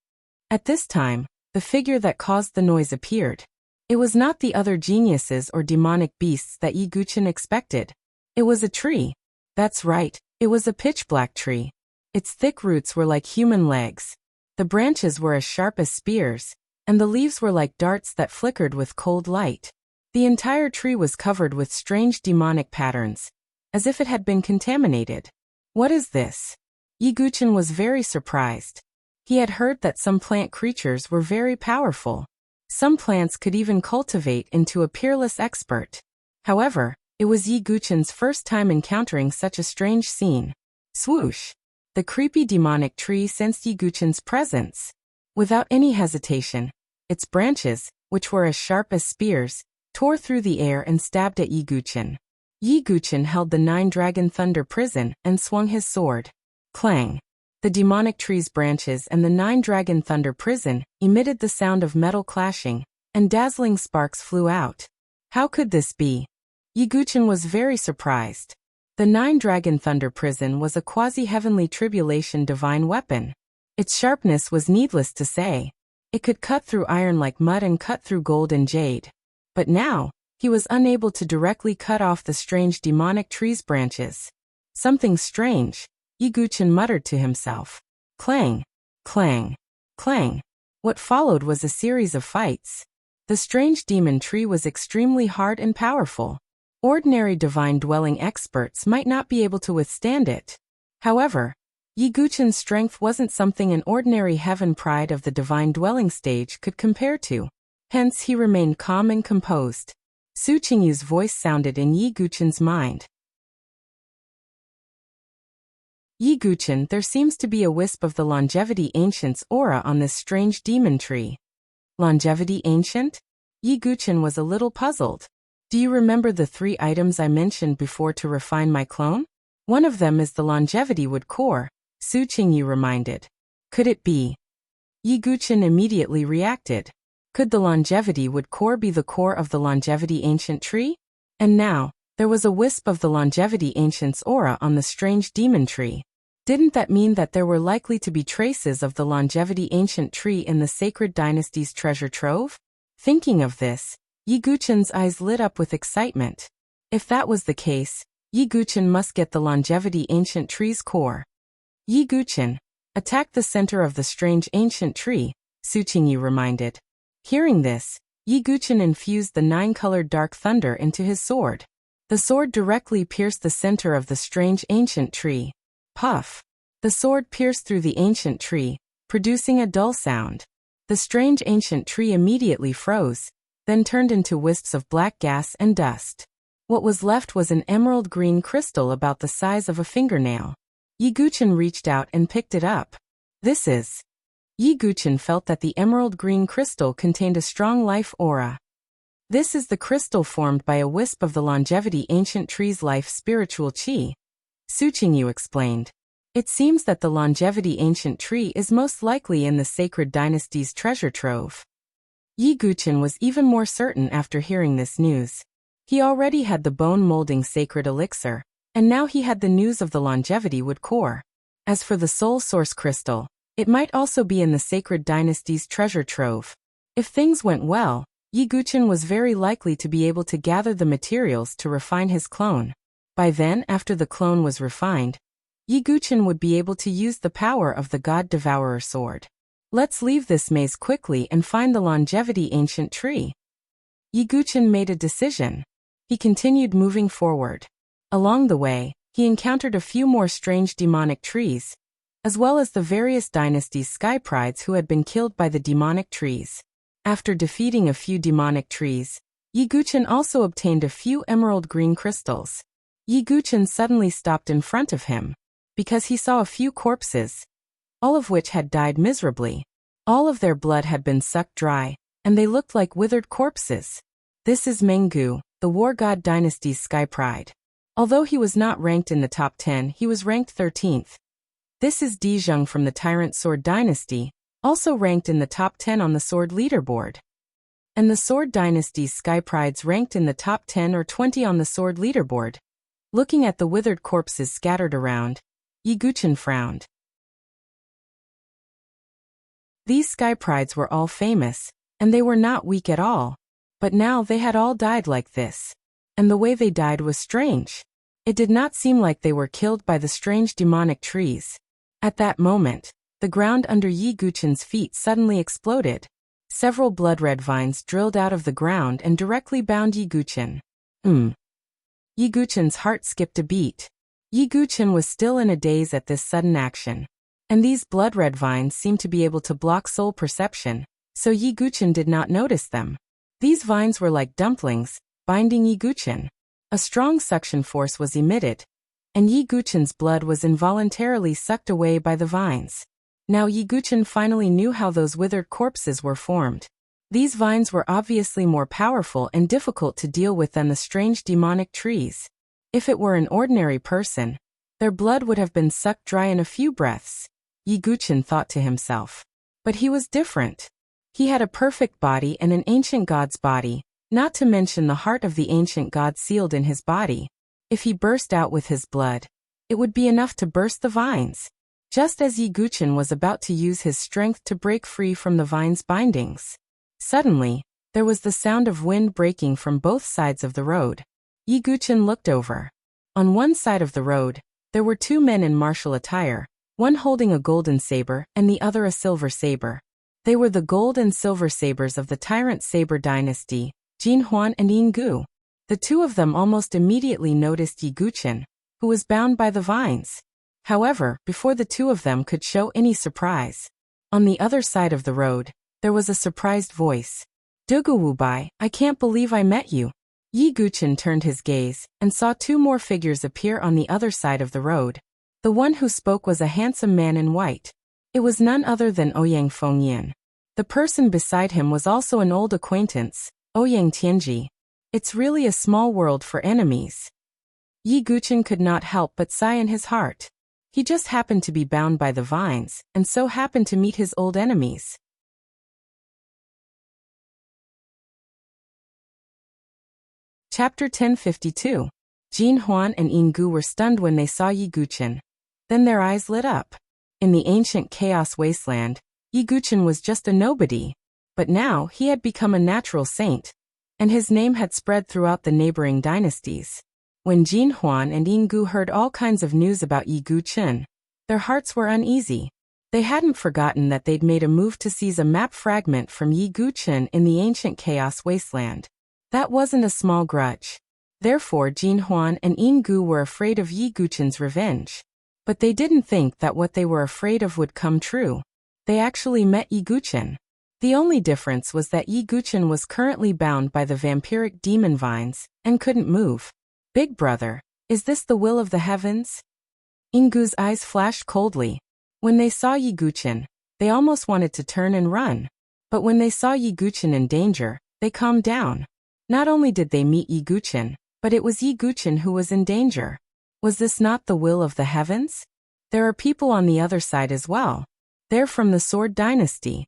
Speaker 1: At this time, the figure that caused the noise appeared. It was not the other geniuses or demonic beasts that Yiguchen expected. It was a tree. That's right, it was a pitch-black tree. Its thick roots were like human legs. The branches were as sharp as spears, and the leaves were like darts that flickered with cold light. The entire tree was covered with strange demonic patterns, as if it had been contaminated. What is this? Yiguchen was very surprised. He had heard that some plant creatures were very powerful. Some plants could even cultivate into a peerless expert. However, it was Yiguchen's first time encountering such a strange scene. Swoosh! The creepy demonic tree sensed Yiguchen's presence. Without any hesitation, its branches, which were as sharp as spears, tore through the air and stabbed at Yiguchen. Yiguchen held the 9-dragon thunder prison and swung his sword. Clang! The demonic tree's branches and the 9-dragon thunder prison emitted the sound of metal clashing, and dazzling sparks flew out. How could this be? Yiguchen was very surprised. The 9-dragon thunder prison was a quasi-heavenly tribulation divine weapon. Its sharpness was needless to say. It could cut through iron like mud and cut through gold and jade. But now, he was unable to directly cut off the strange demonic tree's branches. Something strange, Yiguchen muttered to himself. Clang! Clang! Clang! What followed was a series of fights. The strange demon tree was extremely hard and powerful. Ordinary divine-dwelling experts might not be able to withstand it. However, Yiguchen's strength wasn't something an ordinary heaven pride of the divine-dwelling stage could compare to. Hence he remained calm and composed. Su Qingyu's voice sounded in Yiguchen's mind. Yiguchen, there seems to be a wisp of the Longevity Ancient's aura on this strange demon tree. Longevity Ancient? Yiguchen was a little puzzled. Do you remember the 3 items I mentioned before to refine my clone? One of them is the longevity wood core, Su Qingyu reminded. Could it be? Yiguchen immediately reacted. Could the longevity wood core be the core of the longevity ancient tree? And now, there was a wisp of the longevity ancient's aura on the strange demon tree. Didn't that mean that there were likely to be traces of the longevity ancient tree in the sacred dynasty's treasure trove? Thinking of this, Yiguchen's eyes lit up with excitement. If that was the case, Yiguchen must get the longevity ancient tree's core. Yiguchen, attack the center of the strange ancient tree, Su Qingyu reminded. Hearing this, Yiguchen infused the 9-colored dark thunder into his sword. The sword directly pierced the center of the strange ancient tree. Puff! The sword pierced through the ancient tree, producing a dull sound. The strange ancient tree immediately froze, then turned into wisps of black gas and dust. What was left was an emerald green crystal about the size of a fingernail. Yiguchen reached out and picked it up. This is... Yiguchen felt that the emerald green crystal contained a strong life aura. This is the crystal formed by a wisp of the longevity ancient tree's life spiritual qi, Su Qingyu explained. It seems that the longevity ancient tree is most likely in the sacred dynasty's treasure trove. Yiguchen was even more certain after hearing this news. He already had the bone-molding sacred elixir, and now he had the news of the longevity wood core. As for the soul source crystal, it might also be in the sacred dynasty's treasure trove. If things went well, Yiguchen was very likely to be able to gather the materials to refine his clone. By then, after the clone was refined, Yi Guqin would be able to use the power of the God Devourer sword. Let's leave this maze quickly and find the longevity ancient tree. Yi Guqin made a decision. He continued moving forward. Along the way, he encountered a few more strange demonic trees, as well as the various dynasties' sky prides who had been killed by the demonic trees. After defeating a few demonic trees, Yi Guqin also obtained a few emerald green crystals. Yi Guqin suddenly stopped in front of him, because he saw a few corpses, all of which had died miserably. All of their blood had been sucked dry, and they looked like withered corpses. This is Menggu, the War God Dynasty's sky pride. Although he was not ranked in the top 10, he was ranked 13th. This is Dijung from the Tyrant Sword Dynasty, also ranked in the top 10 on the Sword leaderboard. And the Sword Dynasty's sky prides ranked in the top 10 or 20 on the Sword leaderboard. Looking at the withered corpses scattered around, Yi Guqin frowned. These sky prides were all famous, and they were not weak at all. But now they had all died like this. And the way they died was strange. It did not seem like they were killed by the strange demonic trees. At that moment, the ground under Yi Guqin's feet suddenly exploded. Several blood-red vines drilled out of the ground and directly bound Yi Guqin. Yi Guqin's heart skipped a beat. Yi Guqin was still in a daze at this sudden action. And these blood-red vines seemed to be able to block soul perception, so Yi Guqin did not notice them. These vines were like dumplings, binding Yi Guqin. A strong suction force was emitted, and Yi Guqin's blood was involuntarily sucked away by the vines. Now Yi Guqin finally knew how those withered corpses were formed. These vines were obviously more powerful and difficult to deal with than the strange demonic trees. If it were an ordinary person, their blood would have been sucked dry in a few breaths, Yi Guqin thought to himself. But he was different. He had a perfect body and an ancient god's body, not to mention the heart of the ancient god sealed in his body. If he burst out with his blood, it would be enough to burst the vines. Just as Yi Guqin was about to use his strength to break free from the vine's bindings. Suddenly, there was the sound of wind breaking from both sides of the road. Yi Guqin looked over. On one side of the road, there were two men in martial attire, one holding a golden saber and the other a silver saber. They were the gold and silver sabers of the Tyrant Saber Dynasty, Jin Huan and Yin Gu. The two of them almost immediately noticed Yi Guqin, who was bound by the vines. However, before the two of them could show any surprise, on the other side of the road, there was a surprised voice. Dugu Wubai, I can't believe I met you. Yi Guqin turned his gaze, and saw two more figures appear on the other side of the road. The one who spoke was a handsome man in white. It was none other than Ouyang Fengyin. The person beside him was also an old acquaintance, Ouyang Tianji. It's really a small world for enemies. Yi Guqin could not help but sigh in his heart. He just happened to be bound by the vines, and so happened to meet his old enemies. Chapter 1052. Jin Huan and Yin Gu were stunned when they saw Yi Guqin. Then their eyes lit up. In the ancient chaos wasteland, Yi Guqin was just a nobody. But now he had become a natural saint, and his name had spread throughout the neighboring dynasties. When Jin Huan and Yin Gu heard all kinds of news about Yi Guqin, their hearts were uneasy. They hadn't forgotten that they'd made a move to seize a map fragment from Yi Guqin in the ancient chaos wasteland. That wasn't a small grudge. Therefore Jin Huan and Yin Gu were afraid of Yi Guqin's revenge. But they didn't think that what they were afraid of would come true. They actually met Yi Guqin. The only difference was that Yi Guqin was currently bound by the vampiric demon vines, and couldn't move. Big brother, is this the will of the heavens? Yin Gu's eyes flashed coldly. When they saw Yi Guqin, they almost wanted to turn and run. But when they saw Yi Guqin in danger, they calmed down. Not only did they meet Yi Guqin, but it was Yi Guqin who was in danger. Was this not the will of the heavens? There are people on the other side as well. They're from the Sword Dynasty.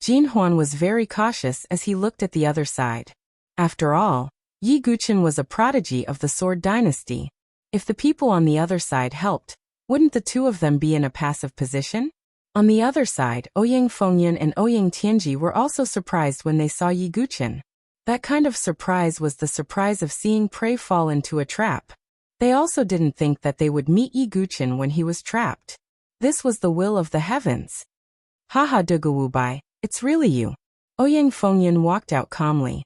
Speaker 1: Jin Huan was very cautious as he looked at the other side. After all, Yi Guqin was a prodigy of the Sword Dynasty. If the people on the other side helped, wouldn't the two of them be in a passive position? On the other side, Ouyang Fengyin and Ouyang Tianji were also surprised when they saw Yi Guqin. That kind of surprise was the surprise of seeing prey fall into a trap. They also didn't think that they would meet Yi Guqin when he was trapped. This was the will of the heavens. Haha Dugawubai, it's really you. Ouyang Fengyan walked out calmly.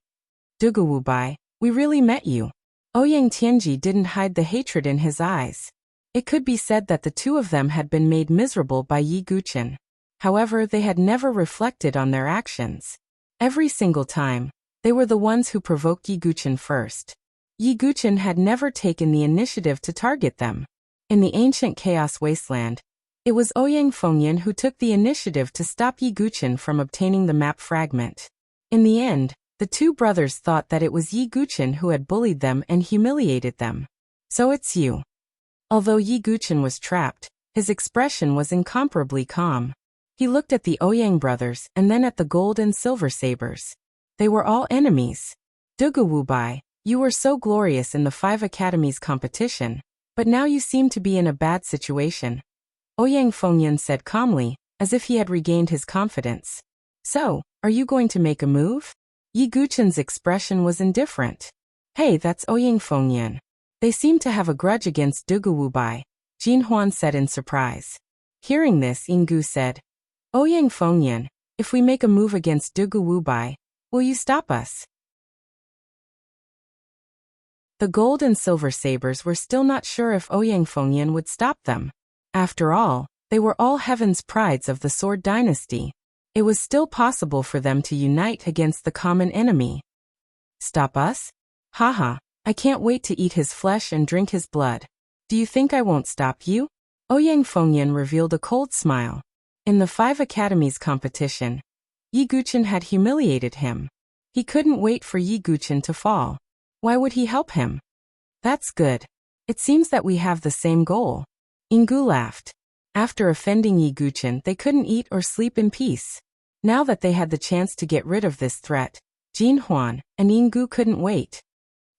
Speaker 1: Dugawubai, we really met you. Ouyang Tianji didn't hide the hatred in his eyes. It could be said that the two of them had been made miserable by Yi Guqin. However, they had never reflected on their actions. Every single time, they were the ones who provoked Yi Guqin first. Yi Guqin had never taken the initiative to target them. In the ancient Chaos Wasteland, it was Ouyang Fengyan who took the initiative to stop Yi Guqin from obtaining the map fragment. In the end, the two brothers thought that it was Yi Guqin who had bullied them and humiliated them. So it's you. Although Yi Guqin was trapped, his expression was incomparably calm. He looked at the Ouyang brothers and then at the gold and silver sabers. They were all enemies. Dugawubai, you were so glorious in the 5 academies competition, but now you seem to be in a bad situation. Ouyang Fengyan said calmly, as if he had regained his confidence. So, are you going to make a move? Yi Guqin's expression was indifferent. Hey, that's Ouyang Fengyan. They seem to have a grudge against Dugawubai, Jin Huan said in surprise. Hearing this, Yinggu said, Ouyang Fengyan, if we make a move against Dugawubai, will you stop us? The gold and silver sabers were still not sure if Ouyang Fengyan would stop them. After all, they were all heaven's prides of the Sword Dynasty. It was still possible for them to unite against the common enemy. Stop us? Haha, I can't wait to eat his flesh and drink his blood. Do you think I won't stop you? Ouyang Fengyan revealed a cold smile. In the 5 academies competition, Yi Guqin had humiliated him. He couldn't wait for Yi Guqin to fall. Why would he help him? That's good. It seems that we have the same goal. Yinggu laughed. After offending Yi Guqin, they couldn't eat or sleep in peace. Now that they had the chance to get rid of this threat, Jin Huan and Yinggu couldn't wait.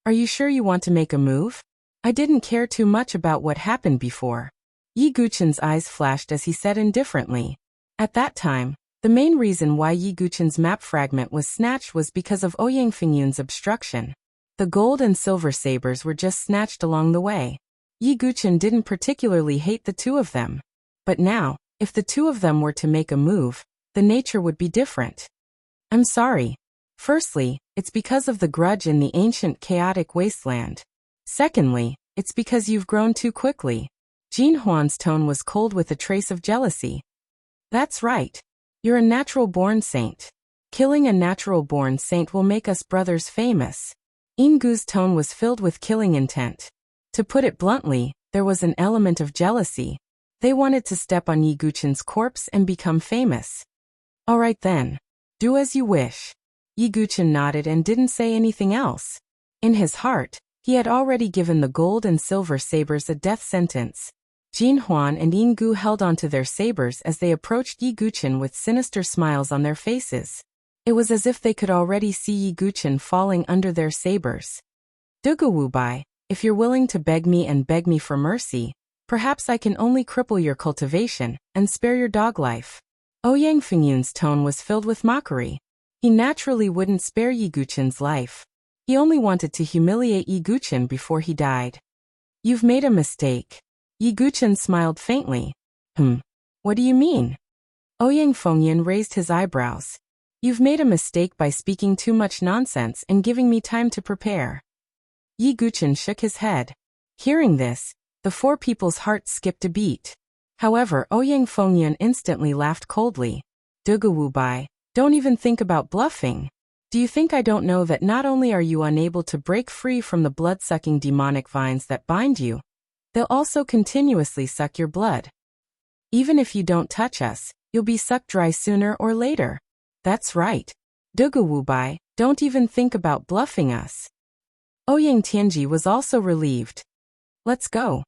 Speaker 1: Are you sure you want to make a move? I didn't care too much about what happened before. Yi Guqin's eyes flashed as he said indifferently. At that time, the main reason why Yi Guqin's map fragment was snatched was because of Ouyang Fengyan's obstruction. The gold and silver sabers were just snatched along the way. Yi Guqin didn't particularly hate the two of them. But now, if the two of them were to make a move, the nature would be different. I'm sorry. Firstly, it's because of the grudge in the ancient chaotic wasteland. Secondly, it's because you've grown too quickly. Jin Huan's tone was cold with a trace of jealousy. That's right. You're a natural-born saint. Killing a natural-born saint will make us brothers famous. Yinggu's tone was filled with killing intent. To put it bluntly, there was an element of jealousy. They wanted to step on Yi Guqin's corpse and become famous. All right then. Do as you wish. Yi Guqin nodded and didn't say anything else. In his heart, he had already given the gold and silver sabers a death sentence. Jin Huan and Yinggu held onto their sabers as they approached Yi Guqin with sinister smiles on their faces. It was as if they could already see Yi Guqin falling under their sabers. Dugawubai, if you're willing to beg me for mercy, perhaps I can only cripple your cultivation and spare your dog life. Ouyang Fengyan's tone was filled with mockery. He naturally wouldn't spare Yi Guqin's life. He only wanted to humiliate Yi Guqin before he died. You've made a mistake. Yi Guqin smiled faintly. What do you mean? Ouyang Fengyan raised his eyebrows. You've made a mistake by speaking too much nonsense and giving me time to prepare. Yi Guqin shook his head. Hearing this, the 4 people's hearts skipped a beat. However, Ouyang Fengyan instantly laughed coldly. Dugawubai, don't even think about bluffing. Do you think I don't know that not only are you unable to break free from the blood-sucking demonic vines that bind you, they'll also continuously suck your blood. Even if you don't touch us, you'll be sucked dry sooner or later. That's right. Dugawubai, don't even think about bluffing us. Ouyang Tianji was also relieved. Let's go.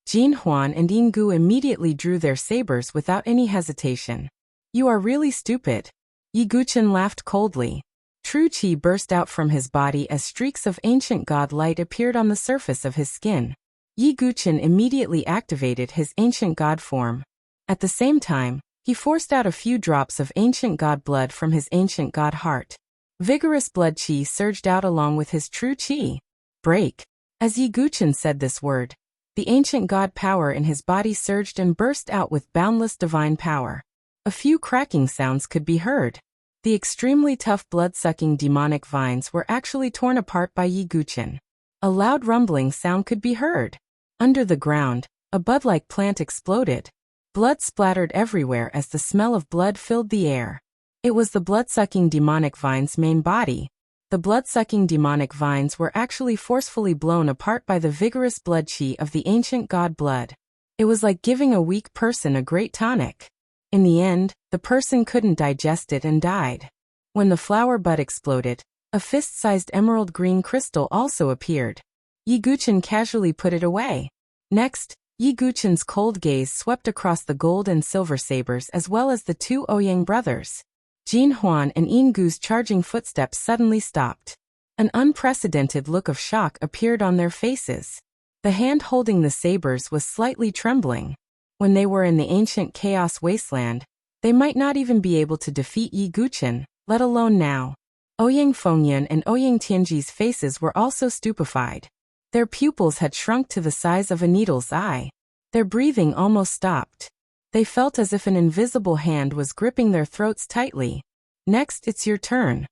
Speaker 1: Jin Huan and Yinggu immediately drew their sabers without any hesitation. You are really stupid. Yi Guqin laughed coldly. True qi burst out from his body as streaks of ancient god light appeared on the surface of his skin. Yi Guqin immediately activated his ancient god form. At the same time, he forced out a few drops of ancient god blood from his ancient god heart. Vigorous blood qi surged out along with his true qi. Break. As Yi Guqin said this word, the ancient god power in his body surged and burst out with boundless divine power. A few cracking sounds could be heard. The extremely tough blood-sucking demonic vines were actually torn apart by Yi Guqin. A loud rumbling sound could be heard. Under the ground, a bud-like plant exploded. Blood splattered everywhere as the smell of blood filled the air. It was the blood-sucking demonic vine's main body. The blood-sucking demonic vines were actually forcefully blown apart by the vigorous blood qi of the ancient god blood. It was like giving a weak person a great tonic. In the end, the person couldn't digest it and died. When the flower bud exploded, a fist-sized emerald green crystal also appeared. Yi Guqin casually put it away. Next, Yi Guqin's cold gaze swept across the gold and silver sabers as well as the two Ouyang brothers. Jin Huan and Yin Gu's charging footsteps suddenly stopped. An unprecedented look of shock appeared on their faces. The hand holding the sabers was slightly trembling. When they were in the ancient chaos wasteland, they might not even be able to defeat Yi Guqin, let alone now. Ouyang Fengyan and Ouyang Tianji's faces were also stupefied. Their pupils had shrunk to the size of a needle's eye. Their breathing almost stopped. They felt as if an invisible hand was gripping their throats tightly. Next, it's your turn.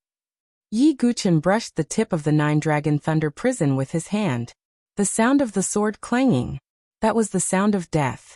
Speaker 1: Yi Guqin brushed the tip of the nine-dragon thunder prison with his hand. The sound of the sword clanging. That was the sound of death.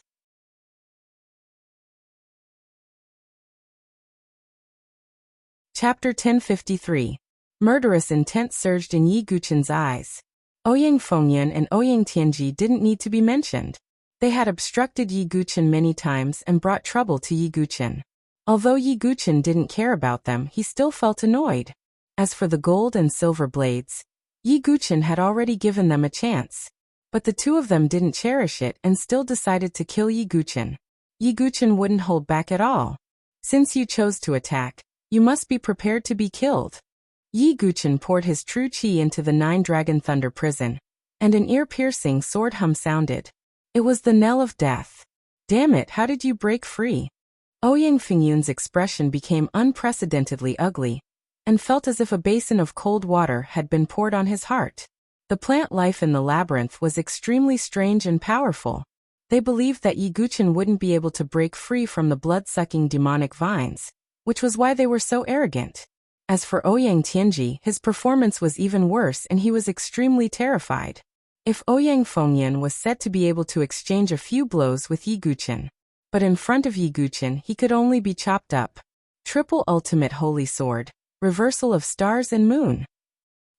Speaker 1: Chapter 1053. Murderous intent surged in Yi Guqin's eyes. Ouyang Fengyan and Ouyang Tianji didn't need to be mentioned. They had obstructed Yi Guqin many times and brought trouble to Yi Guqin. Although Yi Guqin didn't care about them, he still felt annoyed. As for the gold and silver blades, Yi Guqin had already given them a chance. But the two of them didn't cherish it and still decided to kill Yi Guqin. Yi Guqin wouldn't hold back at all. Since you chose to attack, you must be prepared to be killed. Yi Guqin poured his true qi into the nine-dragon thunder prison, and an ear-piercing sword hum sounded. It was the knell of death. Damn it, how did you break free? Ouyang Fengyun's expression became unprecedentedly ugly, and felt as if a basin of cold water had been poured on his heart. The plant life in the labyrinth was extremely strange and powerful. They believed that Yi Guqin wouldn't be able to break free from the blood-sucking demonic vines, which was why they were so arrogant. As for Ouyang Tianji, his performance was even worse and he was extremely terrified. If Ouyang Fengyan was said to be able to exchange a few blows with Yi Guqin, but in front of Yi Guqin he could only be chopped up. Triple ultimate holy sword, reversal of stars and moon.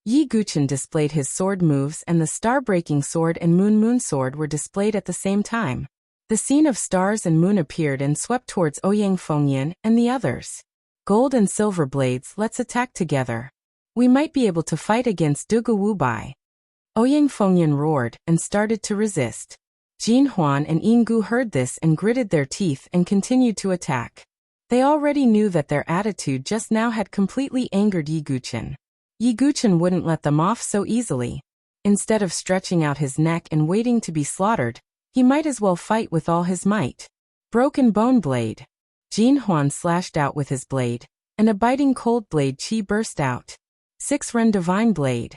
Speaker 1: Yi Guqin displayed his sword moves and the star-breaking sword and moon sword were displayed at the same time. The scene of stars and moon appeared and swept towards Ouyang Fengyan and the others. Gold and silver blades, let's attack together. We might be able to fight against Duga Wubai. Ouyang Fengyan roared and started to resist. Jin Huan and Yin Gu heard this and gritted their teeth and continued to attack. They already knew that their attitude just now had completely angered Yi Guqin. Yi Guqin wouldn't let them off so easily. Instead of stretching out his neck and waiting to be slaughtered, he might as well fight with all his might. Broken bone blade. Jin Huan slashed out with his blade, and a biting cold blade qi burst out. 6-run divine blade.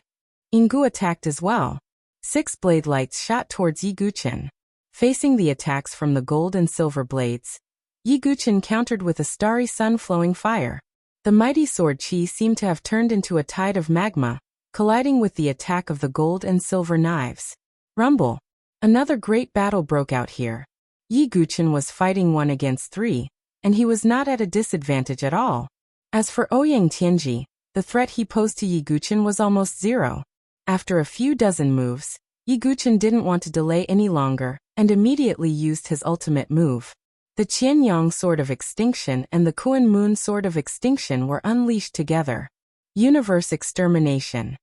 Speaker 1: Yin Gu attacked as well. 6 blade lights shot towards Yi Guqin. Facing the attacks from the gold and silver blades, Yi Guqin countered with a starry sun-flowing fire. The mighty sword qi seemed to have turned into a tide of magma, colliding with the attack of the gold and silver knives. Rumble. Another great battle broke out here. Yi Guqin was fighting 1 against 3, and he was not at a disadvantage at all. As for Ouyang Tianji, the threat he posed to Yi Guqin was almost zero. After a few dozen moves, Yi Guqin didn't want to delay any longer, and immediately used his ultimate move. The Qianyang Sword of Extinction and the Kuan Moon Sword of Extinction were unleashed together. Universe Extermination.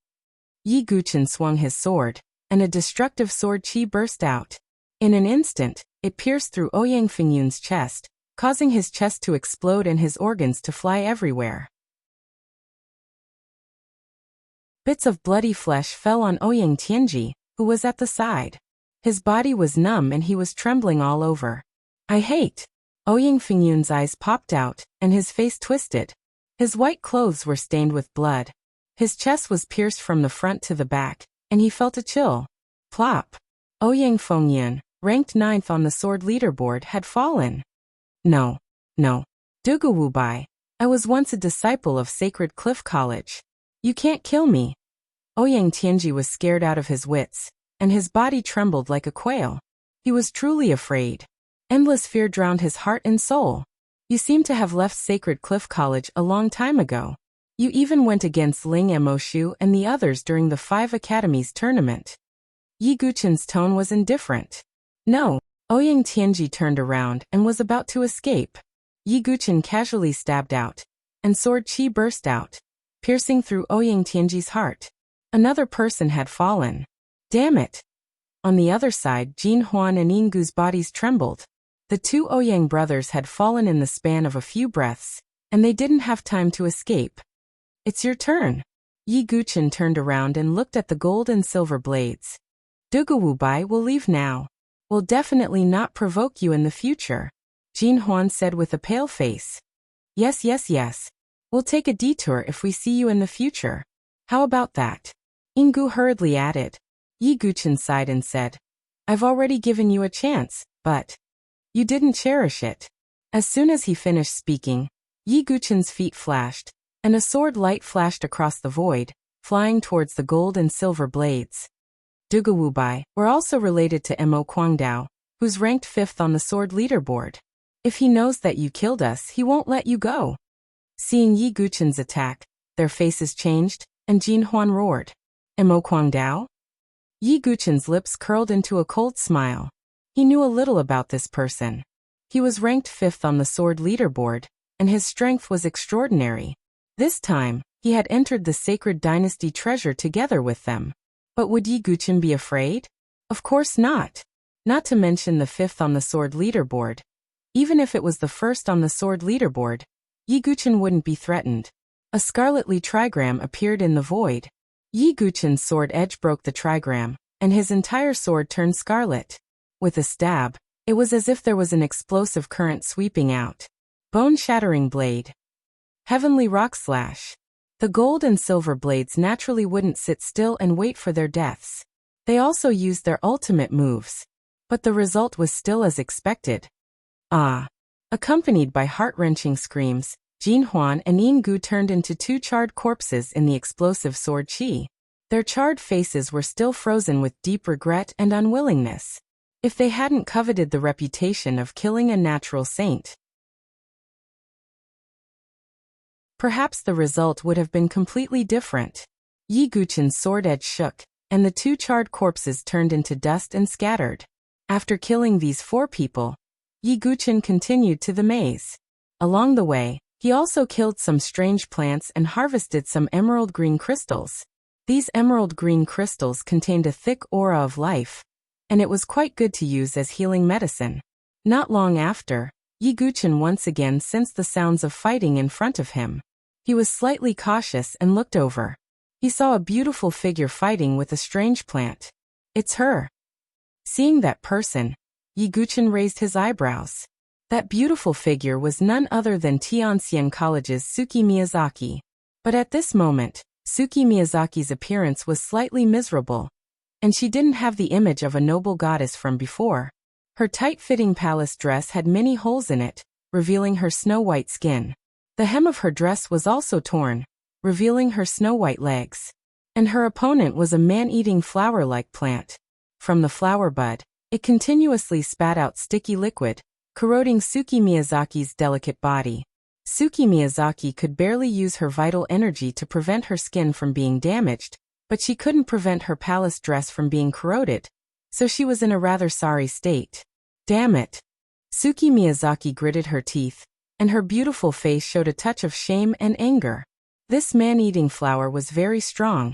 Speaker 1: Yi Guqin swung his sword, and a destructive sword qi burst out. In an instant, it pierced through Ouyang Fengyun's chest, causing his chest to explode and his organs to fly everywhere. Bits of bloody flesh fell on Ouyang Tianji, who was at the side. His body was numb and he was trembling all over. I hate. Ouyang Fengyun's eyes popped out, and his face twisted. His white clothes were stained with blood. His chest was pierced from the front to the back, and he felt a chill. Plop. Ouyang Fengyan, ranked 9th on the sword leaderboard, had fallen. No. Dugu Bai. I was once a disciple of Sacred Cliff College. You can't kill me. Ouyang Tianji was scared out of his wits, and his body trembled like a quail. He was truly afraid. Endless fear drowned his heart and soul. You seem to have left Sacred Cliff College a long time ago. You even went against Ling Emoshu and the others during the 5 Academies tournament. Yi Guchen's tone was indifferent. No. Ouyang Tianji turned around and was about to escape. Yi Guchen casually stabbed out, and sword chi burst out, piercing through Ouyang Tianji's heart. Another person had fallen. Damn it. On the other side, Jin Huan and Yinggu's bodies trembled. The 2 Ouyang brothers had fallen in the span of a few breaths, and they didn't have time to escape. It's your turn. Yi Guchen turned around and looked at the gold and silver blades. Dugu Bai will leave now. Will definitely not provoke you in the future, Jin Huan said with a pale face. Yes. We'll take a detour if we see you in the future. How about that? Yinggu hurriedly added. Yi Guchen sighed and said, I've already given you a chance, but you didn't cherish it. As soon as he finished speaking, Yi Guchen's feet flashed, and a sword light flashed across the void, flying towards the gold and silver blades. Dugu Bai were also related to Mo Guangdao, who's ranked 5th on the sword leaderboard. If he knows that you killed us, he won't let you go. Seeing Yi Guchen's attack, their faces changed, and Jin Huan roared. Mo Guangdao? Yi Guchen's lips curled into a cold smile. He knew a little about this person. He was ranked 5th on the sword leaderboard, and his strength was extraordinary. This time, he had entered the Sacred Dynasty treasure together with them. But would Yi Guchen be afraid? Of course not. Not to mention the 5th on the sword leaderboard. Even if it was the 1st on the sword leaderboard, Yi Guchen wouldn't be threatened. A scarletly trigram appeared in the void. Yi Guchen's sword edge broke the trigram, and his entire sword turned scarlet. With a stab, it was as if there was an explosive current sweeping out. Bone-shattering blade. Heavenly rock slash. The gold and silver blades naturally wouldn't sit still and wait for their deaths. They also used their ultimate moves. But the result was still as expected. Ah! Accompanied by heart-wrenching screams, Jin Huan and Yinggu turned into 2 charred corpses in the explosive sword chi. Their charred faces were still frozen with deep regret and unwillingness. If they hadn't coveted the reputation of killing a natural saint, perhaps the result would have been completely different. Yi Guchen's sword edge shook, and the 2 charred corpses turned into dust and scattered. After killing these 4 people, Yi Guchen continued to the maze. Along the way, he also killed some strange plants and harvested some emerald green crystals. These emerald green crystals contained a thick aura of life, and it was quite good to use as healing medicine. Not long after, Yi Guchen once again sensed the sounds of fighting in front of him. He was slightly cautious and looked over. He saw a beautiful figure fighting with a strange plant. It's her. Seeing that person, Yi Guchen raised his eyebrows. That beautiful figure was none other than Tianxian College's Suki Miyazaki. But at this moment, Suki Miyazaki's appearance was slightly miserable, and she didn't have the image of a noble goddess from before. Her tight-fitting palace dress had many holes in it, revealing her snow-white skin. The hem of her dress was also torn, revealing her snow-white legs. And her opponent was a man-eating flower-like plant. From the flower bud, it continuously spat out sticky liquid, corroding Suki Miyazaki's delicate body. Suki Miyazaki could barely use her vital energy to prevent her skin from being damaged, but she couldn't prevent her palace dress from being corroded, so she was in a rather sorry state. Damn it! Suki Miyazaki gritted her teeth, and her beautiful face showed a touch of shame and anger. This man-eating flower was very strong,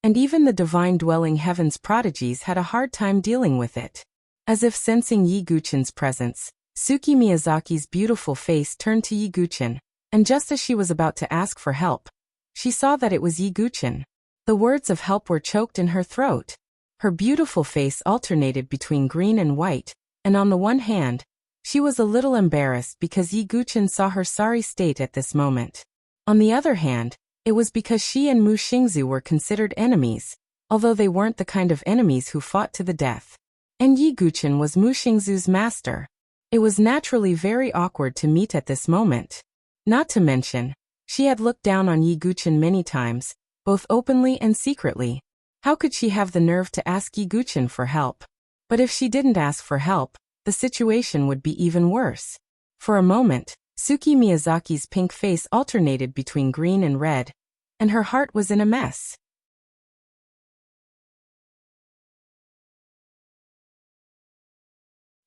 Speaker 1: and even the divine-dwelling heaven's prodigies had a hard time dealing with it. As if sensing Yi Guchen's presence, Suki Miyazaki's beautiful face turned to Yi Guchen, and just as she was about to ask for help, she saw that it was Yi Guchen. The words of help were choked in her throat. Her beautiful face alternated between green and white, and on the one hand, she was a little embarrassed because Yi Guchen saw her sorry state at this moment. On the other hand, it was because she and Mu Xingzu were considered enemies, although they weren't the kind of enemies who fought to the death. And Yi Guchen was Mu Xingzu's master. It was naturally very awkward to meet at this moment. Not to mention, she had looked down on Yi Guchen many times, both openly and secretly. How could she have the nerve to ask Yi Guchen for help? But if she didn't ask for help, the situation would be even worse. For a moment, Suki Miyazaki's pink face alternated between green and red, and her heart was in a mess.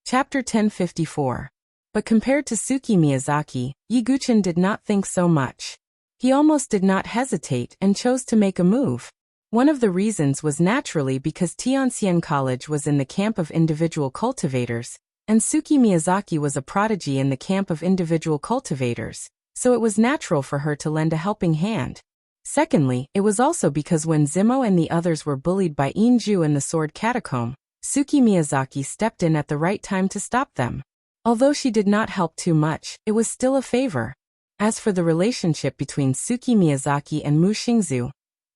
Speaker 1: Chapter 1054. But compared to Suki Miyazaki, Yi Guchen did not think so much. He almost did not hesitate and chose to make a move. One of the reasons was naturally because Tianxian College was in the camp of individual cultivators, and Suki Miyazaki was a prodigy in the camp of individual cultivators, so it was natural for her to lend a helping hand. Secondly, it was also because when Zimo and the others were bullied by Inju in the Sword Catacomb, Suki Miyazaki stepped in at the right time to stop them. Although she did not help too much, it was still a favor. As for the relationship between Suki Miyazaki and Mu Xingzu,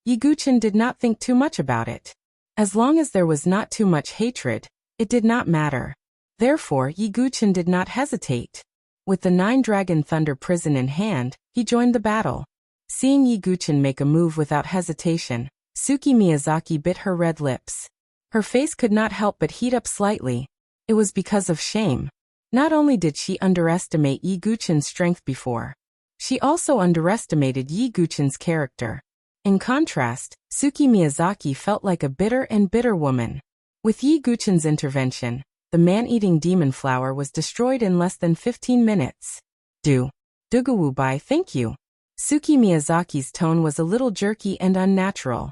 Speaker 1: Yi Guchen did not think too much about it. As long as there was not too much hatred, it did not matter. Therefore, Yi Guchen did not hesitate. With the 9-Dragon Thunder Prison in hand, he joined the battle. Seeing Yi Guchen make a move without hesitation, Suki Miyazaki bit her red lips. Her face could not help but heat up slightly. It was because of shame. Not only did she underestimate Yi Guchen's strength before, she also underestimated Yi Guchen's character. In contrast, Suki Miyazaki felt like a bitter woman. With Yi Guchen's intervention, the man-eating demon flower was destroyed in less than 15 minutes. Duguwu bai, thank you. Suki Miyazaki's tone was a little jerky and unnatural.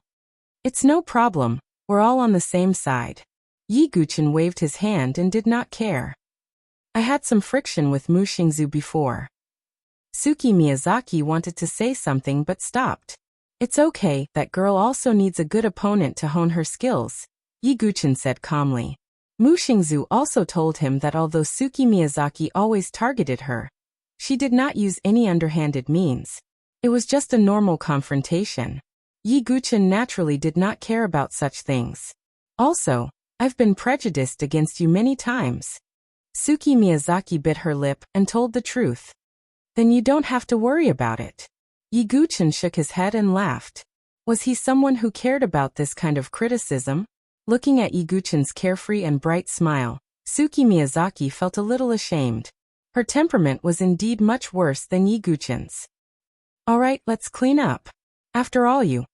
Speaker 1: It's no problem, we're all on the same side. Yi Guchen waved his hand and did not care. I had some friction with Mu Xingzu before. Suki Miyazaki wanted to say something but stopped. It's okay, that girl also needs a good opponent to hone her skills, Yi Guchen said calmly. Mu Xingzu also told him that although Suki Miyazaki always targeted her, she did not use any underhanded means. It was just a normal confrontation. Yi Guchen naturally did not care about such things. Also, I've been prejudiced against you many times. Suki Miyazaki bit her lip and told the truth. Then you don't have to worry about it. Yi Guchen shook his head and laughed. Was he someone who cared about this kind of criticism? Looking at Yi Guchen's carefree and bright smile, Suki Miyazaki felt a little ashamed. Her temperament was indeed much worse than Yi Guchen's. Alright, let's clean up. After all, Yi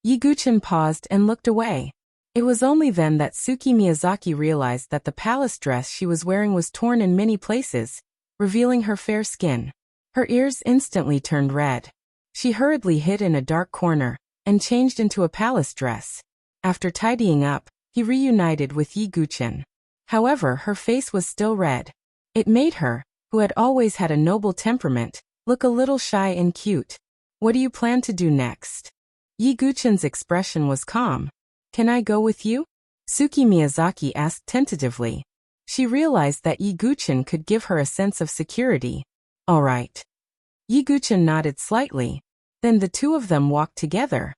Speaker 1: Guchen paused and looked away. It was only then that Suki Miyazaki realized that the palace dress she was wearing was torn in many places, revealing her fair skin. Her ears instantly turned red. She hurriedly hid in a dark corner and changed into a palace dress. After tidying up, he reunited with Yi Guchen. However, her face was still red. It made her, who had always had a noble temperament, look a little shy and cute. What do you plan to do next? Yi Guchen's expression was calm. Can I go with you? Suki Miyazaki asked tentatively. She realized that Yi Guchen could give her a sense of security. All right. Yi Guchen nodded slightly. Then the two of them walked together.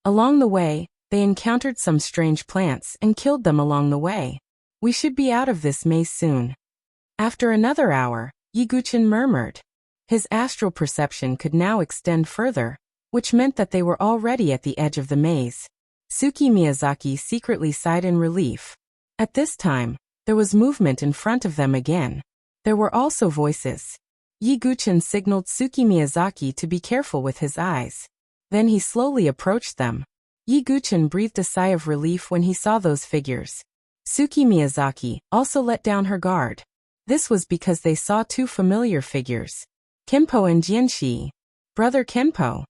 Speaker 1: Along the way, they encountered some strange plants and killed them along the way. We should be out of this maze soon. After another hour, Yi Guchen murmured. His astral perception could now extend further, which meant that they were already at the edge of the maze. Suki Miyazaki secretly sighed in relief. At this time, there was movement in front of them again. There were also voices. Yi Guchen signaled Suki Miyazaki to be careful with his eyes. Then he slowly approached them. Yi Guchen breathed a sigh of relief when he saw those figures. Suki Miyazaki also let down her guard. This was because they saw two familiar figures. Kenpo and Jianxi. Brother Kenpo.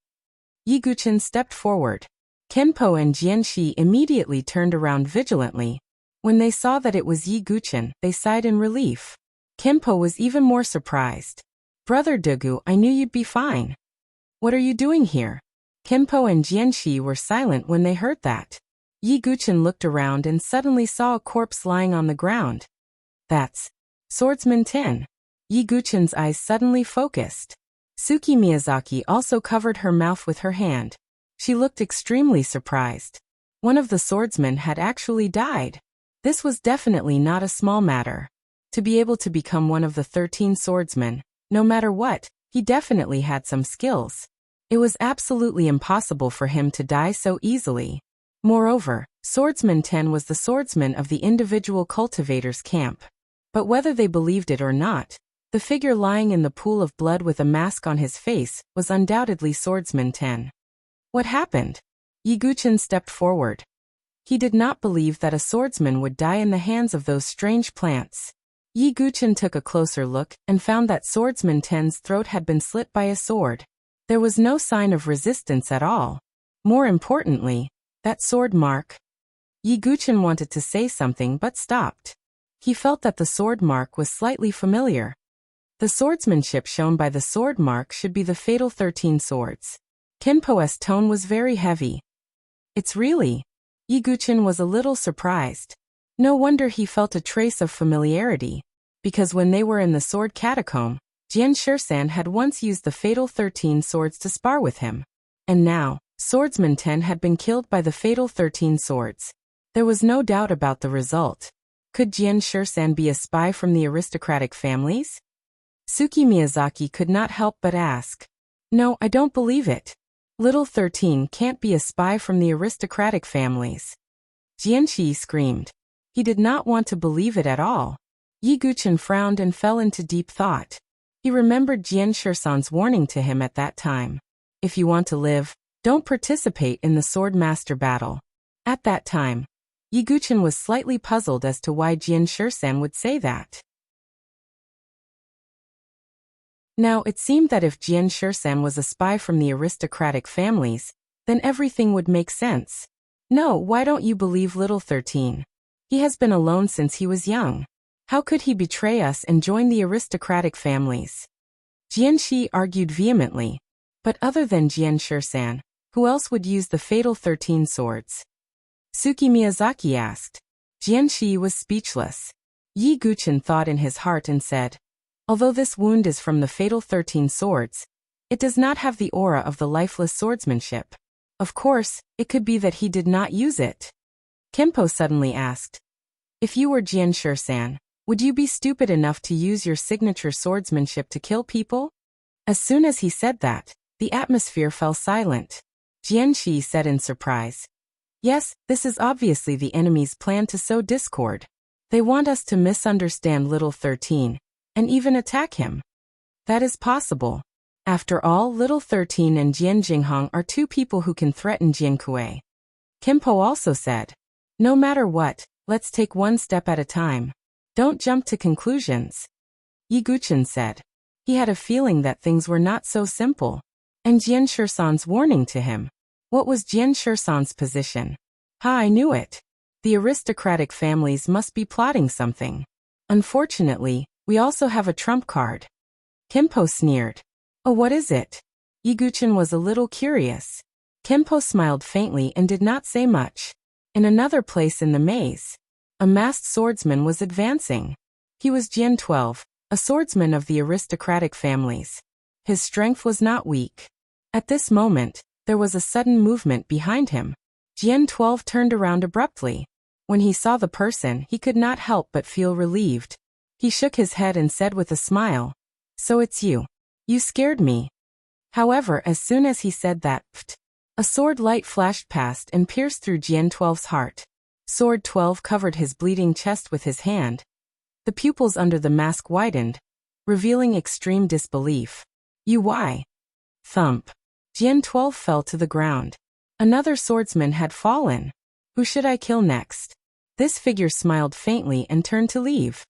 Speaker 1: Yi Guchen stepped forward. Kenpo and Jianxi immediately turned around vigilantly. When they saw that it was Yi Guchen, they sighed in relief. Kenpo was even more surprised. Brother Dugu, I knew you'd be fine. What are you doing here? Kenpo and Jianxi were silent when they heard that. Yi Guchen looked around and suddenly saw a corpse lying on the ground. That's Swordsman 10. Yi Guchen's eyes suddenly focused. Suki Miyazaki also covered her mouth with her hand. She looked extremely surprised. One of the swordsmen had actually died. This was definitely not a small matter. To be able to become one of the 13 swordsmen, no matter what, he definitely had some skills. It was absolutely impossible for him to die so easily. Moreover, Swordsman 10 was the swordsman of the individual cultivators' camp. But whether they believed it or not, the figure lying in the pool of blood with a mask on his face was undoubtedly Swordsman 10. What happened? Yi Guchen stepped forward. He did not believe that a swordsman would die in the hands of those strange plants. Yi Guchen took a closer look and found that Swordsman 10's throat had been slit by a sword. There was no sign of resistance at all. More importantly, that sword mark. Yi Guchen wanted to say something but stopped. He felt that the sword mark was slightly familiar. The swordsmanship shown by the sword mark should be the fatal 13 swords. Kenpo's tone was very heavy. It's really? Yi Guchen was a little surprised. No wonder he felt a trace of familiarity, because when they were in the sword catacomb, Jian Shisan had once used the fatal 13 swords to spar with him. And now, Swordsman 10 had been killed by the fatal 13 swords. There was no doubt about the result. Could Jian Shisan be a spy from the aristocratic families? Suki Miyazaki could not help but ask. No, I don't believe it. Little 13 can't be a spy from the aristocratic families. Jianqi screamed. He did not want to believe it at all. Yi Guchen frowned and fell into deep thought. He remembered Jian Shisan's warning to him at that time. If you want to live, don't participate in the sword master battle. At that time, Yi Guchen was slightly puzzled as to why Jian Shisan would say that. Now it seemed that if Jian Shisan was a spy from the aristocratic families, then everything would make sense. No, why don't you believe little 13? He has been alone since he was young. How could he betray us and join the aristocratic families? Jianqi argued vehemently. But other than Jian Shisan, who else would use the fatal 13 swords? Suki Miyazaki asked. Jianqi was speechless. Yi Guchen thought in his heart and said, although this wound is from the fatal 13 swords, it does not have the aura of the lifeless swordsmanship. Of course, it could be that he did not use it. Kenpo suddenly asked, if you were Jian Shisan, would you be stupid enough to use your signature swordsmanship to kill people? As soon as he said that, the atmosphere fell silent. Jianqi said in surprise, yes, this is obviously the enemy's plan to sow discord. They want us to misunderstand little 13. And even attack him. That is possible. After all, little 13 and Jian Jinghong are two people who can threaten Jian Kuei. Kenpo also said, no matter what, let's take one step at a time. Don't jump to conclusions. Yi Guchen said. He had a feeling that things were not so simple. And Jian Shisan's warning to him. What was Jian Shisan's position? I knew it. The aristocratic families must be plotting something. Unfortunately, we also have a trump card. Kenpo sneered. Oh, what is it? Yi Guchen was a little curious. Kenpo smiled faintly and did not say much. In another place in the maze, a masked swordsman was advancing. He was Jian 12, a swordsman of the aristocratic families. His strength was not weak. At this moment, there was a sudden movement behind him. Jian 12 turned around abruptly. When he saw the person, he could not help but feel relieved. He shook his head and said with a smile, so it's you. You scared me. However, as soon as he said that, a sword light flashed past and pierced through Jian 12's heart. Sword 12 covered his bleeding chest with his hand. The pupils under the mask widened, revealing extreme disbelief. You why? Thump. Jian 12 fell to the ground. Another swordsman had fallen. Who should I kill next? This figure smiled faintly and turned to leave.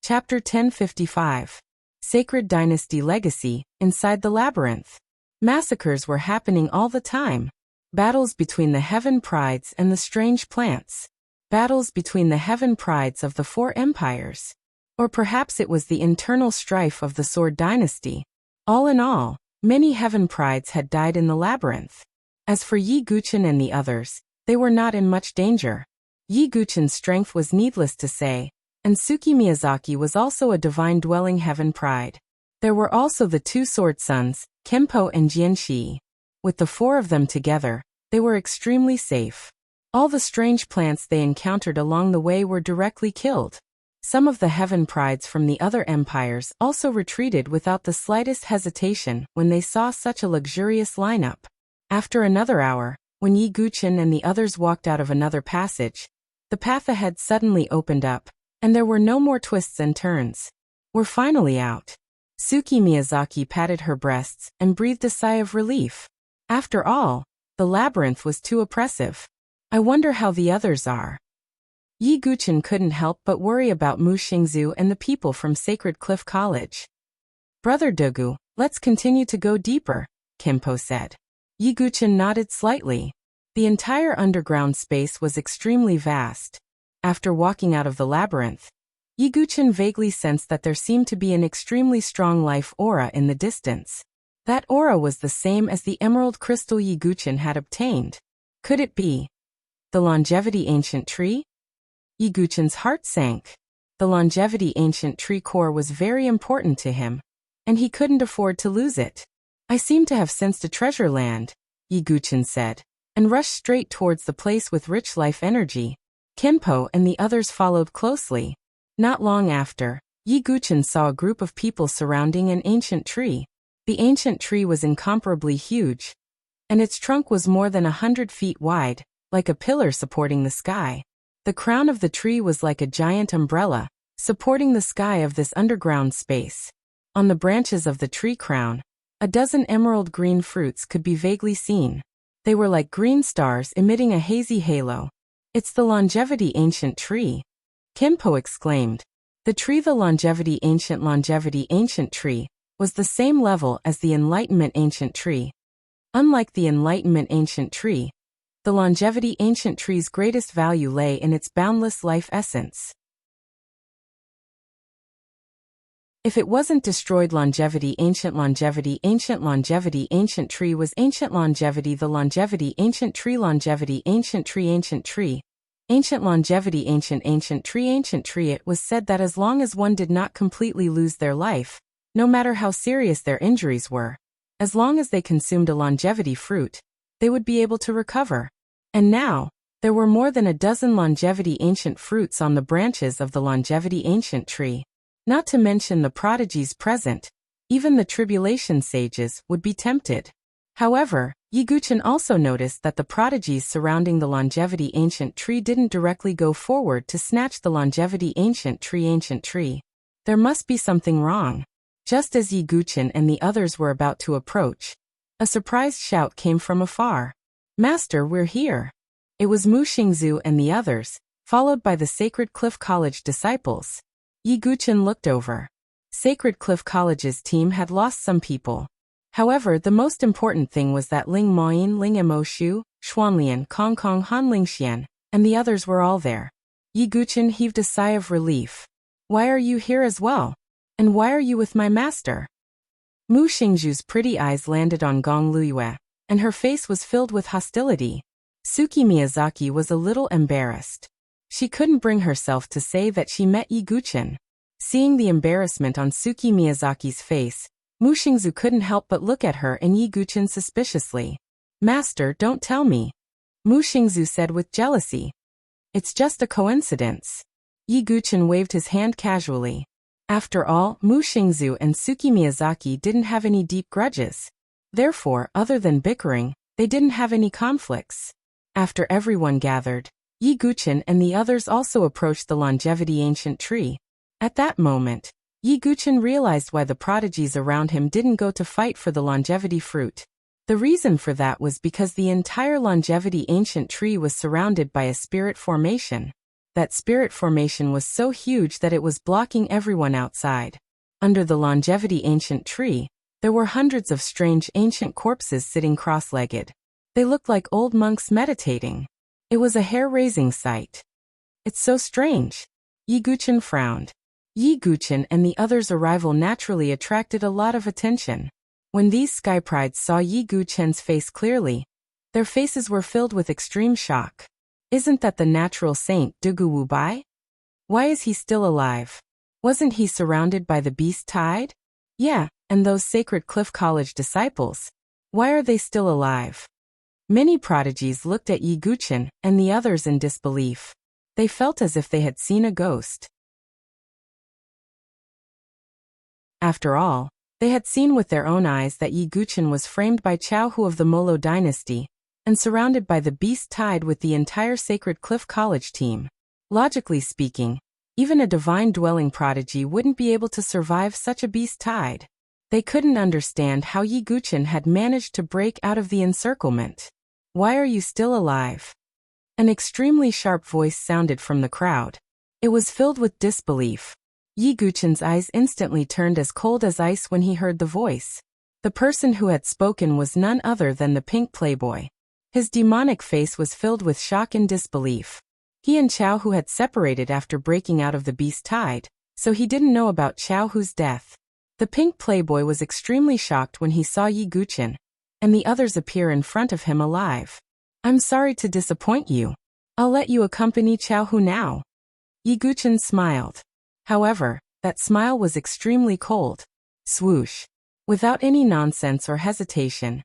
Speaker 1: Chapter 1055. Sacred Dynasty Legacy, Inside the Labyrinth. Massacres were happening all the time. Battles between the heaven prides and the strange plants. Battles between the heaven prides of the four empires. Or perhaps it was the internal strife of the Sword Dynasty. All in all, many heaven prides had died in the labyrinth. As for Yi Guchen and the others, they were not in much danger. Yi Guchen's strength was needless to say, and Tsuki Miyazaki was also a divine dwelling heaven pride. There were also the two sword sons, Kenpo and Jianxi. With the four of them together, they were extremely safe. All the strange plants they encountered along the way were directly killed. Some of the heaven prides from the other empires also retreated without the slightest hesitation when they saw such a luxurious lineup. After another hour, when Yi Guchen and the others walked out of another passage, the path ahead suddenly opened up, and there were no more twists and turns. We're finally out. Tsuki Miyazaki patted her breasts and breathed a sigh of relief. After all, the labyrinth was too oppressive. I wonder how the others are. Yi Guchen couldn't help but worry about Mu Xingzu and the people from Sacred Cliff College. Brother Dogu, let's continue to go deeper, Kenpo said. Yi Guchen nodded slightly. The entire underground space was extremely vast. After walking out of the labyrinth, Yi Guchen vaguely sensed that there seemed to be an extremely strong life aura in the distance. That aura was the same as the emerald crystal Yi Guchen had obtained. Could it be the longevity ancient tree? Yi Guchen's heart sank. The longevity ancient tree core was very important to him, and he couldn't afford to lose it. I seem to have sensed a treasure land, Yi Guchen said, and rushed straight towards the place with rich life energy. Kenpo and the others followed closely. Not long after, Yi Guchen saw a group of people surrounding an ancient tree. The ancient tree was incomparably huge, and its trunk was more than 100 feet wide, like a pillar supporting the sky. The crown of the tree was like a giant umbrella, supporting the sky of this underground space. On the branches of the tree crown, a dozen emerald green fruits could be vaguely seen. They were like green stars emitting a hazy halo. It's the longevity ancient tree, Kenpo exclaimed. The longevity ancient tree, was the same level as the enlightenment ancient tree. Unlike the enlightenment ancient tree, the longevity ancient tree's greatest value lay in its boundless life essence. If it wasn't destroyed, longevity ancient tree was ancient longevity, the longevity ancient tree longevity ancient tree longevity ancient tree. It was said that as long as one did not completely lose their life, no matter how serious their injuries were, as long as they consumed a longevity fruit, they would be able to recover. And now, there were more than a dozen longevity ancient fruits on the branches of the longevity ancient tree. Not to mention the prodigies present, even the tribulation sages would be tempted. However, Yi Guchen also noticed that the prodigies surrounding the longevity ancient tree didn't directly go forward to snatch the longevity ancient tree. There must be something wrong. Just as Yi Guchen and the others were about to approach, a surprised shout came from afar. Master, we're here. It was Mu Xingzu and the others, followed by the Sacred Cliff College disciples. Yi Guchen looked over. Sacred Cliff College's team had lost some people. However, the most important thing was that Ling Moyin, Ling Emoshu, Xuanlian, Kong Kong Han Lingxian, and the others were all there. Yi Guchen heaved a sigh of relief. Why are you here as well? And why are you with my master? Mu Xingzhu's pretty eyes landed on Gong Luyue, and her face was filled with hostility. Tsuki Miyazaki was a little embarrassed. She couldn't bring herself to say that she met Yi Guchen. Seeing the embarrassment on Tsuki Miyazaki's face, Mu Xingzhu couldn't help but look at her and Yi Guchen suspiciously. Master, don't tell me, Mu Xingzhu said with jealousy. It's just a coincidence. Yi Guchen waved his hand casually. After all, Mu Xingzhu and Tsuki Miyazaki didn't have any deep grudges. Therefore, other than bickering, they didn't have any conflicts. After everyone gathered, Yi Guchen and the others also approached the longevity ancient tree. At that moment, Yi Guchen realized why the prodigies around him didn't go to fight for the longevity fruit. The reason for that was because the entire longevity ancient tree was surrounded by a spirit formation. That spirit formation was so huge that it was blocking everyone outside. Under the longevity ancient tree, there were hundreds of strange ancient corpses sitting cross-legged. They looked like old monks meditating. It was a hair-raising sight. It's so strange. Yi Guchen frowned. Yi Guchen and the others' arrival naturally attracted a lot of attention. When these sky prides saw Yi Guchen's face clearly, their faces were filled with extreme shock. Isn't that the natural saint Dugu Bai? Why is he still alive? Wasn't he surrounded by the beast tide? Yeah, and those sacred Cliff College disciples. Why are they still alive? Many prodigies looked at Yi Guchen and the others in disbelief. They felt as if they had seen a ghost. After all, they had seen with their own eyes that Yi Guchen was framed by Chao Hu of the Molo dynasty and surrounded by the beast tide with the entire Sacred Cliff College team. Logically speaking, even a divine dwelling prodigy wouldn't be able to survive such a beast tide. They couldn't understand how Yi Guchen had managed to break out of the encirclement. Why are you still alive? An extremely sharp voice sounded from the crowd. It was filled with disbelief. Yi Guchen's eyes instantly turned as cold as ice when he heard the voice. The person who had spoken was none other than the pink playboy. His demonic face was filled with shock and disbelief. He and Chao Hu had separated after breaking out of the beast tide, so he didn't know about Chao Hu's death. The pink playboy was extremely shocked when he saw Yi Guchen and the others appear in front of him alive. I'm sorry to disappoint you. I'll let you accompany Chao Hu now. Yi Guchen smiled. However, that smile was extremely cold. Swoosh. Without any nonsense or hesitation,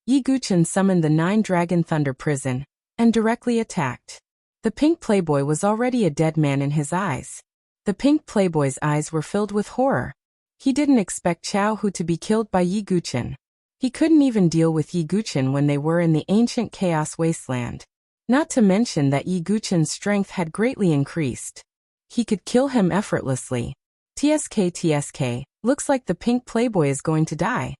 Speaker 1: Yi Guchen summoned the 9-dragon thunder prison and directly attacked. The pink playboy was already a dead man in his eyes. The pink playboy's eyes were filled with horror. He didn't expect Chao Hu to be killed by Yi Guchen. He couldn't even deal with Yi Guchen when they were in the ancient chaos wasteland. Not to mention that Yi Guchen's strength had greatly increased. He could kill him effortlessly. TSK, looks like the pink playboy is going to die.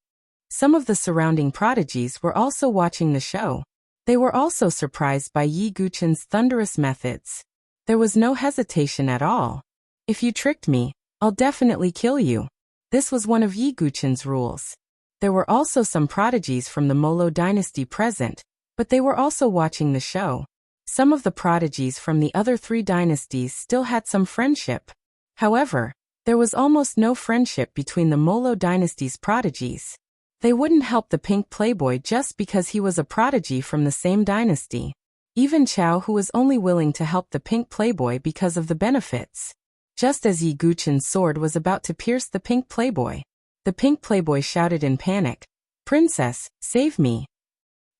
Speaker 1: Some of the surrounding prodigies were also watching the show. They were also surprised by Yi Guchen's thunderous methods. There was no hesitation at all. If you tricked me, I'll definitely kill you. This was one of Yi Guchen's rules. There were also some prodigies from the Molo dynasty present, but they were also watching the show. Some of the prodigies from the other 3 dynasties still had some friendship. However, there was almost no friendship between the Molo dynasty's prodigies. They wouldn't help the pink playboy just because he was a prodigy from the same dynasty. Even Chao Hu was only willing to help the pink playboy because of the benefits. Just as Yi Guchen's sword was about to pierce the pink playboy, the pink playboy shouted in panic, "Princess, save me!"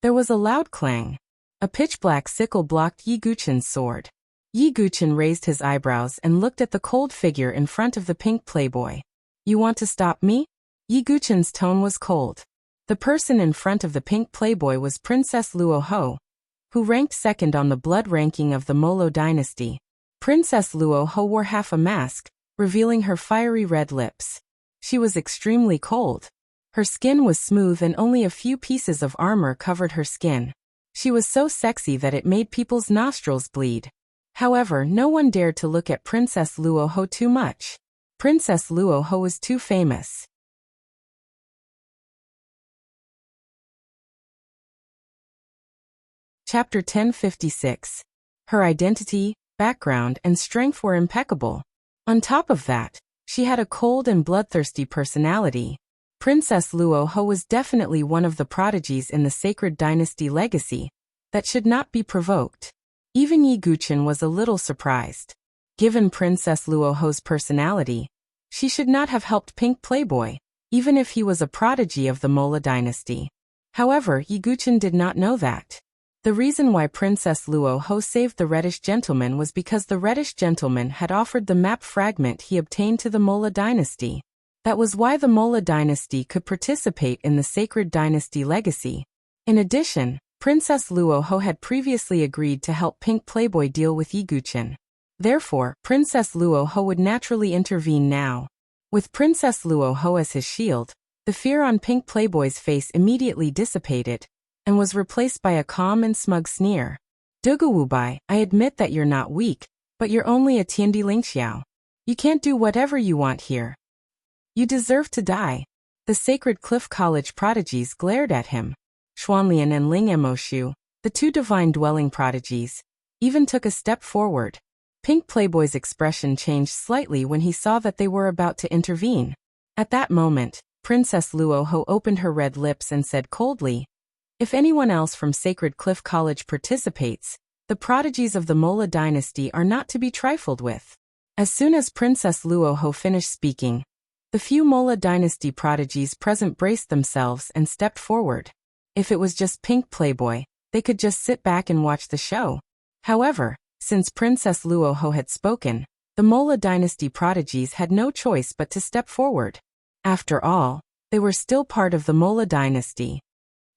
Speaker 1: There was a loud clang. A pitch-black sickle blocked Yi Guchen's sword. Yi Guchen raised his eyebrows and looked at the cold figure in front of the pink playboy. You want to stop me? Yi Guchen's tone was cold. The person in front of the pink playboy was Princess Luo Ho, who ranked second on the blood ranking of the Molo dynasty. Princess Luo Ho wore half a mask, revealing her fiery red lips. She was extremely cold. Her skin was smooth and only a few pieces of armor covered her skin. She was so sexy that it made people's nostrils bleed. However, no one dared to look at Princess Luo Ho too much. Princess Luo Ho was too famous. Chapter 1056. Her identity, background, and strength were impeccable. On top of that, she had a cold and bloodthirsty personality. Princess Luo Ho was definitely one of the prodigies in the Sacred Dynasty legacy that should not be provoked. Even Yi Guchen was a little surprised. Given Princess Luo Ho's personality, she should not have helped Pink Playboy, even if he was a prodigy of the Mola dynasty. However, Yi Guchen did not know that. The reason why Princess Luo Ho saved the reddish gentleman was because the reddish gentleman had offered the map fragment he obtained to the Mola dynasty. That was why the Mola dynasty could participate in the Sacred Dynasty legacy. In addition, Princess Luo Ho had previously agreed to help Pink Playboy deal with Yi Guchen. Therefore, Princess Luo Ho would naturally intervene now. With Princess Luo Ho as his shield, the fear on Pink Playboy's face immediately dissipated and was replaced by a calm and smug sneer. Duguwubai, I admit that you're not weak, but you're only a Tiandi Lingxiao. You can't do whatever you want here. You deserve to die. The Sacred Cliff College prodigies glared at him. Xuanlian and Ling Emoshu, the 2 divine dwelling prodigies, even took a step forward. Pink Playboy's expression changed slightly when he saw that they were about to intervene. At that moment, Princess Luo Ho opened her red lips and said coldly, if anyone else from Sacred Cliff College participates, The prodigies of the Mola dynasty are not to be trifled with. As soon as Princess Luoho finished speaking, the few Mola dynasty prodigies present braced themselves and stepped forward. If it was just Pink Playboy, they could just sit back and watch the show. However, since Princess Luoho had spoken, the Mola dynasty prodigies had no choice but to step forward. After all, they were still part of the Mola dynasty.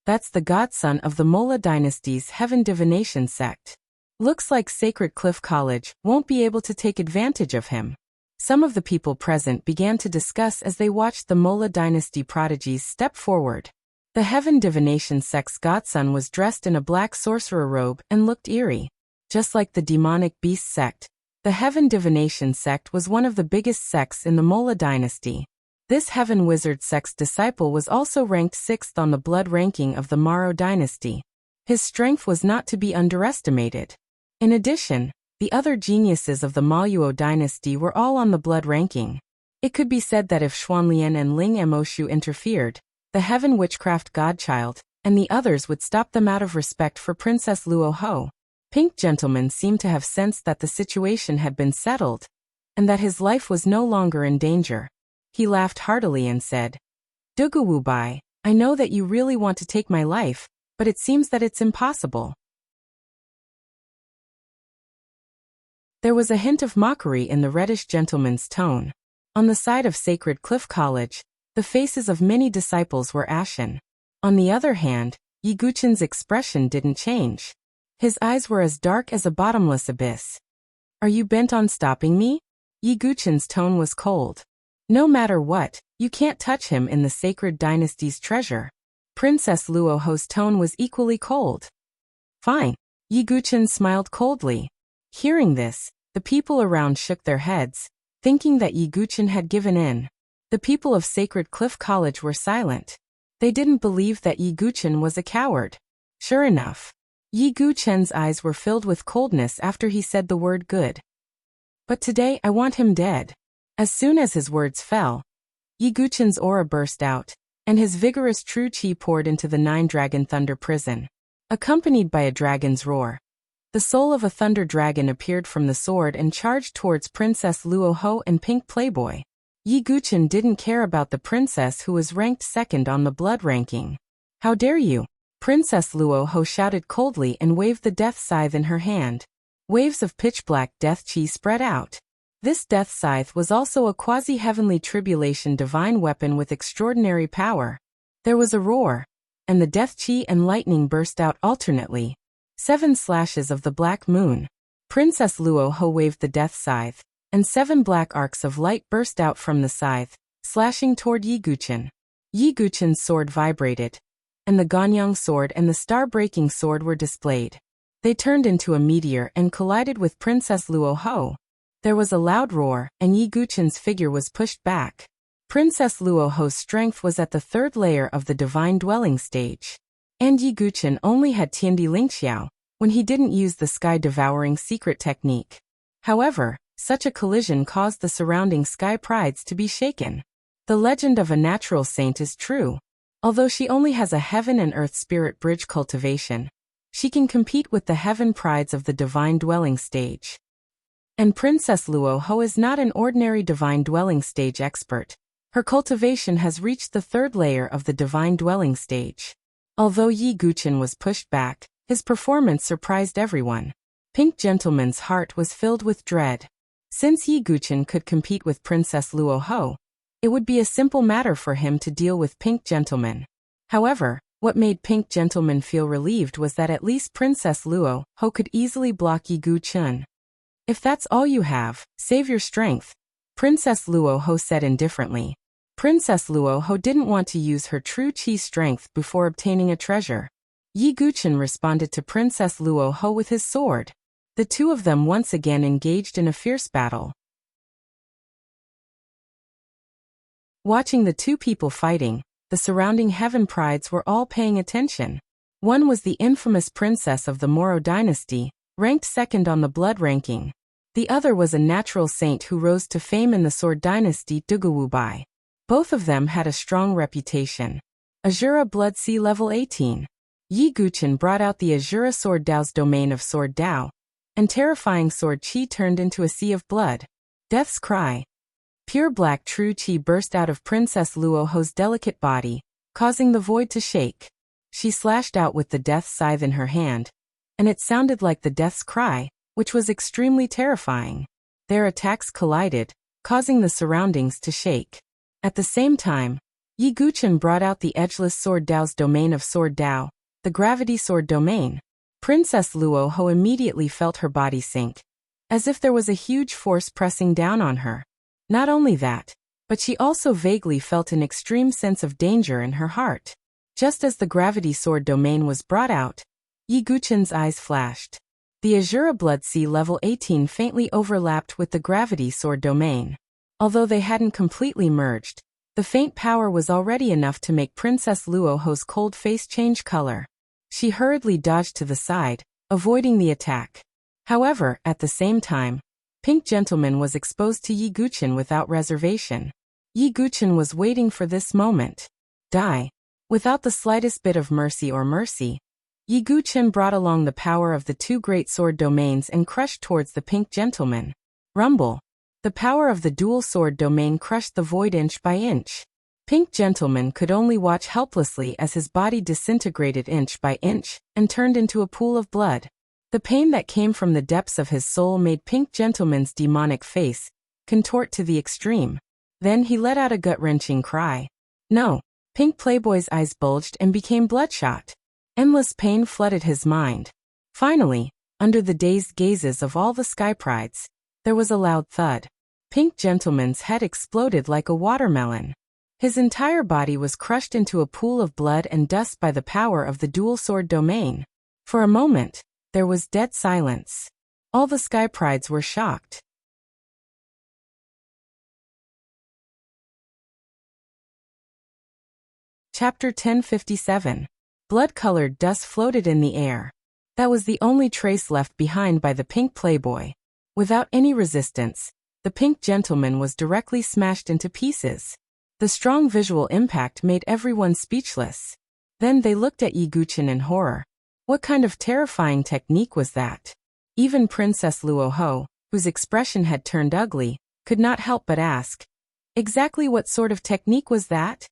Speaker 1: That's the godson of the Mola dynasty's heaven divination sect. Looks like Sacred Cliff College won't be able to take advantage of him. Some of the people present began to discuss as they watched the Mola dynasty prodigies step forward. The heaven divination sect's godson was dressed in a black sorcerer robe and looked eerie. Just like the demonic beast sect, the heaven divination sect was one of the biggest sects in the Mola dynasty. This heaven wizard sect's disciple was also ranked 6th on the blood ranking of the Maro dynasty. His strength was not to be underestimated. In addition, the other geniuses of the Maluo dynasty were all on the blood ranking. It could be said that if Xuanlian and Ling Emoshu interfered, the heaven witchcraft godchild, and the others would stop them out of respect for Princess Luoho. Pink Gentleman seemed to have sensed that the situation had been settled, and that his life was no longer in danger. He laughed heartily and said, "Duguwubai, I know that you really want to take my life, but it seems that it's impossible." There was a hint of mockery in the reddish gentleman's tone. On the side of Sacred Cliff College, the faces of many disciples were ashen. On the other hand, Yi Guchen's expression didn't change. His eyes were as dark as a bottomless abyss. "Are you bent on stopping me?" Yi Guchen's tone was cold. "No matter what, you can't touch him in the Sacred Dynasty's treasure." Princess Luoho's tone was equally cold. "Fine." Yi Guchen smiled coldly. Hearing this, the people around shook their heads, thinking that Yi Guchen had given in. The people of Sacred Cliff College were silent. They didn't believe that Yi Guchen was a coward. Sure enough, Yi Guchen's eyes were filled with coldness after he said the word good. "But today I want him dead." As soon as his words fell, Yi Guchen's aura burst out, and his vigorous true chi poured into the 9-dragon thunder prison. Accompanied by a dragon's roar, the soul of a thunder dragon appeared from the sword and charged towards Princess Luoho and Pink Playboy. Yi Guchen didn't care about the princess who was ranked 2nd on the blood ranking. "How dare you!" Princess Luoho shouted coldly and waved the death scythe in her hand. Waves of pitch-black death chi spread out. This death scythe was also a quasi-heavenly tribulation divine weapon with extraordinary power. There was a roar, and the death chi and lightning burst out alternately. 7 slashes of the black moon. Princess Luoho waved the death scythe, and 7 black arcs of light burst out from the scythe, slashing toward Yi Guchen. Yi Guchen's sword vibrated, and the Ganyang sword and the star-breaking sword were displayed. They turned into a meteor and collided with Princess Luoho. There was a loud roar, and Yi Guchen's figure was pushed back. Princess Luoho's strength was at the 3rd layer of the divine dwelling stage. And Yi Guchen only had Tiandi Lingxiao, when he didn't use the sky-devouring secret technique. However, such a collision caused the surrounding sky prides to be shaken. The legend of a natural saint is true. Although she only has a heaven and earth spirit bridge cultivation, she can compete with the heaven prides of the divine dwelling stage. And Princess Luoho is not an ordinary divine dwelling stage expert. Her cultivation has reached the 3rd layer of the divine dwelling stage. Although Yi Guchen was pushed back, his performance surprised everyone. Pink Gentleman's heart was filled with dread. Since Yi Guchen could compete with Princess Luoho, it would be a simple matter for him to deal with Pink Gentleman. However, what made Pink Gentleman feel relieved was that at least Princess Luoho could easily block Yi Guchen. "If that's all you have, save your strength," Princess Luoho said indifferently. Princess Luoho didn't want to use her true chi strength before obtaining a treasure. Yi Guchen responded to Princess Luoho with his sword. The two of them once again engaged in a fierce battle. Watching the two people fighting, the surrounding heaven prides were all paying attention. One was the infamous princess of the Moro dynasty, ranked 2nd on the blood ranking. The other was a natural saint who rose to fame in the Sword dynasty, Duguwubai. Both of them had a strong reputation. Azura Blood Sea level 18. Yi Guqin brought out the Azura Sword Dao's domain of Sword Dao, and terrifying sword qi turned into a sea of blood. Death's cry. Pure black true qi burst out of Princess Luoho's delicate body, causing the void to shake. She slashed out with the death scythe in her hand, and it sounded like the death's cry, which was extremely terrifying. Their attacks collided, causing the surroundings to shake. At the same time, Yi Guqin brought out the Edgeless Sword Dao's domain of Sword Dao, the Gravity Sword domain. Princess Luoho immediately felt her body sink, as if there was a huge force pressing down on her. Not only that, but she also vaguely felt an extreme sense of danger in her heart. Just as the Gravity Sword domain was brought out, Yi Guqin's eyes flashed. The Azura Blood Sea level 18 faintly overlapped with the Gravity Sword domain. Although they hadn't completely merged, the faint power was already enough to make Princess Luoho's cold face change color. She hurriedly dodged to the side, avoiding the attack. However, at the same time, Pink Gentleman was exposed to Yi Guqin without reservation. Yi Guqin was waiting for this moment. Die. Without the slightest bit of mercy, Yi Guqin brought along the power of the two great sword domains and crushed towards the Pink Gentleman. Rumble. The power of the dual sword domain crushed the void inch by inch. Pink Gentleman could only watch helplessly as his body disintegrated inch by inch and turned into a pool of blood. The pain that came from the depths of his soul made Pink Gentleman's demonic face contort to the extreme. Then he let out a gut-wrenching cry. No. Pink Playboy's eyes bulged and became bloodshot. Endless pain flooded his mind. Finally, under the dazed gazes of all the Sky Prides, there was a loud thud. Pink Gentleman's head exploded like a watermelon. His entire body was crushed into a pool of blood and dust by the power of the dual sword domain. For a moment, there was dead silence. All the Sky Prides were shocked. Chapter 1057. Blood-colored dust floated in the air. That was the only trace left behind by the Pink Playboy. Without any resistance, the Pink Gentleman was directly smashed into pieces. The strong visual impact made everyone speechless. Then they looked at Yi Guqin in horror. What kind of terrifying technique was that? Even Princess Luoho, whose expression had turned ugly, could not help but ask, exactly what sort of technique was that?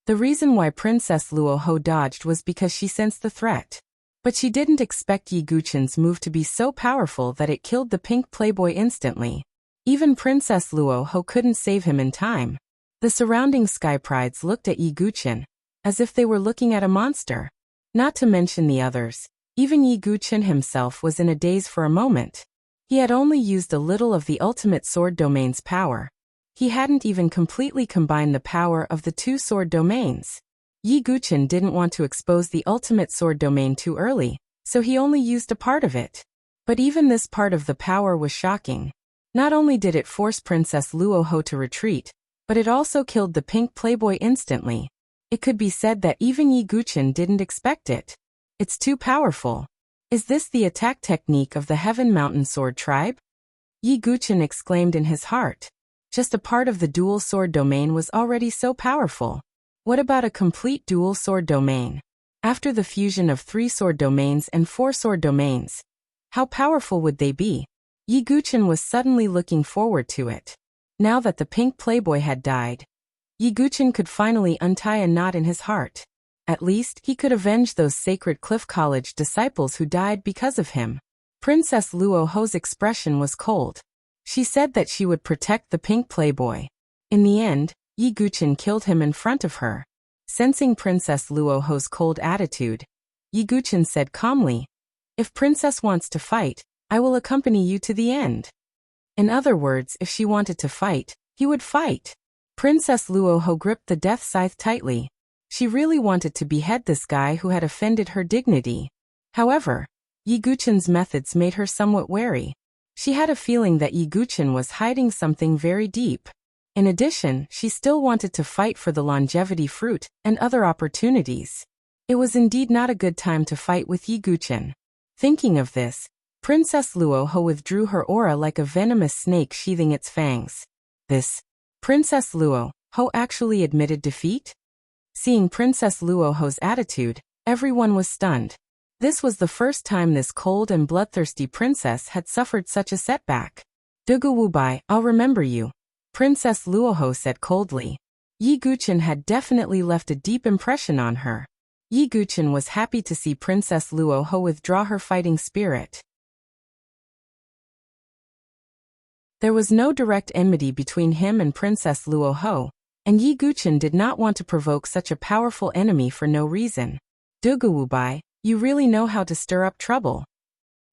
Speaker 1: The reason why Princess Luoho dodged was because she sensed the threat. But she didn't expect Yi Guqin's move to be so powerful that it killed the Pink Playboy instantly. Even Princess Luoho couldn't save him in time. The surrounding Sky Prides looked at Yi Guqin, as if they were looking at a monster. Not to mention the others, even Yi Guqin himself was in a daze for a moment. He had only used a little of the ultimate sword domain's power. He hadn't even completely combined the power of the two sword domains. Yi Guqin didn't want to expose the ultimate sword domain too early, so he only used a part of it. But even this part of the power was shocking. Not only did it force Princess Luoho to retreat, but it also killed the Pink Playboy instantly. It could be said that even Yi Guqin didn't expect it. It's too powerful. Is this the attack technique of the Heaven Mountain Sword Tribe? Yi Guqin exclaimed in his heart. Just a part of the dual sword domain was already so powerful. What about a complete dual sword domain? After the fusion of 3 sword domains and 4 sword domains, how powerful would they be? Yi Guqin was suddenly looking forward to it. Now that the Pink Playboy had died, Yi Guqin could finally untie a knot in his heart. At least, he could avenge those Sacred Cliff College disciples who died because of him. Princess Luoho's expression was cold. She said that she would protect the Pink Playboy. In the end, Yi Guqin killed him in front of her. Sensing Princess Luoho's cold attitude, Yi Guqin said calmly, "If Princess wants to fight, I will accompany you to the end." In other words, if she wanted to fight, he would fight. Princess Luoho gripped the death scythe tightly. She really wanted to behead this guy who had offended her dignity. However, Yi Guqin's methods made her somewhat wary. She had a feeling that Yi Guqin was hiding something very deep. In addition, she still wanted to fight for the longevity fruit and other opportunities. It was indeed not a good time to fight with Yi Guqin. Thinking of this, Princess Luoho withdrew her aura like a venomous snake sheathing its fangs. Princess Luoho actually admitted defeat? Seeing Princess Luoho's attitude, Everyone was stunned. This was the first time this cold and bloodthirsty princess had suffered such a setback. Duguwubai, I'll remember you, Princess Luoho said coldly. Yi Guchen had definitely left a deep impression on her. Yi Guchen was happy to see Princess Luoho withdraw her fighting spirit. There was no direct enmity between him and Princess Luoho, and Yi Guchen did not want to provoke such a powerful enemy for no reason. Duguwubai, you really know how to stir up trouble.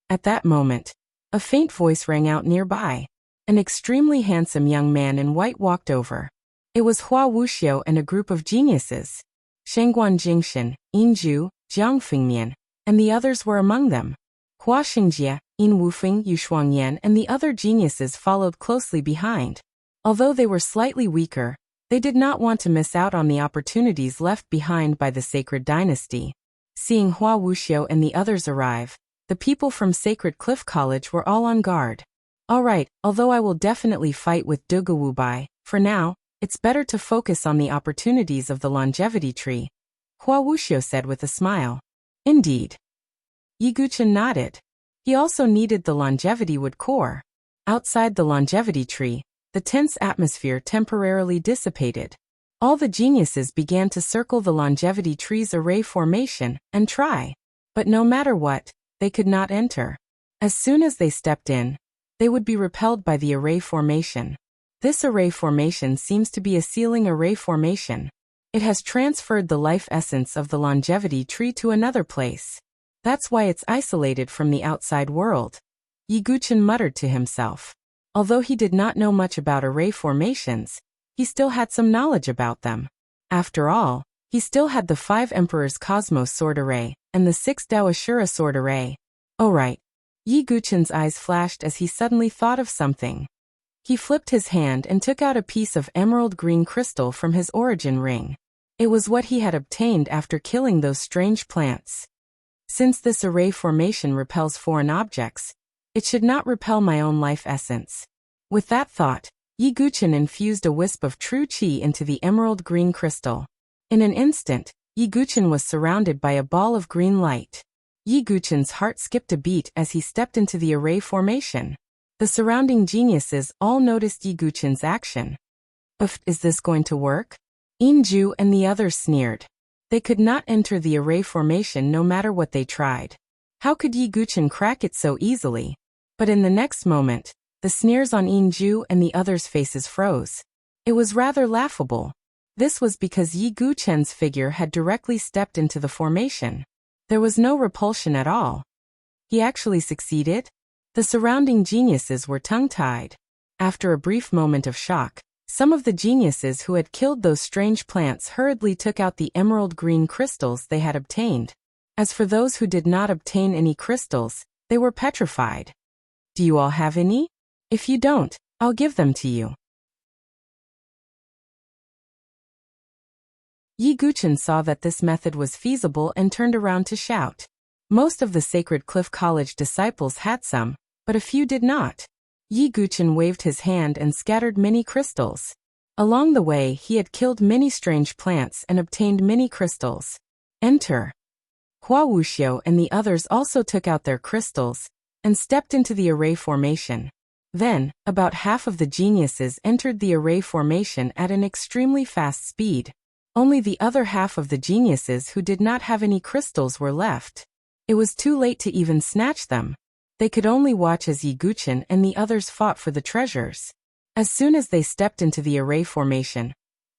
Speaker 1: At that moment, a faint voice rang out nearby. An extremely handsome young man in white walked over. It was Wuxia and a group of geniuses. Shengguan Jingshan, Yinju, Jiang Fingmian, and the others were among them. Hua Xingjie, Yin Wufeng, Yushuangyan and the other geniuses followed closely behind. Although they were slightly weaker, they did not want to miss out on the opportunities left behind by the Sacred Dynasty. Seeing Hua Wuxia and the others arrive, the people from Sacred Cliff College were all on guard. All right, although I will definitely fight with Duguwubai, for now, it's better to focus on the opportunities of the longevity tree, Hua Wuxia said with a smile. Indeed. Yi Guchen nodded. He also needed the longevity wood core. Outside the longevity tree, the tense atmosphere temporarily dissipated. All the geniuses began to circle the longevity tree's array formation and try. But no matter what, they could not enter. As soon as they stepped in, they would be repelled by the array formation. This array formation seems to be a sealing array formation. It has transferred the life essence of the longevity tree to another place. That's why it's isolated from the outside world. Yi Guchen muttered to himself. Although he did not know much about array formations, he still had some knowledge about them. After all, he still had the 5 Emperors Cosmos sword array and the 6 Dao Ashura sword array. Oh right. Yi Guchen's eyes flashed as he suddenly thought of something. He flipped his hand and took out a piece of emerald green crystal from his origin ring. It was what he had obtained after killing those strange plants. Since this array formation repels foreign objects, it should not repel my own life essence. With that thought, Yi Guchen infused a wisp of true qi into the emerald green crystal. In an instant, Yi Guchen was surrounded by a ball of green light. Yi Guchen's heart skipped a beat as he stepped into the array formation. The surrounding geniuses all noticed Yi Guchen's action. Is this going to work? Yinju and the others sneered. They could not enter the array formation no matter what they tried. How could Yi Guchen crack it so easily? But in the next moment, the sneers on Yinju and the others' faces froze. It was rather laughable. This was because Yi Guchen's figure had directly stepped into the formation. There was no repulsion at all. He actually succeeded? The surrounding geniuses were tongue-tied. After a brief moment of shock, some of the geniuses who had killed those strange plants hurriedly took out the emerald green crystals they had obtained. As for those who did not obtain any crystals, they were petrified. Do you all have any? If you don't, I'll give them to you. Yi Guchen saw that this method was feasible and turned around to shout. Most of the Sacred Cliff College disciples had some, but a few did not. Yi Guchen waved his hand and scattered many crystals. Along the way, he had killed many strange plants and obtained many crystals. Enter. Hua Wuxia and the others also took out their crystals and stepped into the array formation. Then, about half of the geniuses entered the array formation at an extremely fast speed. Only the other half of the geniuses who did not have any crystals were left. It was too late to even snatch them. They could only watch as Yi Guchen and the others fought for the treasures. As soon as they stepped into the array formation,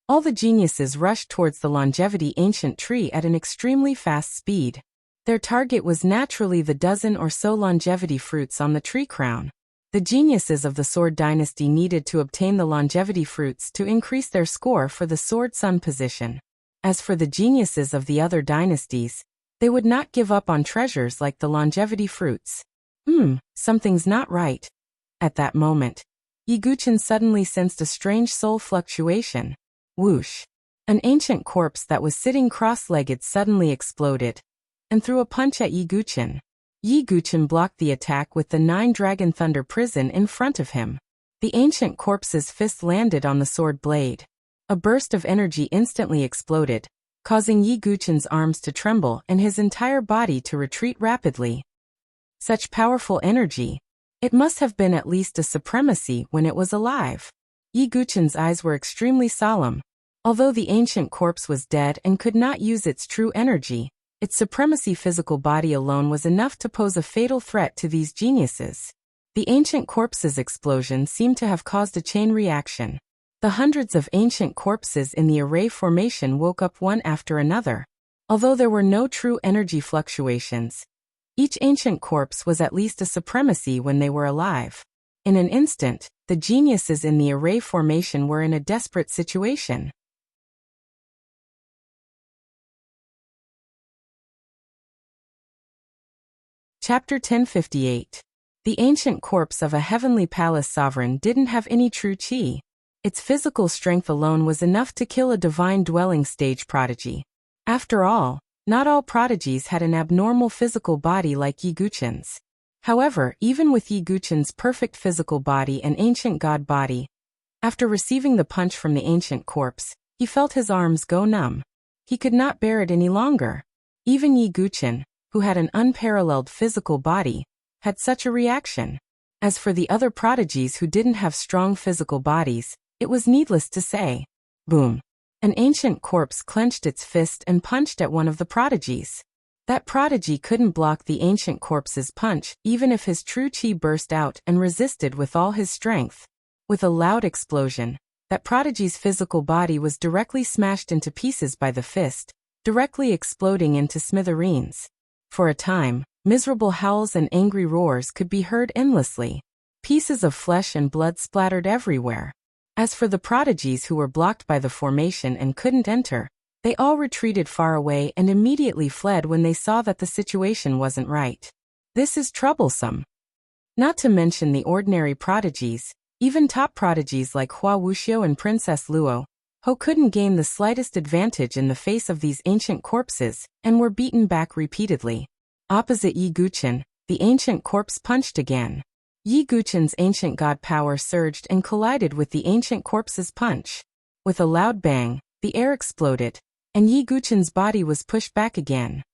Speaker 1: all the geniuses rushed towards the longevity ancient tree at an extremely fast speed. Their target was naturally the dozen or so longevity fruits on the tree crown. The geniuses of the Sword Dynasty needed to obtain the longevity fruits to increase their score for the Sword Sun position. As for the geniuses of the other dynasties, they would not give up on treasures like the longevity fruits. Something's not right. At that moment, Yi Guchen suddenly sensed a strange soul fluctuation. Whoosh! An ancient corpse that was sitting cross-legged suddenly exploded and threw a punch at Yi Guchen. Yi Guchen blocked the attack with the 9 Dragon Thunder Prison in front of him. The ancient corpse's fist landed on the sword blade. A burst of energy instantly exploded, causing Yi Guchen's arms to tremble and his entire body to retreat rapidly. Such powerful energy. It must have been at least a supremacy when it was alive. Yi Guchen's eyes were extremely solemn. Although the ancient corpse was dead and could not use its true energy, its supremacy physical body alone was enough to pose a fatal threat to these geniuses. The ancient corpse's explosion seemed to have caused a chain reaction. The hundreds of ancient corpses in the array formation woke up one after another. Although there were no true energy fluctuations, each ancient corpse was at least a supremacy when they were alive. In an instant, the geniuses in the array formation were in a desperate situation. Chapter 1058. The ancient corpse of a heavenly palace sovereign didn't have any true qi. Its physical strength alone was enough to kill a divine dwelling stage prodigy. After all, not all prodigies had an abnormal physical body like Yi Guchen's. However, even with Yi Guchen's perfect physical body and ancient god body, after receiving the punch from the ancient corpse, he felt his arms go numb. He could not bear it any longer. Even Yi Guchen, who had an unparalleled physical body, had such a reaction. As for the other prodigies who didn't have strong physical bodies, it was needless to say. Boom. An ancient corpse clenched its fist and punched at one of the prodigies. That prodigy couldn't block the ancient corpse's punch, even if his true qi burst out and resisted with all his strength. With a loud explosion, that prodigy's physical body was directly smashed into pieces by the fist, directly exploding into smithereens. For a time, miserable howls and angry roars could be heard endlessly. Pieces of flesh and blood splattered everywhere. As for the prodigies who were blocked by the formation and couldn't enter, they all retreated far away and immediately fled when they saw that the situation wasn't right. This is troublesome. Not to mention the ordinary prodigies, even top prodigies like Hua Wuxia and Princess Luo, who couldn't gain the slightest advantage in the face of these ancient corpses and were beaten back repeatedly. Opposite Yi Guchen, the ancient corpse punched again. Yi Guchen's ancient god power surged and collided with the ancient corpse's punch. With a loud bang, the air exploded, and Yi Guchen's body was pushed back again.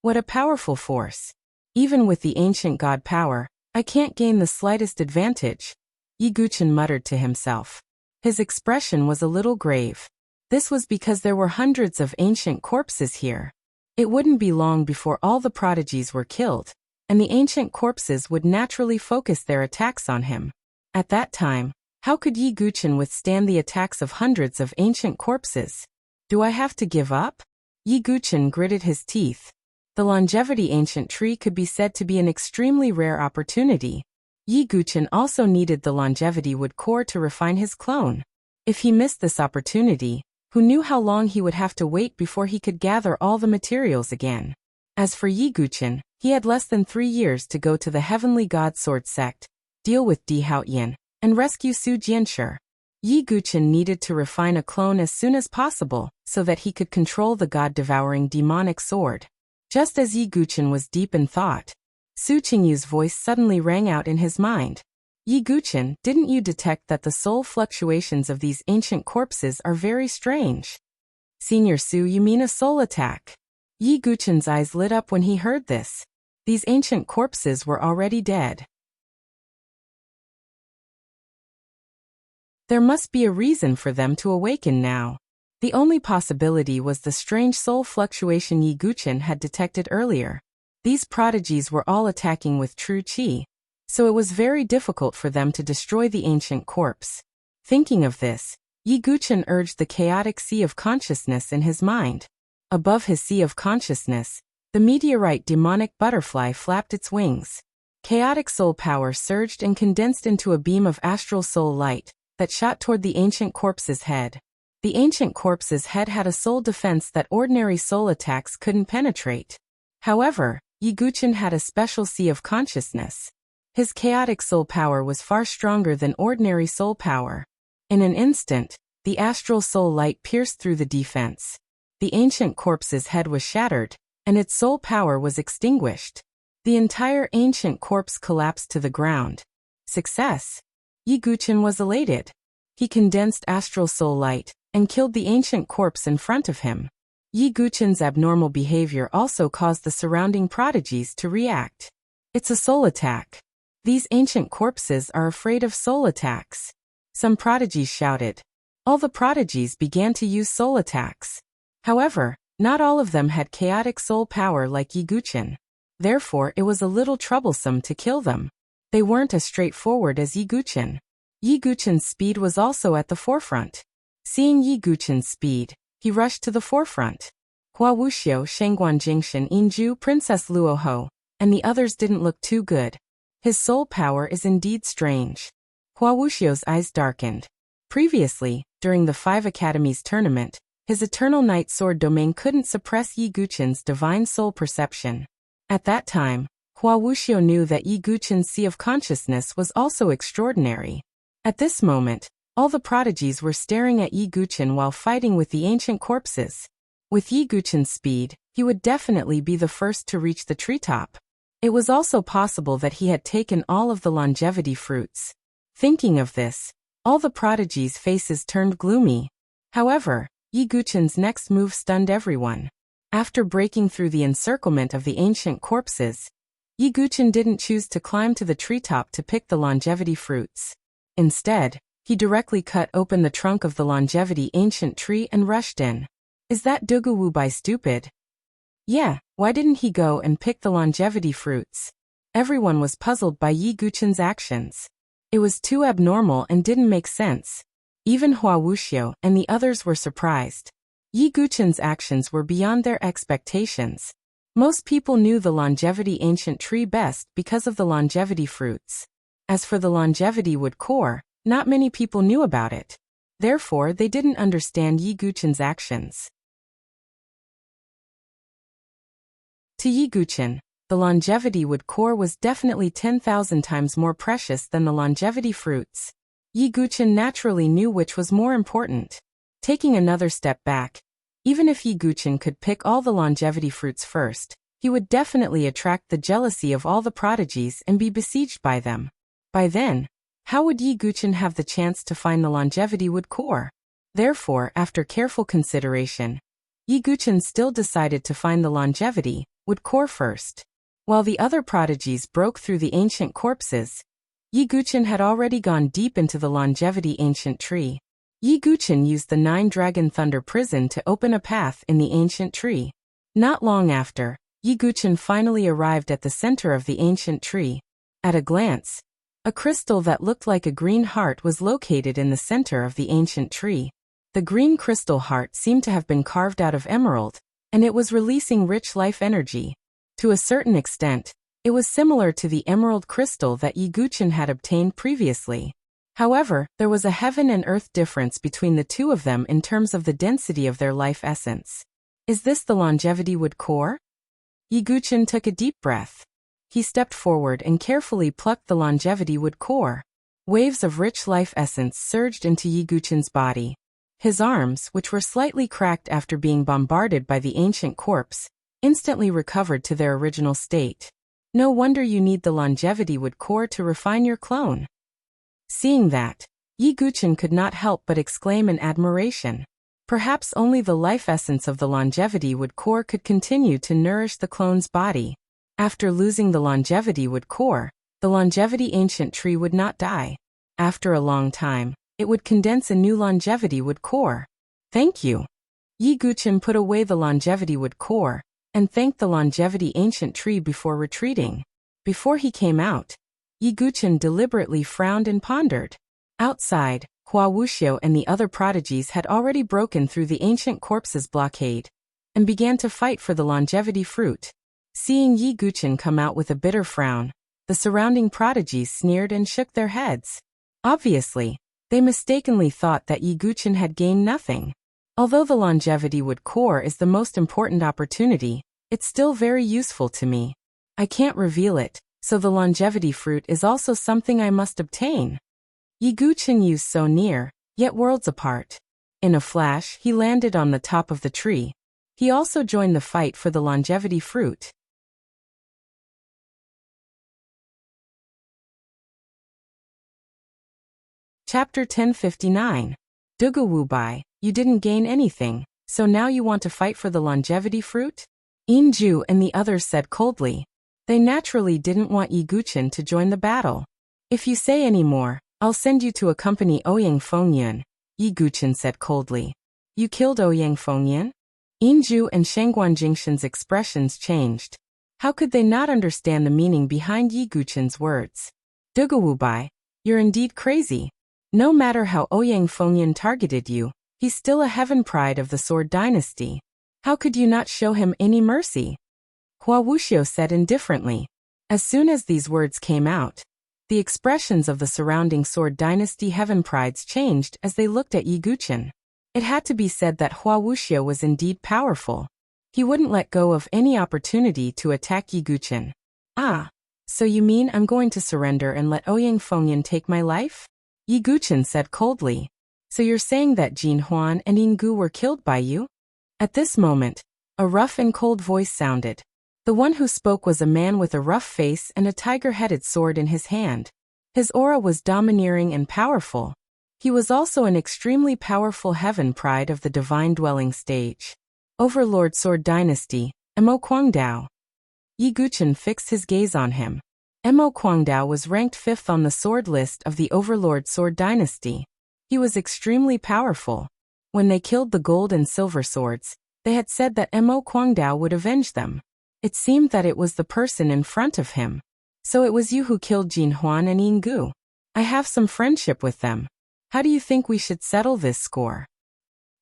Speaker 1: What a powerful force. Even with the ancient god power, I can't gain the slightest advantage, Yi Guchen muttered to himself. His expression was a little grave. This was because there were hundreds of ancient corpses here. It wouldn't be long before all the prodigies were killed, and the ancient corpses would naturally focus their attacks on him. At that time, how could Yi Guchen withstand the attacks of hundreds of ancient corpses? Do I have to give up? Yi Guchen gritted his teeth. The longevity ancient tree could be said to be an extremely rare opportunity. Yi Guchen also needed the longevity wood core to refine his clone. If he missed this opportunity, who knew how long he would have to wait before he could gather all the materials again? As for Yi Guchen, he had less than 3 years to go to the Heavenly God Sword Sect, deal with Di Haoyan, and rescue Su Jianshi. Yi Guchen needed to refine a clone as soon as possible, so that he could control the god-devouring demonic sword. Just as Yi Guchen was deep in thought, Su Qingyu's voice suddenly rang out in his mind. Yi Guchen, didn't you detect that the soul fluctuations of these ancient corpses are very strange? Senior Su, you mean a soul attack? Yi Guchen's eyes lit up when he heard this. These ancient corpses were already dead. There must be a reason for them to awaken now. The only possibility was the strange soul fluctuation Yi Guchen had detected earlier. These prodigies were all attacking with true qi, so it was very difficult for them to destroy the ancient corpse. Thinking of this, Yi Guchen urged the chaotic sea of consciousness in his mind. Above his sea of consciousness, the meteorite demonic butterfly flapped its wings. Chaotic soul power surged and condensed into a beam of astral soul light that shot toward the ancient corpse's head. The ancient corpse's head had a soul defense that ordinary soul attacks couldn't penetrate. However, Yi Guchen had a special sea of consciousness. His chaotic soul power was far stronger than ordinary soul power. In an instant, the astral soul light pierced through the defense. The ancient corpse's head was shattered, and its soul power was extinguished. The entire ancient corpse collapsed to the ground. Success! Yi Guchen was elated. He condensed astral soul light and killed the ancient corpse in front of him. Yi Guqin's abnormal behavior also caused the surrounding prodigies to react. It's a soul attack. These ancient corpses are afraid of soul attacks. Some prodigies shouted. All the prodigies began to use soul attacks. However, not all of them had chaotic soul power like Yi Guqin. Therefore, it was a little troublesome to kill them. They weren't as straightforward as Yi Guqin. Yi Guqin's speed was also at the forefront. Seeing Yi Guqin's speed, he rushed to the forefront. Hua Wuxia, Shengguan Jingshan Inju, Princess Luoho, and the others didn't look too good. His soul power is indeed strange. Hua Wuxia's eyes darkened. Previously, during the 5 Academies tournament, his Eternal Night Sword domain couldn't suppress Yi Guqin's divine soul perception. At that time, Hua Wuxia knew that Yi Guqin's Sea of Consciousness was also extraordinary. At this moment, all the prodigies were staring at Yi Guqin while fighting with the ancient corpses. With Yi Guqin's speed, he would definitely be the first to reach the treetop. It was also possible that he had taken all of the longevity fruits. Thinking of this, all the prodigies' faces turned gloomy. However, Yi Guqin's next move stunned everyone. After breaking through the encirclement of the ancient corpses, Yi Guqin didn't choose to climb to the treetop to pick the longevity fruits. Instead, he directly cut open the trunk of the longevity ancient tree and rushed in. Is that Dugu Wubai stupid? Yeah, why didn't he go and pick the longevity fruits? Everyone was puzzled by Yi Guqin's actions. It was too abnormal and didn't make sense. Even Hua Wuxia and the others were surprised. Yi Guqin's actions were beyond their expectations. Most people knew the longevity ancient tree best because of the longevity fruits. As for the longevity wood core, not many people knew about it. Therefore, they didn't understand Yi Guqin's actions. To Yi Guqin, the longevity wood core was definitely 10,000 times more precious than the longevity fruits. Yi Guqin naturally knew which was more important. Taking another step back, even if Yi Guqin could pick all the longevity fruits first, he would definitely attract the jealousy of all the prodigies and be besieged by them. By then, how would Yi Guqin have the chance to find the longevity wood core? Therefore, after careful consideration, Yi Guqin still decided to find the longevity wood core first. While the other prodigies broke through the ancient corpses, Yi Guqin had already gone deep into the longevity ancient tree. Yi Guqin used the 9-dragon thunder prison to open a path in the ancient tree. Not long after, Yi Guqin finally arrived at the center of the ancient tree. At a glance, a crystal that looked like a green heart was located in the center of the ancient tree. The green crystal heart seemed to have been carved out of emerald, and it was releasing rich life energy. To a certain extent, it was similar to the emerald crystal that Yi Guqin had obtained previously. However, there was a heaven and earth difference between the two of them in terms of the density of their life essence. Is this the longevity wood core? Yi Guqin took a deep breath. He stepped forward and carefully plucked the longevity wood core. Waves of rich life essence surged into Yi Guqin's body. His arms, which were slightly cracked after being bombarded by the ancient corpse, instantly recovered to their original state. No wonder you need the longevity wood core to refine your clone. Seeing that, Yi Guqin could not help but exclaim in admiration. Perhaps only the life essence of the longevity wood core could continue to nourish the clone's body. After losing the longevity wood core, the longevity ancient tree would not die. After a long time, it would condense a new longevity wood core. Thank you. Yi Guqin put away the longevity wood core and thanked the longevity ancient tree before retreating. Before he came out, Yi Guqin deliberately frowned and pondered. Outside, Hua Wuxia and the other prodigies had already broken through the ancient corpse's blockade and began to fight for the longevity fruit. Seeing Yi Guqin come out with a bitter frown, the surrounding prodigies sneered and shook their heads. Obviously, they mistakenly thought that Yi Guqin had gained nothing. Although the longevity wood core is the most important opportunity, it's still very useful to me. I can't reveal it, so the longevity fruit is also something I must obtain. Yi Guqin used so near, yet worlds apart. In a flash, he landed on the top of the tree. He also joined the fight for the longevity fruit. Chapter 1059. Dugu Wubai, you didn't gain anything, So now you want to fight for the longevity fruit? Inju and the others said coldly. They naturally didn't want Yi Guchen to join the battle. If you say any more, I'll send you to accompany Ouyang Fengyun, Yi Guchen said coldly. You killed Ouyang Fengyun? Inju and Shangguan Jingshan's expressions changed. How could they not understand the meaning behind Yi Guchen's words? Dugawubai, you're indeed crazy. No matter how Ouyang Fengyun targeted you, he's still a heaven pride of the Sword Dynasty. How could you not show him any mercy? Hua Wuxia said indifferently. As soon as these words came out, the expressions of the surrounding Sword Dynasty heaven prides changed as they looked at Yi Guchen. It had to be said that Hua Wuxia was indeed powerful. He wouldn't let go of any opportunity to attack Yi Guchen. Ah, so you mean I'm going to surrender and let Ouyang Fengyun take my life? Yi Guchen said coldly. So you're saying that Jin Huan and Yinggu were killed by you? At this moment, a rough and cold voice sounded. The one who spoke was a man with a rough face and a tiger-headed sword in his hand. His aura was domineering and powerful. He was also an extremely powerful heaven pride of the divine dwelling stage. Overlord Sword Dynasty, Mo Guangdao. Yi Guchen fixed his gaze on him. Mo Guangdao was ranked 5th on the sword list of the Overlord Sword Dynasty. He was extremely powerful. When they killed the gold and silver swords, they had said that Mo Guangdao would avenge them. It seemed that it was the person in front of him. So it was you who killed Jin Huan and Yinggu. I have some friendship with them. How do you think we should settle this score?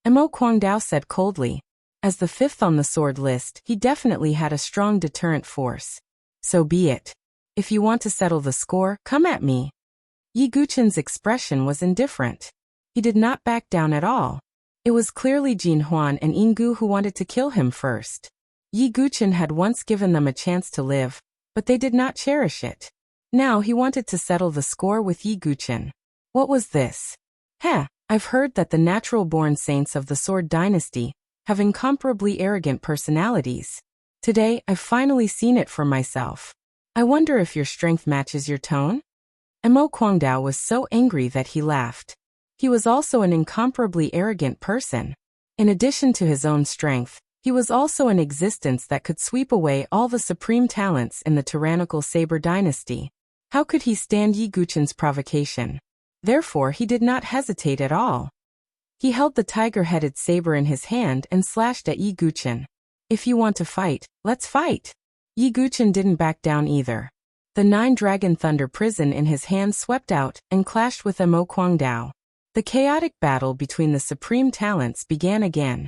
Speaker 1: Mo Guangdao said coldly. As the 5th on the sword list, he definitely had a strong deterrent force. So be it. If you want to settle the score, come at me. Yi Guchen's expression was indifferent. He did not back down at all. It was clearly Jin Huan and Yinggu who wanted to kill him first. Yi Guchen had once given them a chance to live, but they did not cherish it. Now he wanted to settle the score with Yi Guchen. What was this? I've heard that the natural-born saints of the Sword Dynasty have incomparably arrogant personalities. Today, I've finally seen it for myself. I wonder if your strength matches your tone? Mo Guangdao was so angry that he laughed. He was also an incomparably arrogant person. In addition to his own strength, he was also an existence that could sweep away all the supreme talents in the tyrannical Saber Dynasty. How could he stand Yi Guchen's provocation? Therefore, he did not hesitate at all. He held the tiger-headed saber in his hand and slashed at Yi Guchen. If you want to fight, let's fight. Yi Guchen didn't back down either. The 9-dragon thunder prison in his hand swept out and clashed with Mo Guangdao. The chaotic battle between the supreme talents began again.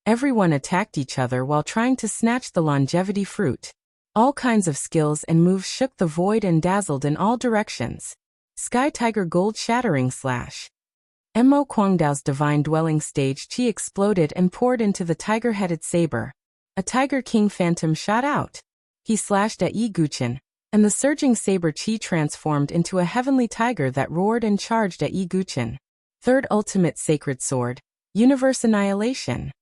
Speaker 1: Everyone attacked each other while trying to snatch the longevity fruit. All kinds of skills and moves shook the void and dazzled in all directions. Sky Tiger Gold Shattering Slash. Mo Guangdao's divine dwelling stage chi exploded and poured into the tiger-headed saber. A Tiger King Phantom shot out. He slashed at Yi Guchen, and the surging saber chi transformed into a heavenly tiger that roared and charged at Yi Guchen. Third Ultimate Sacred Sword, Universe Annihilation.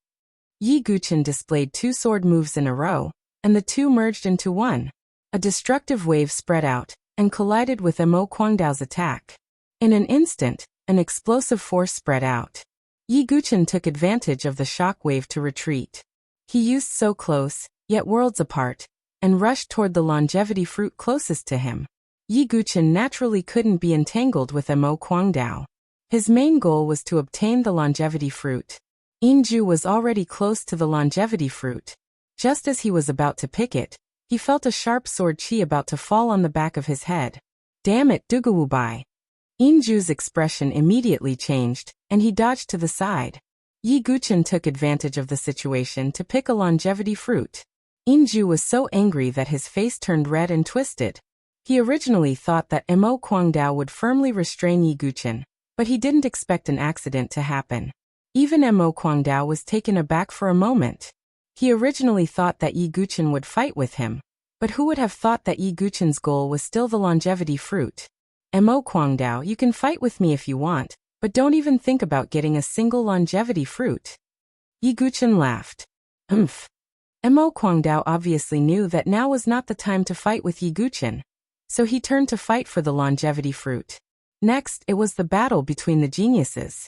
Speaker 1: Yi Guchen displayed 2 sword moves in a row, and the 2 merged into one. A destructive wave spread out and collided with Mo Guangdao's attack. In an instant, an explosive force spread out. Yi Guchen took advantage of the shock wave to retreat. He used so close, yet worlds apart, and rushed toward the longevity fruit closest to him. Yi Guchen naturally couldn't be entangled with Mo Guangdao. His main goal was to obtain the longevity fruit. Inju was already close to the longevity fruit. Just as he was about to pick it, he felt a sharp sword chi about to fall on the back of his head. Damn it, Dugawubai. Inju's expression immediately changed, and he dodged to the side. Yi Guchen took advantage of the situation to pick a longevity fruit. Inju was so angry that his face turned red and twisted. He originally thought that Mo Guangdao would firmly restrain Yi Guchen, but he didn't expect an accident to happen. Even Mo Guangdao was taken aback for a moment. He originally thought that Yi Guchen would fight with him, but who would have thought that Yi Guchen's goal was still the longevity fruit? Mo Guangdao, you can fight with me if you want, but don't even think about getting a single longevity fruit. Yi Guchen laughed. Mo Guangdao obviously knew that now was not the time to fight with Yi Guchen, so he turned to fight for the longevity fruit. Next, it was the battle between the geniuses.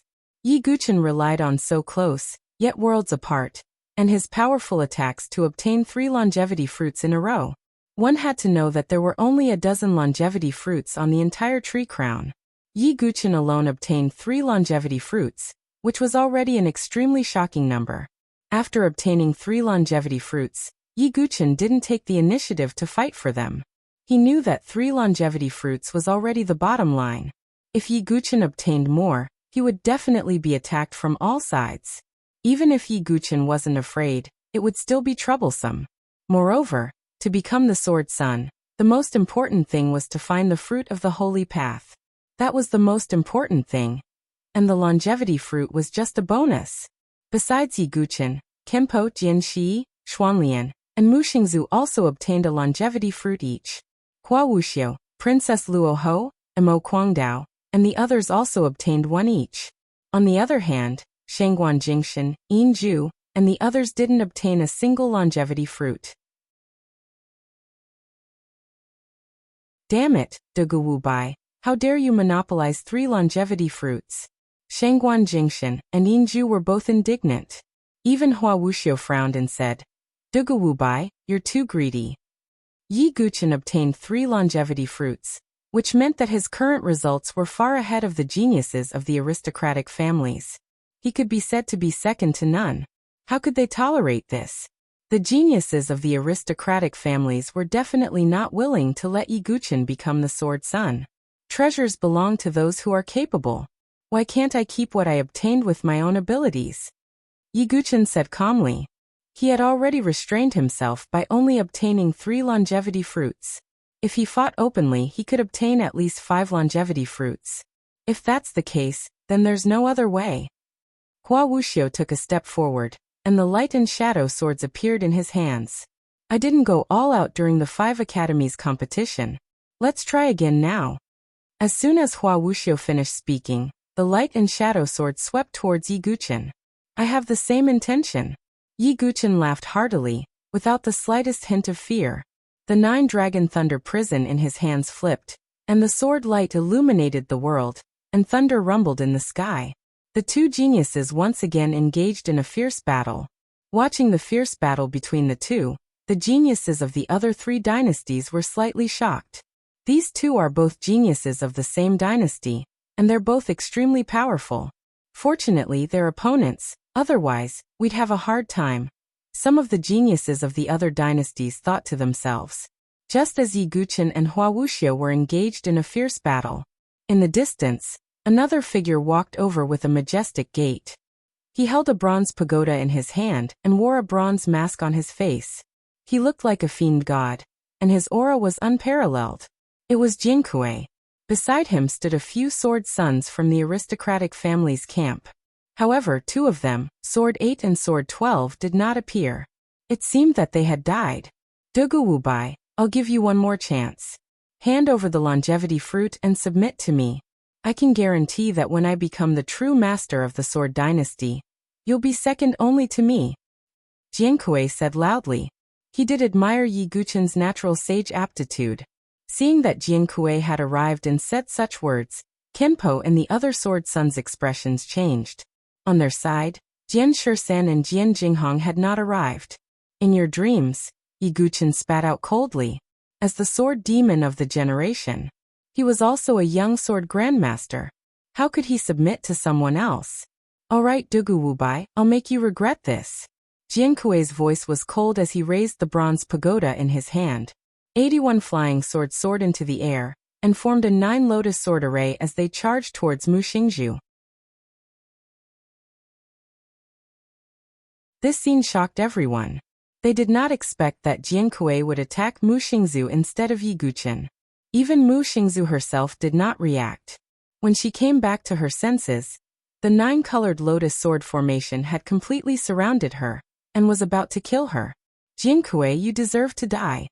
Speaker 1: Yi Guchen relied on so close, yet worlds apart, and his powerful attacks to obtain 3 longevity fruits in a row. One had to know that there were only a dozen longevity fruits on the entire tree crown. Yi Guchen alone obtained 3 longevity fruits, which was already an extremely shocking number. After obtaining 3 longevity fruits, Yi Guchen didn't take the initiative to fight for them. He knew that 3 longevity fruits was already the bottom line. If Yi Guchen obtained more, he would definitely be attacked from all sides. Even if Yi Guchen wasn't afraid, it would still be troublesome. Moreover, to become the Sword Son, the most important thing was to find the fruit of the holy path. That was the most important thing. And the longevity fruit was just a bonus. Besides Yi Guchen, Kempo, Jianxi, Xuanlian, and Mu Xingzu also obtained a longevity fruit each. Hua Wuxia, Princess Luoho, and Mo Guangdao, and the others also obtained 1 each. On the other hand, Shangguan Jingshan, Yin Zhu, and the others didn't obtain a single longevity fruit. Damn it, Dugu Wubai, how dare you monopolize 3 longevity fruits? Shangguan Jingshan and Yin Zhu were both indignant. Even Hua Wuxia frowned and said, Dugu Wubai, you're too greedy. Yi Guchen obtained 3 longevity fruits, which meant that his current results were far ahead of the geniuses of the aristocratic families. He could be said to be second to none. How could they tolerate this? The geniuses of the aristocratic families were definitely not willing to let Yi Guchen become the Sword Son. Treasures belong to those who are capable. Why can't I keep what I obtained with my own abilities? Yi Guchen said calmly. He had already restrained himself by only obtaining 3 longevity fruits. If he fought openly, he could obtain at least 5 longevity fruits. If that's the case, then there's no other way. Hua Wuxia took a step forward, and the light and shadow swords appeared in his hands. I didn't go all out during the 5 academies competition. Let's try again now. As soon as Hua Wuxia finished speaking, the light and shadow sword swept towards Yi Guchen. I have the same intention. Yi Guchen laughed heartily, without the slightest hint of fear. The 9-dragon thunder prison in his hands flipped, and the sword light illuminated the world, and thunder rumbled in the sky. The 2 geniuses once again engaged in a fierce battle. Watching the fierce battle between the 2, the geniuses of the other 3 dynasties were slightly shocked. These 2 are both geniuses of the same dynasty, and they're both extremely powerful. Fortunately, they're opponents, otherwise, we'd have a hard time. Some of the geniuses of the other dynasties thought to themselves. Just as Yi Guchen and Hua Wuxia were engaged in a fierce battle. In the distance, another figure walked over with a majestic gait. He held a bronze pagoda in his hand and wore a bronze mask on his face. He looked like a fiend god, and his aura was unparalleled. It was Jinkui. Beside him stood a few sword sons from the aristocratic family's camp. However, 2 of them, Sword 8 and Sword 12, did not appear. It seemed that they had died. Dugu Wubai, I'll give you one more chance. Hand over the longevity fruit and submit to me. I can guarantee that when I become the true master of the Sword Dynasty, you'll be second only to me. Jiankui said loudly. He did admire Yi Guchen's natural sage aptitude. Seeing that Jiankui had arrived and said such words, Kenpo and the other sword sons' expressions changed. On their side, Jian Shisan and Jian Jinghong had not arrived. In your dreams, Yi Guchen spat out coldly. As the sword demon of the generation, he was also a young sword grandmaster. How could he submit to someone else? All right, Dugu Wubai, I'll make you regret this. Jiankui's voice was cold as he raised the bronze pagoda in his hand. 81 flying swords soared into the air, and formed a 9 lotus sword array as they charged towards Mu Xingzhu. This scene shocked everyone. They did not expect that Jiankui would attack Mu Xingzhu instead of Yi Guchen. Even Mu Xingzhu herself did not react. When she came back to her senses, the 9-colored lotus sword formation had completely surrounded her, and was about to kill her. Jiankui, you deserve to die.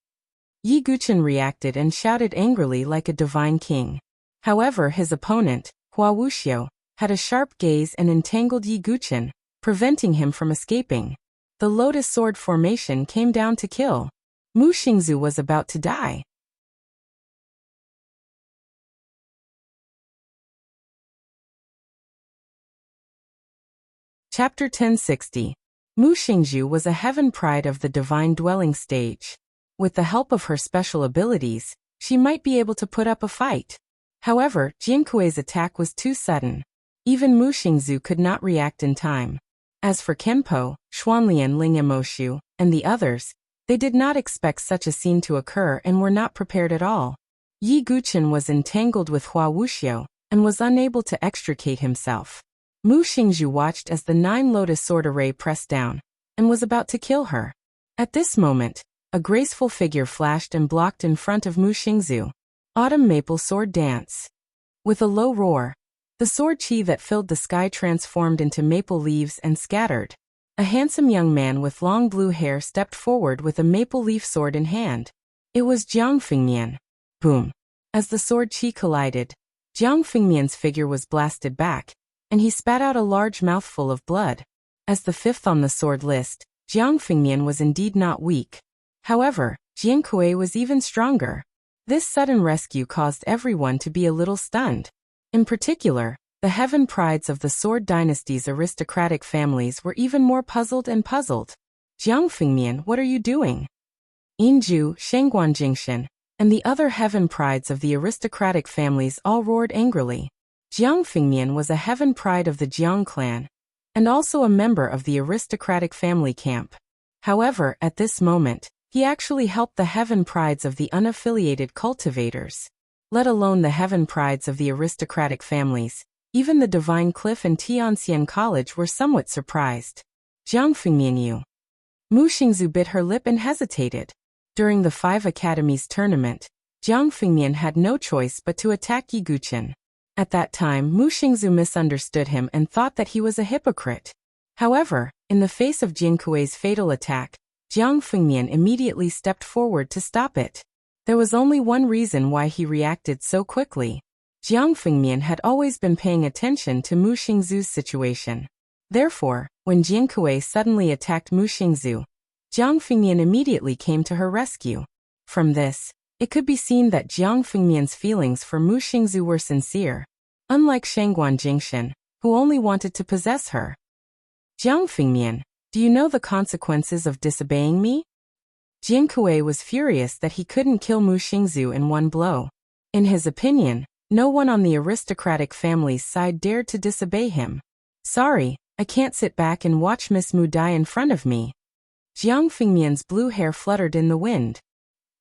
Speaker 1: Yi Guchen reacted and shouted angrily like a divine king. However, his opponent, Hua Wuxia, had a sharp gaze and entangled Yi Guchen, preventing him from escaping. The lotus sword formation came down to kill. Mu Xingzhu was about to die. Chapter 1060. Mu Xingzhu was a heaven pride of the divine dwelling stage. With the help of her special abilities, she might be able to put up a fight. However, Jiankui's attack was too sudden. Even Mu Xingzhu could not react in time. As for Kenpo, Xuanlian Lingemoshu, and the others, they did not expect such a scene to occur and were not prepared at all. Yi Guqin was entangled with Hua Wuxia and was unable to extricate himself. Mu Xingzhu watched as the 9 lotus sword array pressed down and was about to kill her. At this moment, a graceful figure flashed and blocked in front of Mu Xingzhu. Autumn Maple Sword Dance. With a low roar, the sword chi that filled the sky transformed into maple leaves and scattered. A handsome young man with long blue hair stepped forward with a maple leaf sword in hand. It was Jiang Fengmian. Boom. As the sword chi collided, Jiang Fengmian's figure was blasted back, and he spat out a large mouthful of blood. As the 5th on the sword list, Jiang Fengmian was indeed not weak. However, Jiankui was even stronger. This sudden rescue caused everyone to be a little stunned. In particular, the heaven prides of the Sword Dynasty's aristocratic families were even more puzzled and puzzled. Jiang Fengmian, what are you doing? Yinju, Shengguan Jingshan, and the other heaven prides of the aristocratic families all roared angrily. Jiang Fengmian was a heaven pride of the Jiang clan, and also a member of the aristocratic family camp. However, at this moment, he actually helped the heaven prides of the unaffiliated cultivators. Let alone the heaven prides of the aristocratic families, even the Divine Cliff and Tianxian College were somewhat surprised. Jiang Fengmian you. Mu Xingzhu bit her lip and hesitated. During the 5 Academies tournament, Jiang Fengmian had no choice but to attack Yi Guqin. At that time, Mu Xingzhu misunderstood him and thought that he was a hypocrite. However, in the face of Jiankui's fatal attack, Jiang Fengmian immediately stepped forward to stop it. There was only one reason why he reacted so quickly. Jiang Fengmian had always been paying attention to Mu Xingzhu's situation. Therefore, when Jiankui suddenly attacked Mu Xingzhu, Jiang Fengmian immediately came to her rescue. From this, it could be seen that Jiang Fengmian's feelings for Mu Xingzhu were sincere, unlike Shengguan Jingshan, who only wanted to possess her. Jiang Fengmian, do you know the consequences of disobeying me? Jiankui was furious that he couldn't kill Mu Xingzhu in one blow. In his opinion, no one on the aristocratic family's side dared to disobey him. Sorry, I can't sit back and watch Miss Mu die in front of me. Jiang Fengmian's blue hair fluttered in the wind.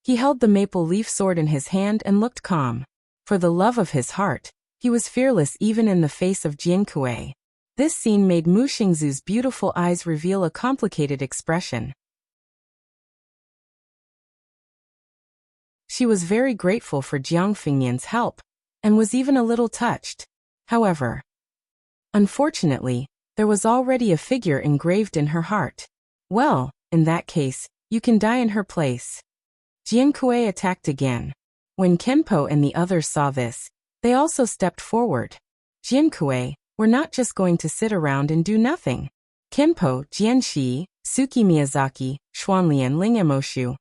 Speaker 1: He held the maple leaf sword in his hand and looked calm. For the love of his heart, he was fearless even in the face of Jiankui. This scene made Mu Xingzhu's beautiful eyes reveal a complicated expression. She was very grateful for Jiang Fengmian's help, and was even a little touched. However, unfortunately, there was already a figure engraved in her heart. Well, in that case, you can die in her place. Jiankui attacked again. When Kenpo and the others saw this, they also stepped forward. Jiankui, we're not just going to sit around and do nothing. Kenpo, Jianxi, Suki Miyazaki, Xuanlian Lingemoshu,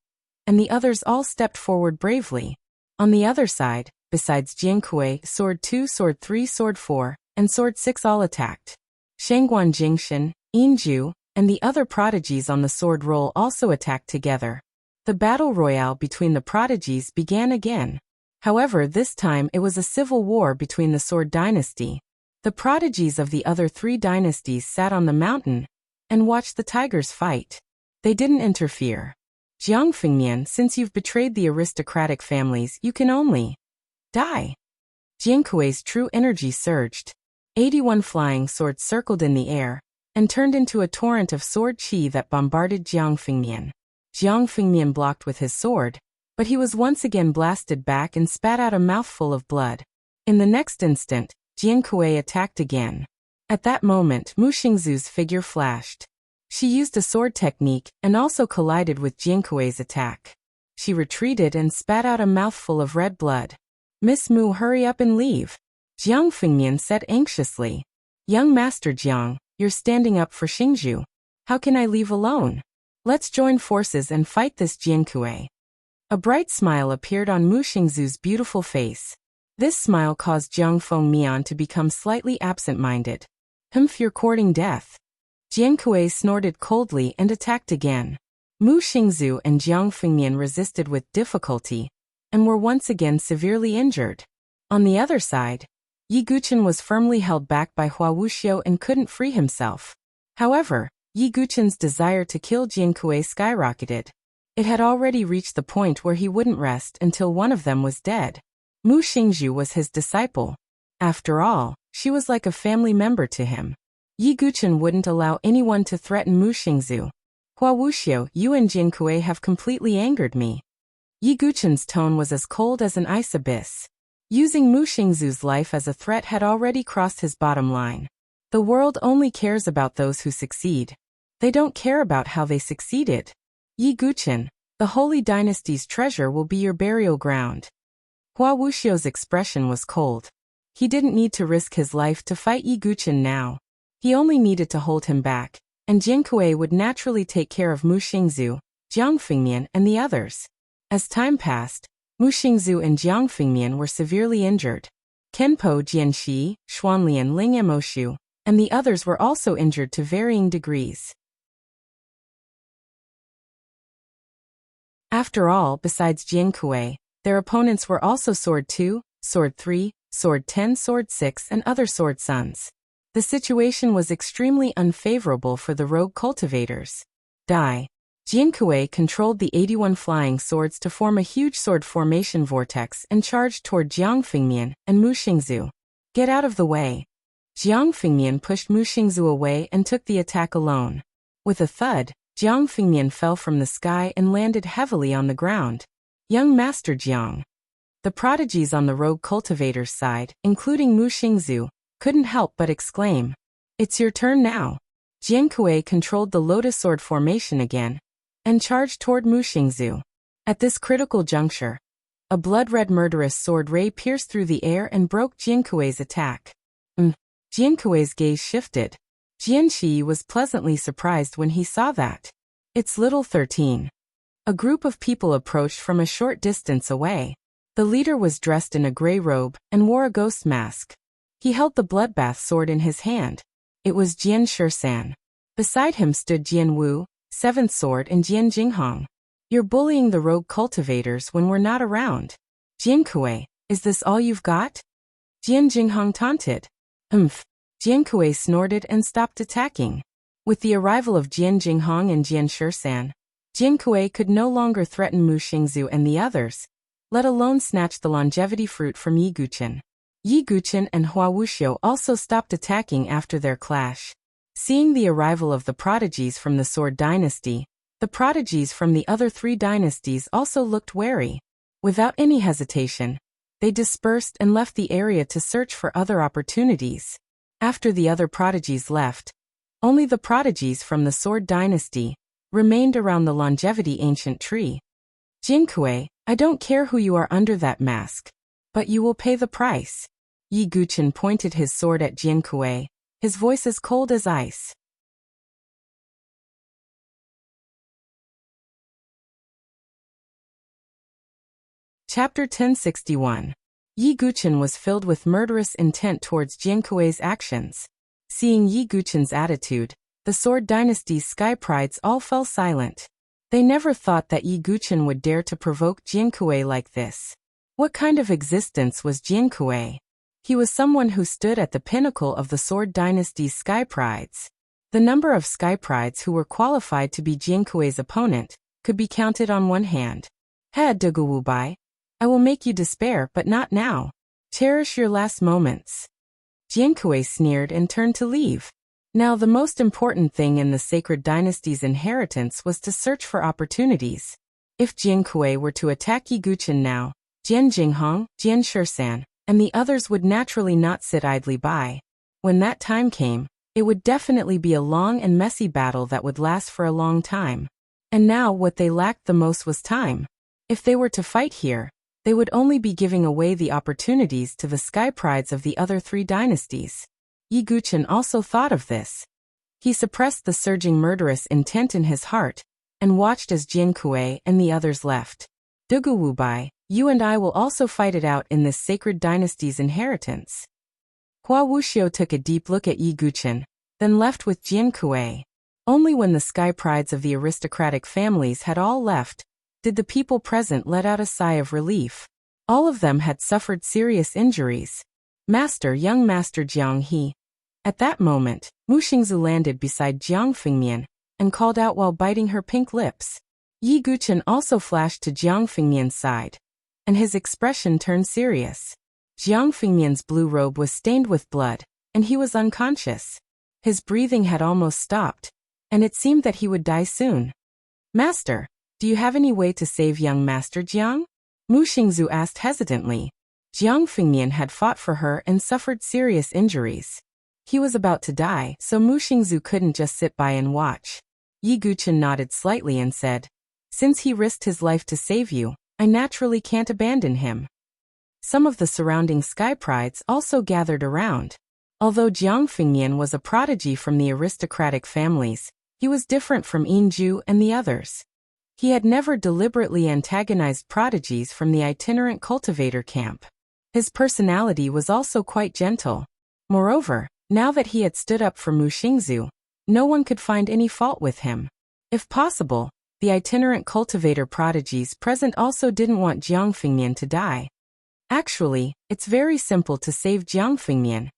Speaker 1: and the others all stepped forward bravely. On the other side, besides Jiankui, Sword 2, Sword 3, Sword 4, and Sword 6 all attacked. Shengguan Jingshan, Yinju, and the other prodigies on the sword roll also attacked together. The battle royale between the prodigies began again. However, this time it was a civil war between the Sword Dynasty. The prodigies of the other 3 dynasties sat on the mountain and watched the tigers fight. They didn't interfere. Jiang Fengmian, since you've betrayed the aristocratic families, you can only die. Jiankui's true energy surged. 81 flying swords circled in the air and turned into a torrent of sword chi that bombarded Jiang Fengmian. Jiang Fengmian blocked with his sword, but he was once again blasted back and spat out a mouthful of blood. In the next instant, Jiankui attacked again. At that moment, Mu Xingzhu's figure flashed. She used a sword technique and also collided with Jiankui's attack. She retreated and spat out a mouthful of red blood. Miss Mu, hurry up and leave. Jiang Fengmian said anxiously. Young Master Jiang, you're standing up for Xingzhu. How can I leave alone? Let's join forces and fight this Jiankui. A bright smile appeared on Mu Xingzhu's beautiful face. This smile caused Jiang Fengmian to become slightly absent-minded. You're courting death. Jian Kuei snorted coldly and attacked again. Mu Xingzhu and Jiang Fengmian resisted with difficulty, and were once again severely injured. On the other side, Yi Guchen was firmly held back by Hua Wuxiu and couldn't free himself. However, Yi Guchen's desire to kill Jian Kuei skyrocketed. It had already reached the point where he wouldn't rest until one of them was dead. Mu Xingzhu was his disciple. After all, she was like a family member to him. Yi Guchen wouldn't allow anyone to threaten Mu Xingzhu. Hua Wuxiu, you and Jian Kuei have completely angered me. Yi Guchen's tone was as cold as an ice abyss. Using Mu Xingzhu's life as a threat had already crossed his bottom line. The world only cares about those who succeed. They don't care about how they succeeded. Yi Guchen, the Holy Dynasty's treasure will be your burial ground. Hua Wuxiu's expression was cold. He didn't need to risk his life to fight Yi Guchen now. He only needed to hold him back, and Jian Kuei would naturally take care of Mu Xingzhu, Jiang Fengmian, and the others. As time passed, Mu Xingzhu and Jiang Fengmian were severely injured. Kenpo Jianxi, Xuanlian Ling Emoshu, and the others were also injured to varying degrees. After all, besides Jian Kuei, their opponents were also Sword 2, Sword 3, Sword 10, Sword 6, and other Sword Sons. The situation was extremely unfavorable for the rogue cultivators. Jian Kuei controlled the 81 flying swords to form a huge sword formation vortex and charged toward Jiang Fengmian and Mu Xingzhu. Get out of the way. Jiang Fengmian pushed Mu Xingzhu away and took the attack alone. With a thud, Jiang Fengmian fell from the sky and landed heavily on the ground. Young Master Jiang. The prodigies on the rogue cultivator's side, including Mu Xingzhu, couldn't help but exclaim, "It's your turn now." Jian Kuei controlled the lotus sword formation again, and charged toward Mu Xingzhu. At this critical juncture, a blood-red murderous sword ray pierced through the air and broke Jian Kuei's attack. Jian Kuei's gaze shifted. Jian Shi was pleasantly surprised when he saw that. It's little 13. A group of people approached from a short distance away. The leader was dressed in a gray robe and wore a ghost mask. He held the bloodbath sword in his hand. It was Jian Shisan. Beside him stood Jian Wu, Seventh Sword, and Jian Jinghong. You're bullying the rogue cultivators when we're not around. Jian Kuei, is this all you've got? Jian Jinghong taunted. Jian Kuei snorted and stopped attacking. With the arrival of Jian Jinghong and Jian Shisan, Jian Kuei could no longer threaten Mu Xingzhu and the others, let alone snatch the longevity fruit from Yi Guchen. Yi Guchen and Hua Wuxiu also stopped attacking after their clash. Seeing the arrival of the prodigies from the Sword Dynasty, the prodigies from the other three dynasties also looked wary. Without any hesitation, they dispersed and left the area to search for other opportunities. After the other prodigies left, only the prodigies from the Sword Dynasty remained around the longevity ancient tree. Jian Kuei, I don't care who you are under that mask, but you will pay the price. Yi Guchen pointed his sword at Jian Kuei, his voice as cold as ice. Chapter 1061. Yi Guchen was filled with murderous intent towards Jian Kuei's actions. Seeing Yi Guchen's attitude, the Sword Dynasty's sky prides all fell silent. They never thought that Yi Guchen would dare to provoke Jian Kuei like this. What kind of existence was Jian Kuei? He was someone who stood at the pinnacle of the Sword Dynasty's sky prides. The number of sky prides who were qualified to be Jian Kuei's opponent could be counted on one hand. Head Dugu Bai, I will make you despair, but not now. Cherish your last moments. Jian Kuei sneered and turned to leave. Now the most important thing in the Sacred Dynasty's inheritance was to search for opportunities. If Jian Kuei were to attack Yi Guchen now, Jian Jinghong, Jian Shisan, and the others would naturally not sit idly by. When that time came, it would definitely be a long and messy battle that would last for a long time. And now what they lacked the most was time. If they were to fight here, they would only be giving away the opportunities to the sky prides of the other three dynasties. Yi Guchen also thought of this. He suppressed the surging murderous intent in his heart, and watched as Jian Kuei and the others left. Dugu Wu Bai, you and I will also fight it out in this Sacred Dynasty's inheritance. Hua Wuxiu took a deep look at Yi Guchen, then left with Jian Kuei. Only when the sky prides of the aristocratic families had all left, did the people present let out a sigh of relief. All of them had suffered serious injuries. Young Master Jiang He. At that moment, Mu Xingzu landed beside Jiang Fengmian and called out while biting her pink lips. Yi Guchen also flashed to Jiang Fengmian's side, and his expression turned serious. Jiang Fengmian's blue robe was stained with blood, and he was unconscious. His breathing had almost stopped, and it seemed that he would die soon. Master, do you have any way to save young Master Jiang? Mu Xingzu asked hesitantly. Jiang Fengmian had fought for her and suffered serious injuries. He was about to die, so Mu Xingzu couldn't just sit by and watch. Yi Guchen nodded slightly and said, "Since he risked his life to save you, I naturally can't abandon him." Some of the surrounding sky prides also gathered around. Although Jiang Fengmian was a prodigy from the aristocratic families, he was different from Yinju and the others. He had never deliberately antagonized prodigies from the itinerant cultivator camp. His personality was also quite gentle. Moreover, now that he had stood up for Mu Xingzu, no one could find any fault with him. If possible, the itinerant cultivator prodigies present also didn't want Jiang Fengmian to die. Actually, it's very simple to save Jiang Fengmian,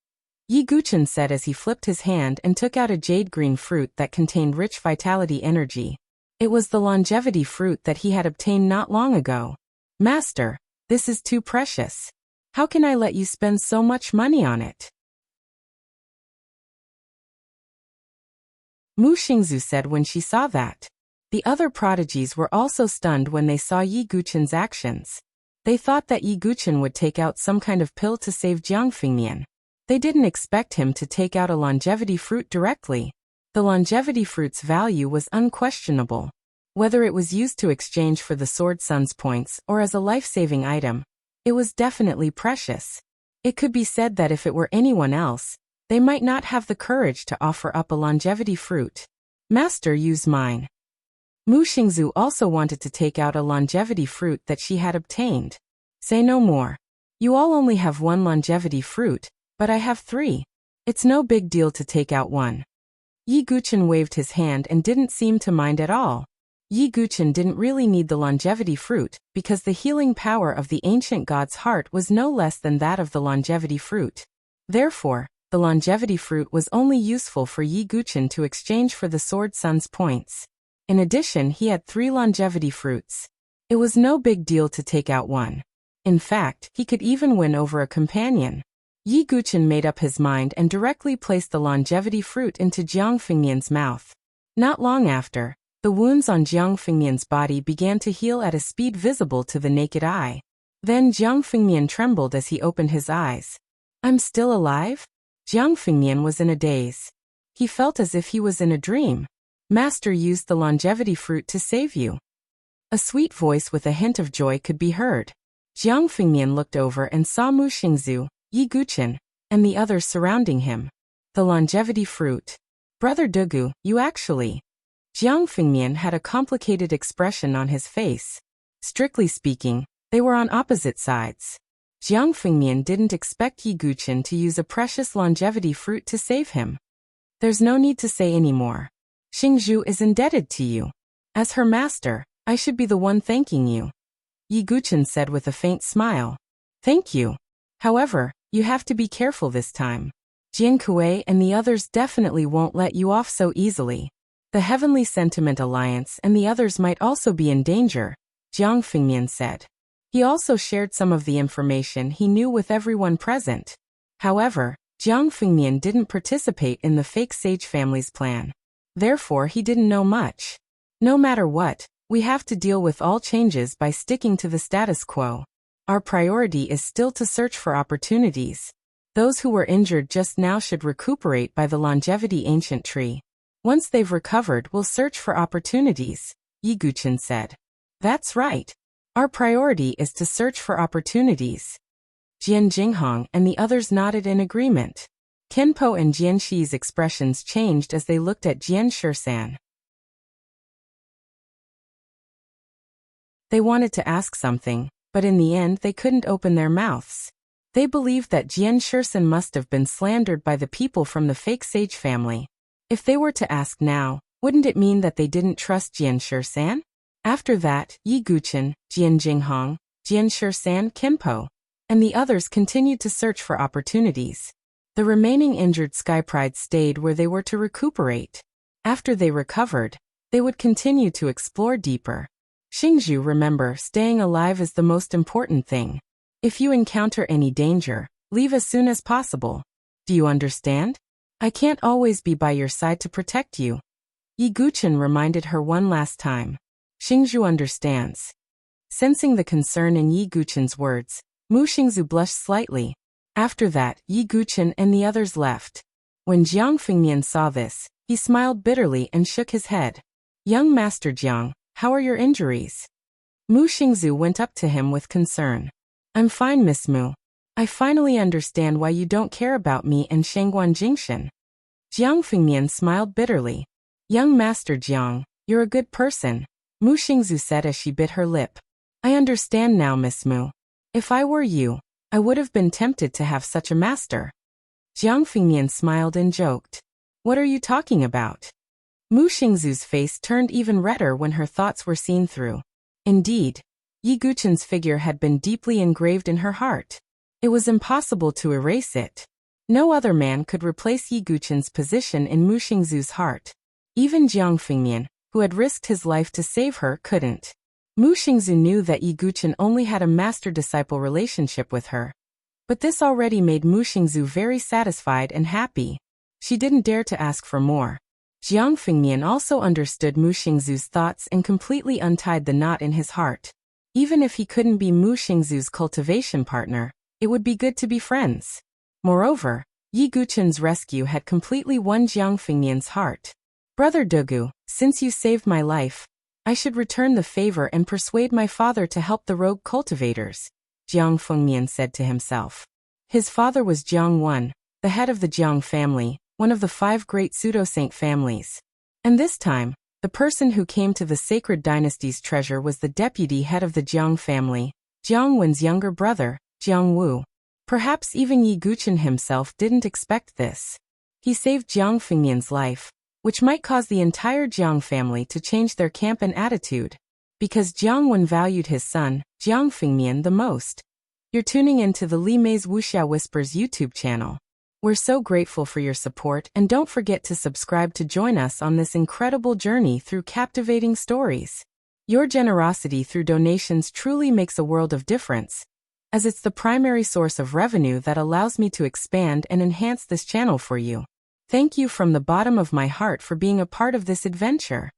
Speaker 1: Yi Guchen said as he flipped his hand and took out a jade-green fruit that contained rich vitality energy. It was the longevity fruit that he had obtained not long ago. Master, this is too precious. How can I let you spend so much money on it? Mu Xingzu said when she saw that. The other prodigies were also stunned when they saw Yi Guchen's actions. They thought that Yi Guchen would take out some kind of pill to save Jiang Fengmian. They didn't expect him to take out a longevity fruit directly. The longevity fruit's value was unquestionable. Whether it was used to exchange for the Sword Sun's points or as a life-saving item, it was definitely precious. It could be said that if it were anyone else, they might not have the courage to offer up a longevity fruit. Master, use mine. Mu Xingzu also wanted to take out a longevity fruit that she had obtained. Say no more. You all only have one longevity fruit, but I have 3. It's no big deal to take out one. Yi Guchen waved his hand and didn't seem to mind at all. Yi Guchen didn't really need the longevity fruit, because the healing power of the ancient god's heart was no less than that of the longevity fruit. Therefore, the longevity fruit was only useful for Yi Guchen to exchange for the Sword Sun's points. In addition, he had 3 longevity fruits. It was no big deal to take out one. In fact, he could even win over a companion. Yi Guchen made up his mind and directly placed the longevity fruit into Jiang Fengmian's mouth. Not long after, the wounds on Jiang Fengmian's body began to heal at a speed visible to the naked eye. Then Jiang Fengmian trembled as he opened his eyes. I'm still alive? Jiang Fengmian was in a daze. He felt as if he was in a dream. Master used the longevity fruit to save you. A sweet voice with a hint of joy could be heard. Jiang Fengmian looked over and saw Mu Xingzu, Yi Guchen, and the others surrounding him. The longevity fruit. Brother Dugu, you actually. Jiang Fengmian had a complicated expression on his face. Strictly speaking, they were on opposite sides. Jiang Fengmian didn't expect Yi Guchen to use a precious longevity fruit to save him. There's no need to say any more. Xingzhu is indebted to you. As her master, I should be the one thanking you. Yi Guchen said with a faint smile. Thank you. However, you have to be careful this time. Jian Kuei and the others definitely won't let you off so easily. The Heavenly Sentiment Alliance and the others might also be in danger, Jiang Fengmian said. He also shared some of the information he knew with everyone present. However, Jiang Fengmian didn't participate in the fake sage family's plan. Therefore, he didn't know much. No matter what, we have to deal with all changes by sticking to the status quo. Our priority is still to search for opportunities. Those who were injured just now should recuperate by the longevity ancient tree. Once they've recovered, we'll search for opportunities, Yi Guchen said. That's right. Our priority is to search for opportunities. Jian Jinghong and the others nodded in agreement. Kenpo and Jian Shi's expressions changed as they looked at Jian Shisan. They wanted to ask something, but in the end they couldn't open their mouths. They believed that Jian Shursen must have been slandered by the people from the fake sage family. If they were to ask now, wouldn't it mean that they didn't trust Jian Shursan? After that, Yi Guqin, Jian Jinghong, Jian Shursan Kimpo, and the others continued to search for opportunities. The remaining injured Sky Pride stayed where they were to recuperate. After they recovered, they would continue to explore deeper. Xingzhu, remember, staying alive is the most important thing. If you encounter any danger, leave as soon as possible. Do you understand? I can't always be by your side to protect you. Yi Guqin reminded her one last time. Xingzhu understands. Sensing the concern in Yi Guqin's words, Mu Xingzhu blushed slightly. After that, Yi Guqin and the others left. When Jiang Fengmian saw this, he smiled bitterly and shook his head. Young Master Jiang, how are your injuries? Mu Xingzhu went up to him with concern. I'm fine, Miss Mu. I finally understand why you don't care about me and Shangguan Jingshan. Jiang Fengmian smiled bitterly. Young Master Jiang, you're a good person, Mu Xingzhu said as she bit her lip. I understand now, Miss Mu. If I were you, I would have been tempted to have such a master. Jiang Fengmian smiled and joked. What are you talking about? Mu Xingzhu's face turned even redder when her thoughts were seen through. Indeed, Yi Guqin's figure had been deeply engraved in her heart. It was impossible to erase it. No other man could replace Yi Guqin's position in Mu Xingzhu's heart. Even Jiang Fengmian, who had risked his life to save her, couldn't. Mu Xingzhu knew that Yi Guqin only had a master-disciple relationship with her. But this already made Mu Xingzhu very satisfied and happy. She didn't dare to ask for more. Jiang Fengmian also understood Mu Xingzhu's thoughts and completely untied the knot in his heart. Even if he couldn't be Mu Xingzhu's cultivation partner, it would be good to be friends. Moreover, Yi Guqin's rescue had completely won Jiang Fengmian's heart. Brother Dugu, since you saved my life, I should return the favor and persuade my father to help the rogue cultivators, Jiang Fengmian said to himself. His father was Jiang Wen, the head of the Jiang family, one of the 5 great pseudo-saint families. And this time, the person who came to the sacred dynasty's treasure was the deputy head of the Jiang family, Jiang Wen's younger brother, Jiang Wu. Perhaps even Yi Guqin himself didn't expect this. He saved Jiang Fengmian's life, which might cause the entire Jiang family to change their camp and attitude. Because Jiang Wen valued his son, Jiang Fengmian, the most. You're tuning into the Li Mei's Wuxia Whispers YouTube channel. We're so grateful for your support, and don't forget to subscribe to join us on this incredible journey through captivating stories. Your generosity through donations truly makes a world of difference, as it's the primary source of revenue that allows me to expand and enhance this channel for you. Thank you from the bottom of my heart for being a part of this adventure.